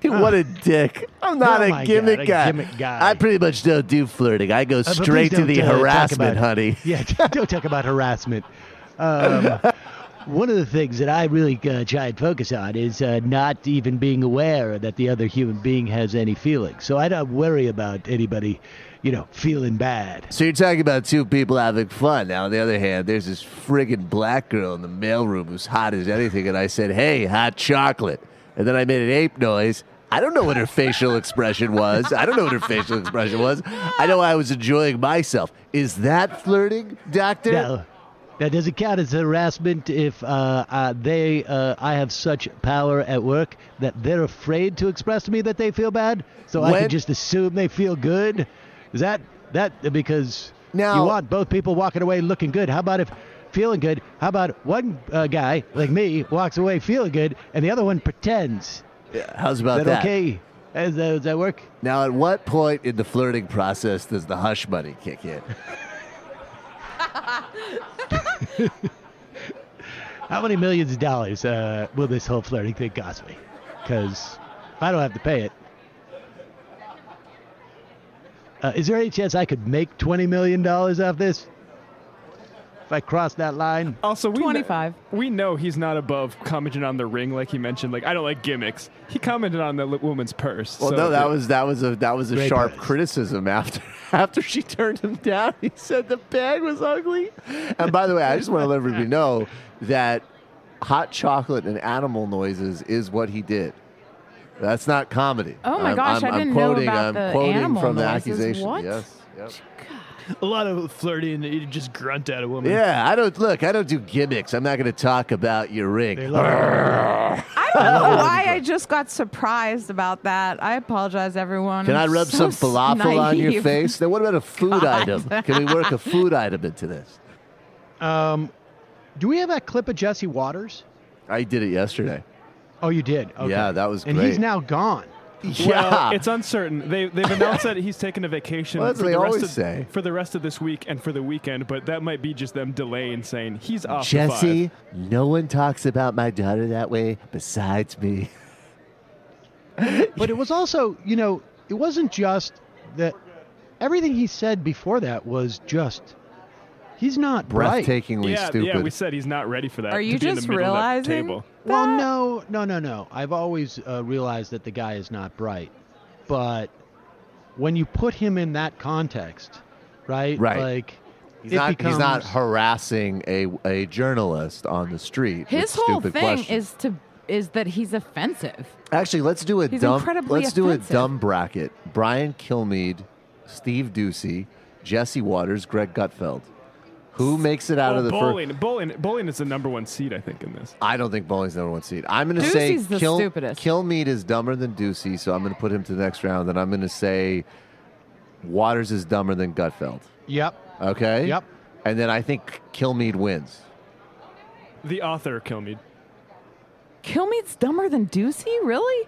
What a dick. I'm not a gimmick guy. I pretty much don't do flirting. I go straight to the harassment, honey. Yeah, don't talk about harassment. One of the things that I really try and focus on is not even being aware that the other human being has any feelings. So I don't worry about anybody, feeling bad. So you're talking about two people having fun. Now, on the other hand, there's this friggin' black girl in the mailroom who's hot as anything, and I said, hey, hot chocolate. And then I made an ape noise. I don't know what her facial expression was. I know I was enjoying myself. Is that flirting, doctor? No. That doesn't count as harassment if I have such power at work that they're afraid to express to me that they feel bad, so I can just assume they feel good. Is that because you want both people walking away looking good? How about if feeling good? How about one guy like me walks away feeling good and the other one pretends? Yeah, how's about that? Okay? Does that work? Now, at what point in the flirting process does the hush money kick in? How many millions of dollars will this whole flirting thing cost me? Because if I don't have to pay it, is there any chance I could make $20 million off this? If I cross that line? Also, 25. We know he's not above commenting on the ring, like he mentioned. Like, I don't like gimmicks. He commented on the woman's purse. Well, no, that was a sharp criticism after she turned him down. He said the bag was ugly. And by the way, I just want to let everybody know that hot chocolate and animal noises is what he did. That's not comedy. Oh my gosh, I didn't know about the animal from the noises. accusation. What? Yes. Yep. A lot of flirting, you just grunt at a woman. Yeah, I don't do gimmicks. I'm not going to talk about your ring. I don't know why I just got surprised about that. I apologize, everyone. Can I rub some falafel on your face? Now, what about a food item? Can we work a food item into this? Do we have that clip of Jesse Waters? I did it yesterday. Oh, you did? Okay. Yeah, that was great. And he's now gone. Well, it's uncertain. They've announced that he's taking a vacation for the rest of this week and for the weekend, but that might be just them delaying saying he's off Jesse, no one talks about my daughter that way besides me. But it was also, it wasn't just that everything he said before that was just He's not bright. Breathtakingly stupid. Yeah, we said he's not ready for that. Are you to be in the just middle realizing? Of that table. Well, no. I've always realized that the guy is not bright. But when you put him in that context, right? Like, he's not harassing a journalist on the street. His with whole stupid thing questions. is that he's offensive. Actually, let's do a He's dumb. incredibly Let's do a offensive. dumb bracket. Brian Kilmeade, Steve Ducey, Jesse Waters, Greg Gutfeld. Who makes it out of the first? Bowling is the number one seed, I think, in this. I don't think Bowling's the number one seed. I'm going to say Ducey's the stupidest. Kilmeade is dumber than Ducey, so I'm going to put him to the next round. And I'm going to say Waters is dumber than Gutfeld. Yep. Okay? Yep. And then I think Kilmeade wins. The author, Kilmeade. Kilmeade's dumber than Ducey? Really?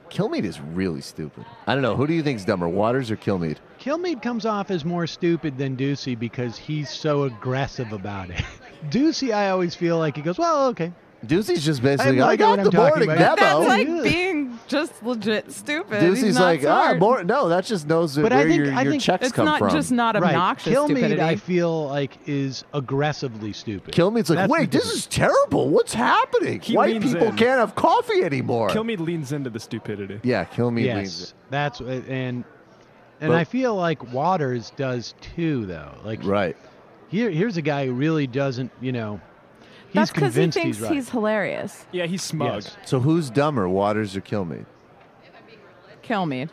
Kilmeade is really stupid. I don't know. Who do you think's dumber, Waters or Kilmeade? Kilmeade comes off as more stupid than Ducey because he's so aggressive about it. Ducey, I always feel like he goes, well, okay. Ducey's just basically, I I got the morning memo. That's like being just legit stupid. Ducey's He's not like, smart. no, that just knows But where I think- your I think checks it's come not from. just not obnoxious Kilmeade, stupidity. I feel like, is aggressively stupid. Kilmeade's like, That's wait, the this is terrible. What's happening? He White leans people in. can't have coffee anymore. Kilmeade leans into the stupidity. Yeah, Kilmeade yes, leans. that's and But- I feel like Waters does too, though. Like, right. Here's a guy who really doesn't, he's That's because he convinced thinks he's right. he's hilarious. Yeah, he's smug. Yes. So who's dumber, Waters or Kilmeade? Kilmeade.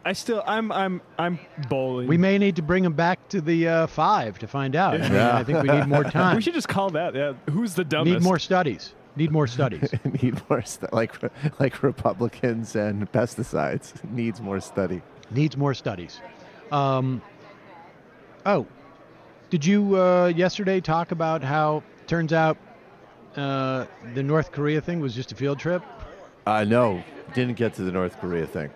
I'm bowling. We may need to bring him back to the 5 to find out. I mean, Yeah. I think we need more time. We should just call that. Yeah. Who's the dumbest? Need more studies. Need more studies. Need more like Republicans and pesticides. Needs more study. Needs more studies. Did you yesterday talk about how turns out the North Korea thing was just a field trip? No, didn't get to the North Korea thing.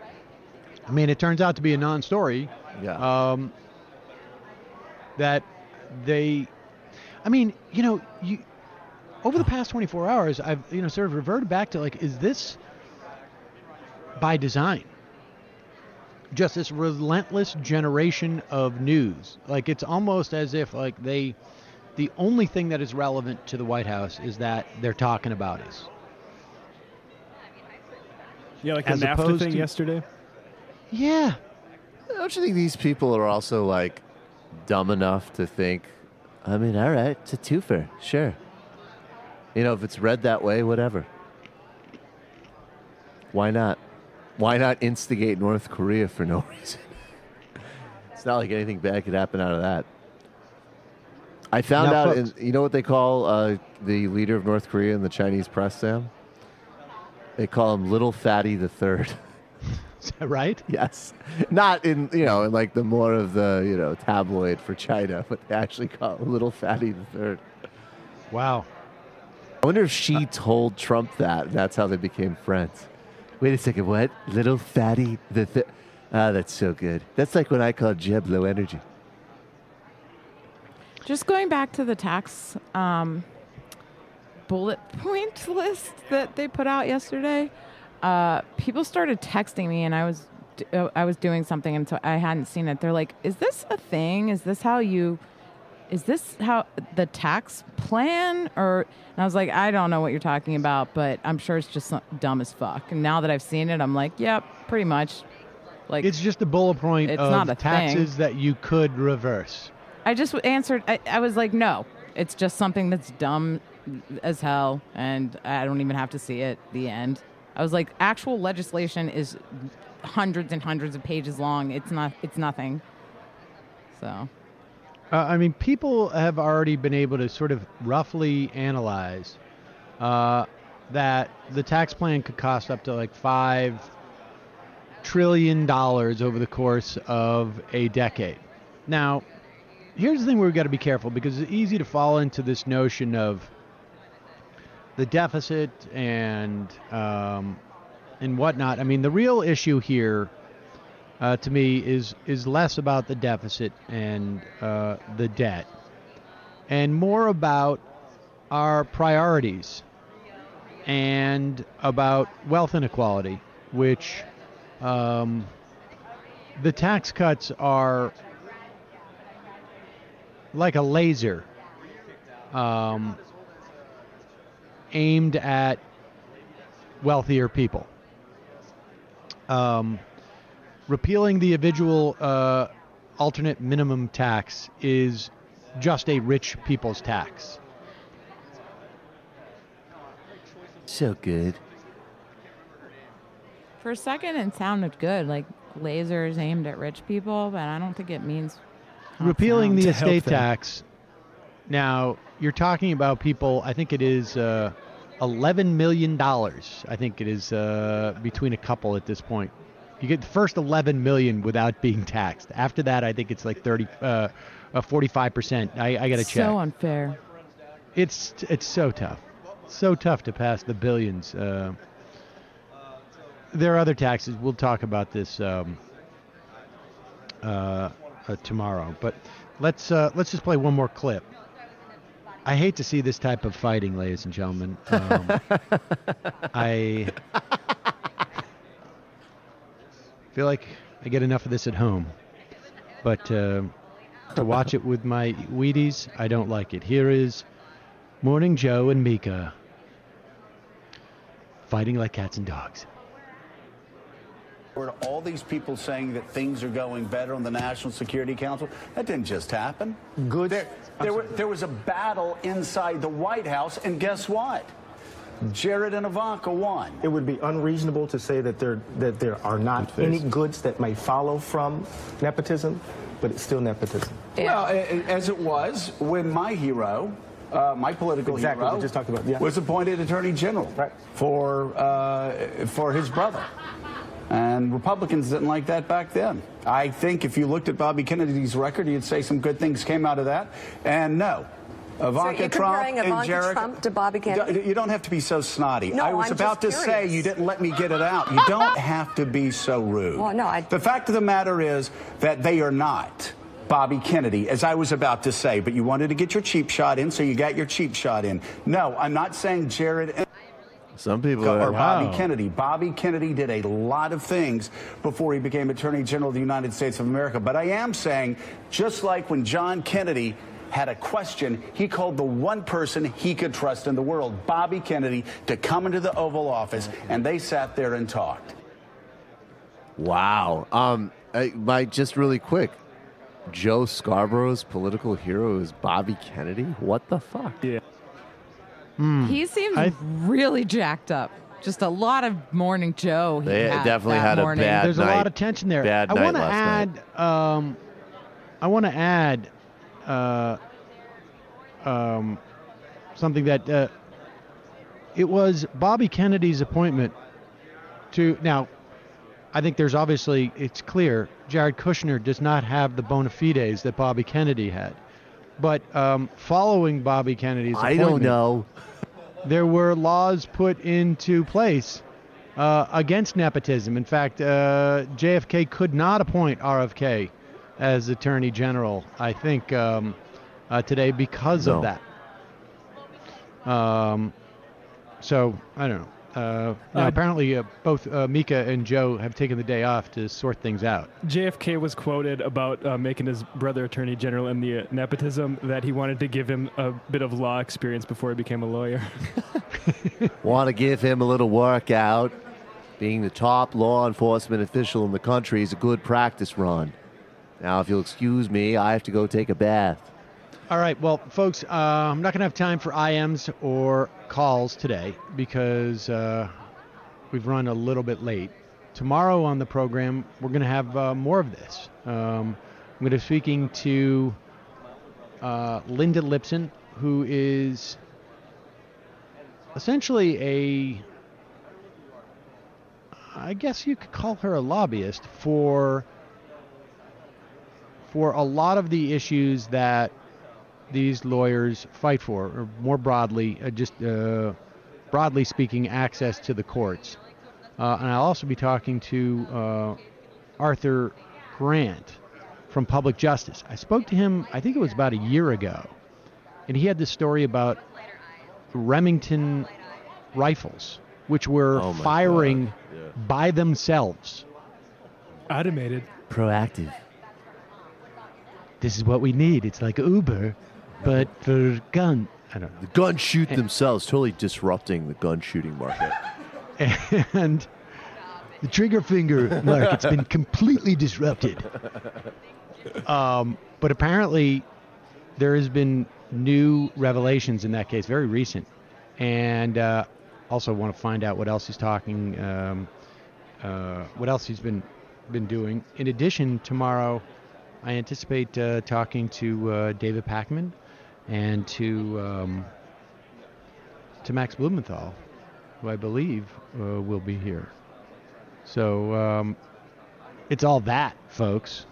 I mean, it turns out to be a non-story. Yeah. That they, I mean, over the past 24 hours, I've sort of reverted back to like, is this by design? Just this relentless generation of news. Like, it's almost as if like the only thing that is relevant to the White House is that they're talking about us. Yeah, like As the NAFTA opposed thing to- yesterday. Yeah. Don't you think these people are also like dumb enough to think, I mean, all right, it's a twofer, sure. If it's read that way, whatever. Why not? Why not instigate North Korea for no reason? It's not like anything bad could happen out of that. I found Now, out, folks- you know what they call the leader of North Korea in the Chinese press, Sam? They call him Little Fatty the Third. Is that right? Yes. Not in, in like the more of the, tabloid for China, but they actually call him Little Fatty the Third. Wow. I wonder if she told Trump that, and that's how they became friends. Wait a second, what? Little Fatty the Third? Ah, that's so good. That's like when I called Jeb low energy. Just going back to the tax bullet point list that they put out yesterday, people started texting me, and I was doing something, and so I hadn't seen it. They're like, "Is this a thing? Is this how the tax plan?" And I was like, "I don't know what you're talking about, but I'm sure it's just dumb as fuck." And now that I've seen it, I'm like, "Yep, pretty much." Like, It's just a bullet point It's of not a taxes thing. that you could reverse. I just answered. I was like, no, it's just something that's dumb as hell, and I don't even have to see it. The end. I was like, actual legislation is hundreds and hundreds of pages long. It's not. It's nothing. So. I mean, people have already been able to sort of roughly analyze that the tax plan could cost up to like $5 trillion over the course of a decade. Now, here's the thing we've got to be careful, because it's easy to fall into this notion of the deficit and whatnot. I mean, the real issue here, to me, is less about the deficit and the debt, and more about our priorities and about wealth inequality, which the tax cuts are like a laser aimed at wealthier people. Repealing the individual alternate minimum tax is just a rich people's tax. So good. For a second, it sounded good, like lasers aimed at rich people, but I don't think it means repealing the estate tax. Now, you're talking about people, I think it is $11 million. I think it is between a couple at this point. You get the first $11 million without being taxed. After that, I think it's like 45%. I got to check. So unfair. It's so tough. So tough to pass the billions. There are other taxes. We'll talk about this tomorrow. But let's just play one more clip. I hate to see this type of fighting, ladies and gentlemen. I feel like I get enough of this at home. But to watch it with my Wheaties, I don't like it. Here is Morning Joe and Mika fighting like cats and dogs. All these people saying that things are going better on the National Security Council, that didn't just happen. Good. There was a battle inside the White House, and guess what? Jared and Ivanka won. It would be unreasonable to say that there are not any goods that may follow from nepotism, but it's still nepotism. Well, as it was when my hero, my political hero, we just talked about, was appointed Attorney General for his brother. And Republicans didn't like that back then. I think if you looked at Bobby Kennedy's record, you'd say some good things came out of that. And no, Ivanka Trump and Jared. Trump to Bobby Kennedy? You don't have to be so snotty. No, I was about to say, you didn't let me get it out. You don't have to be so rude. Well, no, the fact of the matter is that they are not Bobby Kennedy, as I was about to say. But you wanted to get your cheap shot in, so you got your cheap shot in. No, I'm not saying Jared and some people or Bobby Kennedy. Bobby Kennedy did a lot of things before he became Attorney General of the United States of America. But I am saying, just like when John Kennedy had a question, he called the one person he could trust in the world, Bobby Kennedy, to come into the Oval Office, and they sat there and talked. Wow. Just really quick, Joe Scarborough's political hero is Bobby Kennedy? What the fuck? Yeah. He seems really jacked up. Just a lot of Morning Joe. They definitely had a bad night. There's a lot of tension there. Bad night last night. I want to add something that it was Bobby Kennedy's appointment to. Now, I think there's obviously, it's clear, Jared Kushner does not have the bona fides that Bobby Kennedy had. But following Bobby Kennedy's appointment, I don't know. There were laws put into place against nepotism. In fact, JFK could not appoint RFK as Attorney General, I think, today because of that. So, I don't know. Now, apparently, both Mika and Joe have taken the day off to sort things out. JFK was quoted about making his brother Attorney General and the nepotism, that he wanted to give him a bit of law experience before he became a lawyer. Want to give him a little workout. Being the top law enforcement official in the country is a good practice run. Now, if you'll excuse me, I have to go take a bath. All right, well, folks, I'm not going to have time for IMs or calls today because we've run a little bit late. Tomorrow on the program, we're going to have more of this. I'm going to be speaking to Linda Lipson, who is essentially I guess you could call her a lobbyist for a lot of the issues that these lawyers fight for, or more broadly, broadly speaking, access to the courts. And I'll also be talking to Arthur Grant from Public Justice. I spoke to him, I think it was about a year ago, and he had this story about Remington rifles, which were firing by themselves. Automated. Proactive. this is what we need. It's like Uber, but for gun. I don't know. The guns shoot themselves, totally disrupting the gun shooting market. And the trigger finger market's been completely disrupted. But apparently there has been new revelations in that case, very recent. And also want to find out what else he's talking, what else he's been doing. In addition, tomorrow I anticipate talking to David Pakman and to Max Blumenthal, who I believe will be here. So it's all that, folks.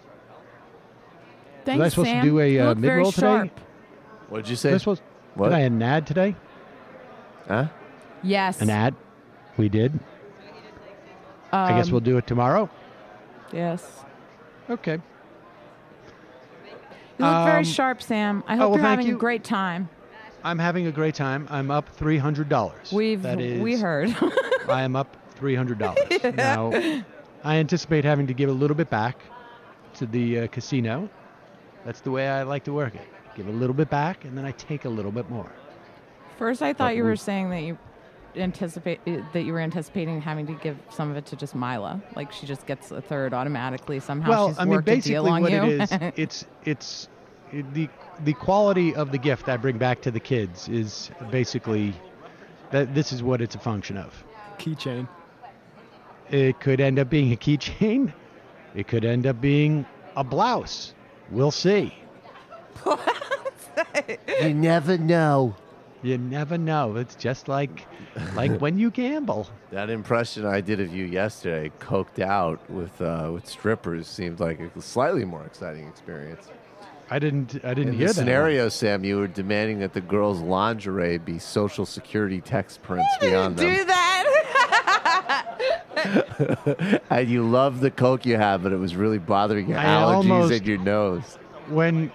Thanks, was I supposed Sam. to do a mid-roll today? Sharp. What did you say? Did I have an ad today? Huh? Yes. An ad? We did. I guess we'll do it tomorrow. Yes. Okay. You look very sharp, Sam. I hope you're having a great time. I'm having a great time. I'm up $300. We heard. I am up $300. Now, I anticipate having to give a little bit back to the casino. That's the way I like to work it. Give a little bit back, and then I take a little bit more. First, I thought you were saying that you were anticipating having to give some of it to just Mila, like she just gets a third automatically somehow. Well, she's I mean, worked a deal on basically you. what it is, it's the quality of the gift I bring back to the kids is basically that. This is what it's a function of. Keychain. It could end up being a keychain. It could end up being a blouse. We'll see. You never know. You never know. It's just like when you gamble. That impression I did of you yesterday, coked out with strippers, seemed like a slightly more exciting experience. I didn't hear that. In the scenario, Sam, you were demanding that the girls' lingerie be Social Security text prints beyond them. Do that. And you love the coke you have, but it was really bothering your allergies and your nose. When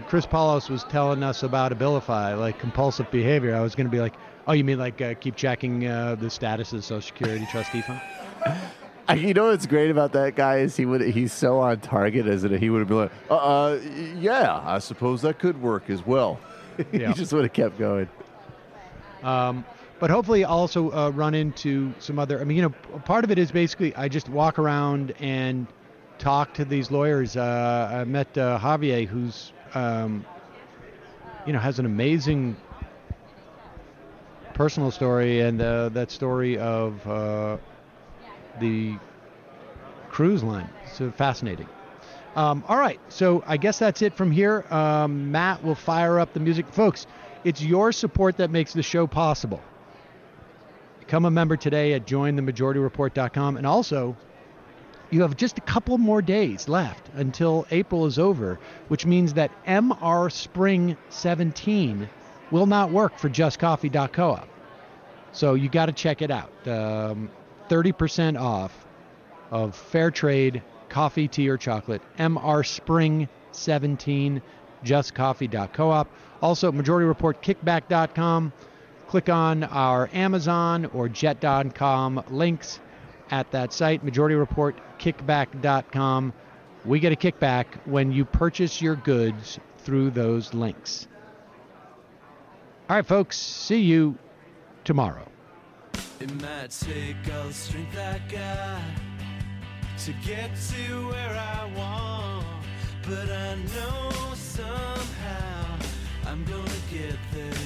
Chris Paulos was telling us about Abilify, like compulsive behavior, I was going to be like, oh, you mean like keep checking the status of the Social Security trustee fund? You know what's great about that guy is he's so on target as it he would have been like, yeah, I suppose that could work as well. Yeah. He just would have kept going. But hopefully also run into some other, I mean, part of it is basically I just walk around and talk to these lawyers. I met Javier, who's, has an amazing personal story, and that story of the cruise line. So fascinating. All right, so I guess that's it from here. Matt will fire up the music. Folks, it's your support that makes the show possible. Become a member today at jointhemajorityreport.com. And also, you have just a couple more days left until April is over, which means that MR Spring 17 will not work for justcoffee.coop. So you got to check it out. 30% off of fair trade coffee, tea, or chocolate. MR Spring 17, justcoffee.coop. Also, MajorityReportKickback.com. Click on our Amazon or Jet.com links at that site, MajorityReportKickback.com. We get a kickback when you purchase your goods through those links. All right, folks, see you tomorrow. It might take all the strength I got to get to where I want, but I know somehow I'm gonna get there.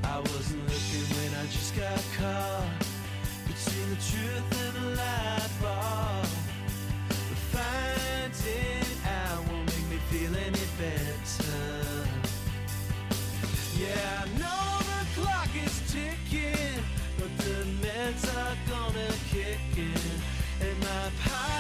I wasn't looking when I just got caught between the truth and the light bulb, but finding out won't make me feel any better. Yeah, I know the clock is ticking, but the meds are gonna kick in, and my power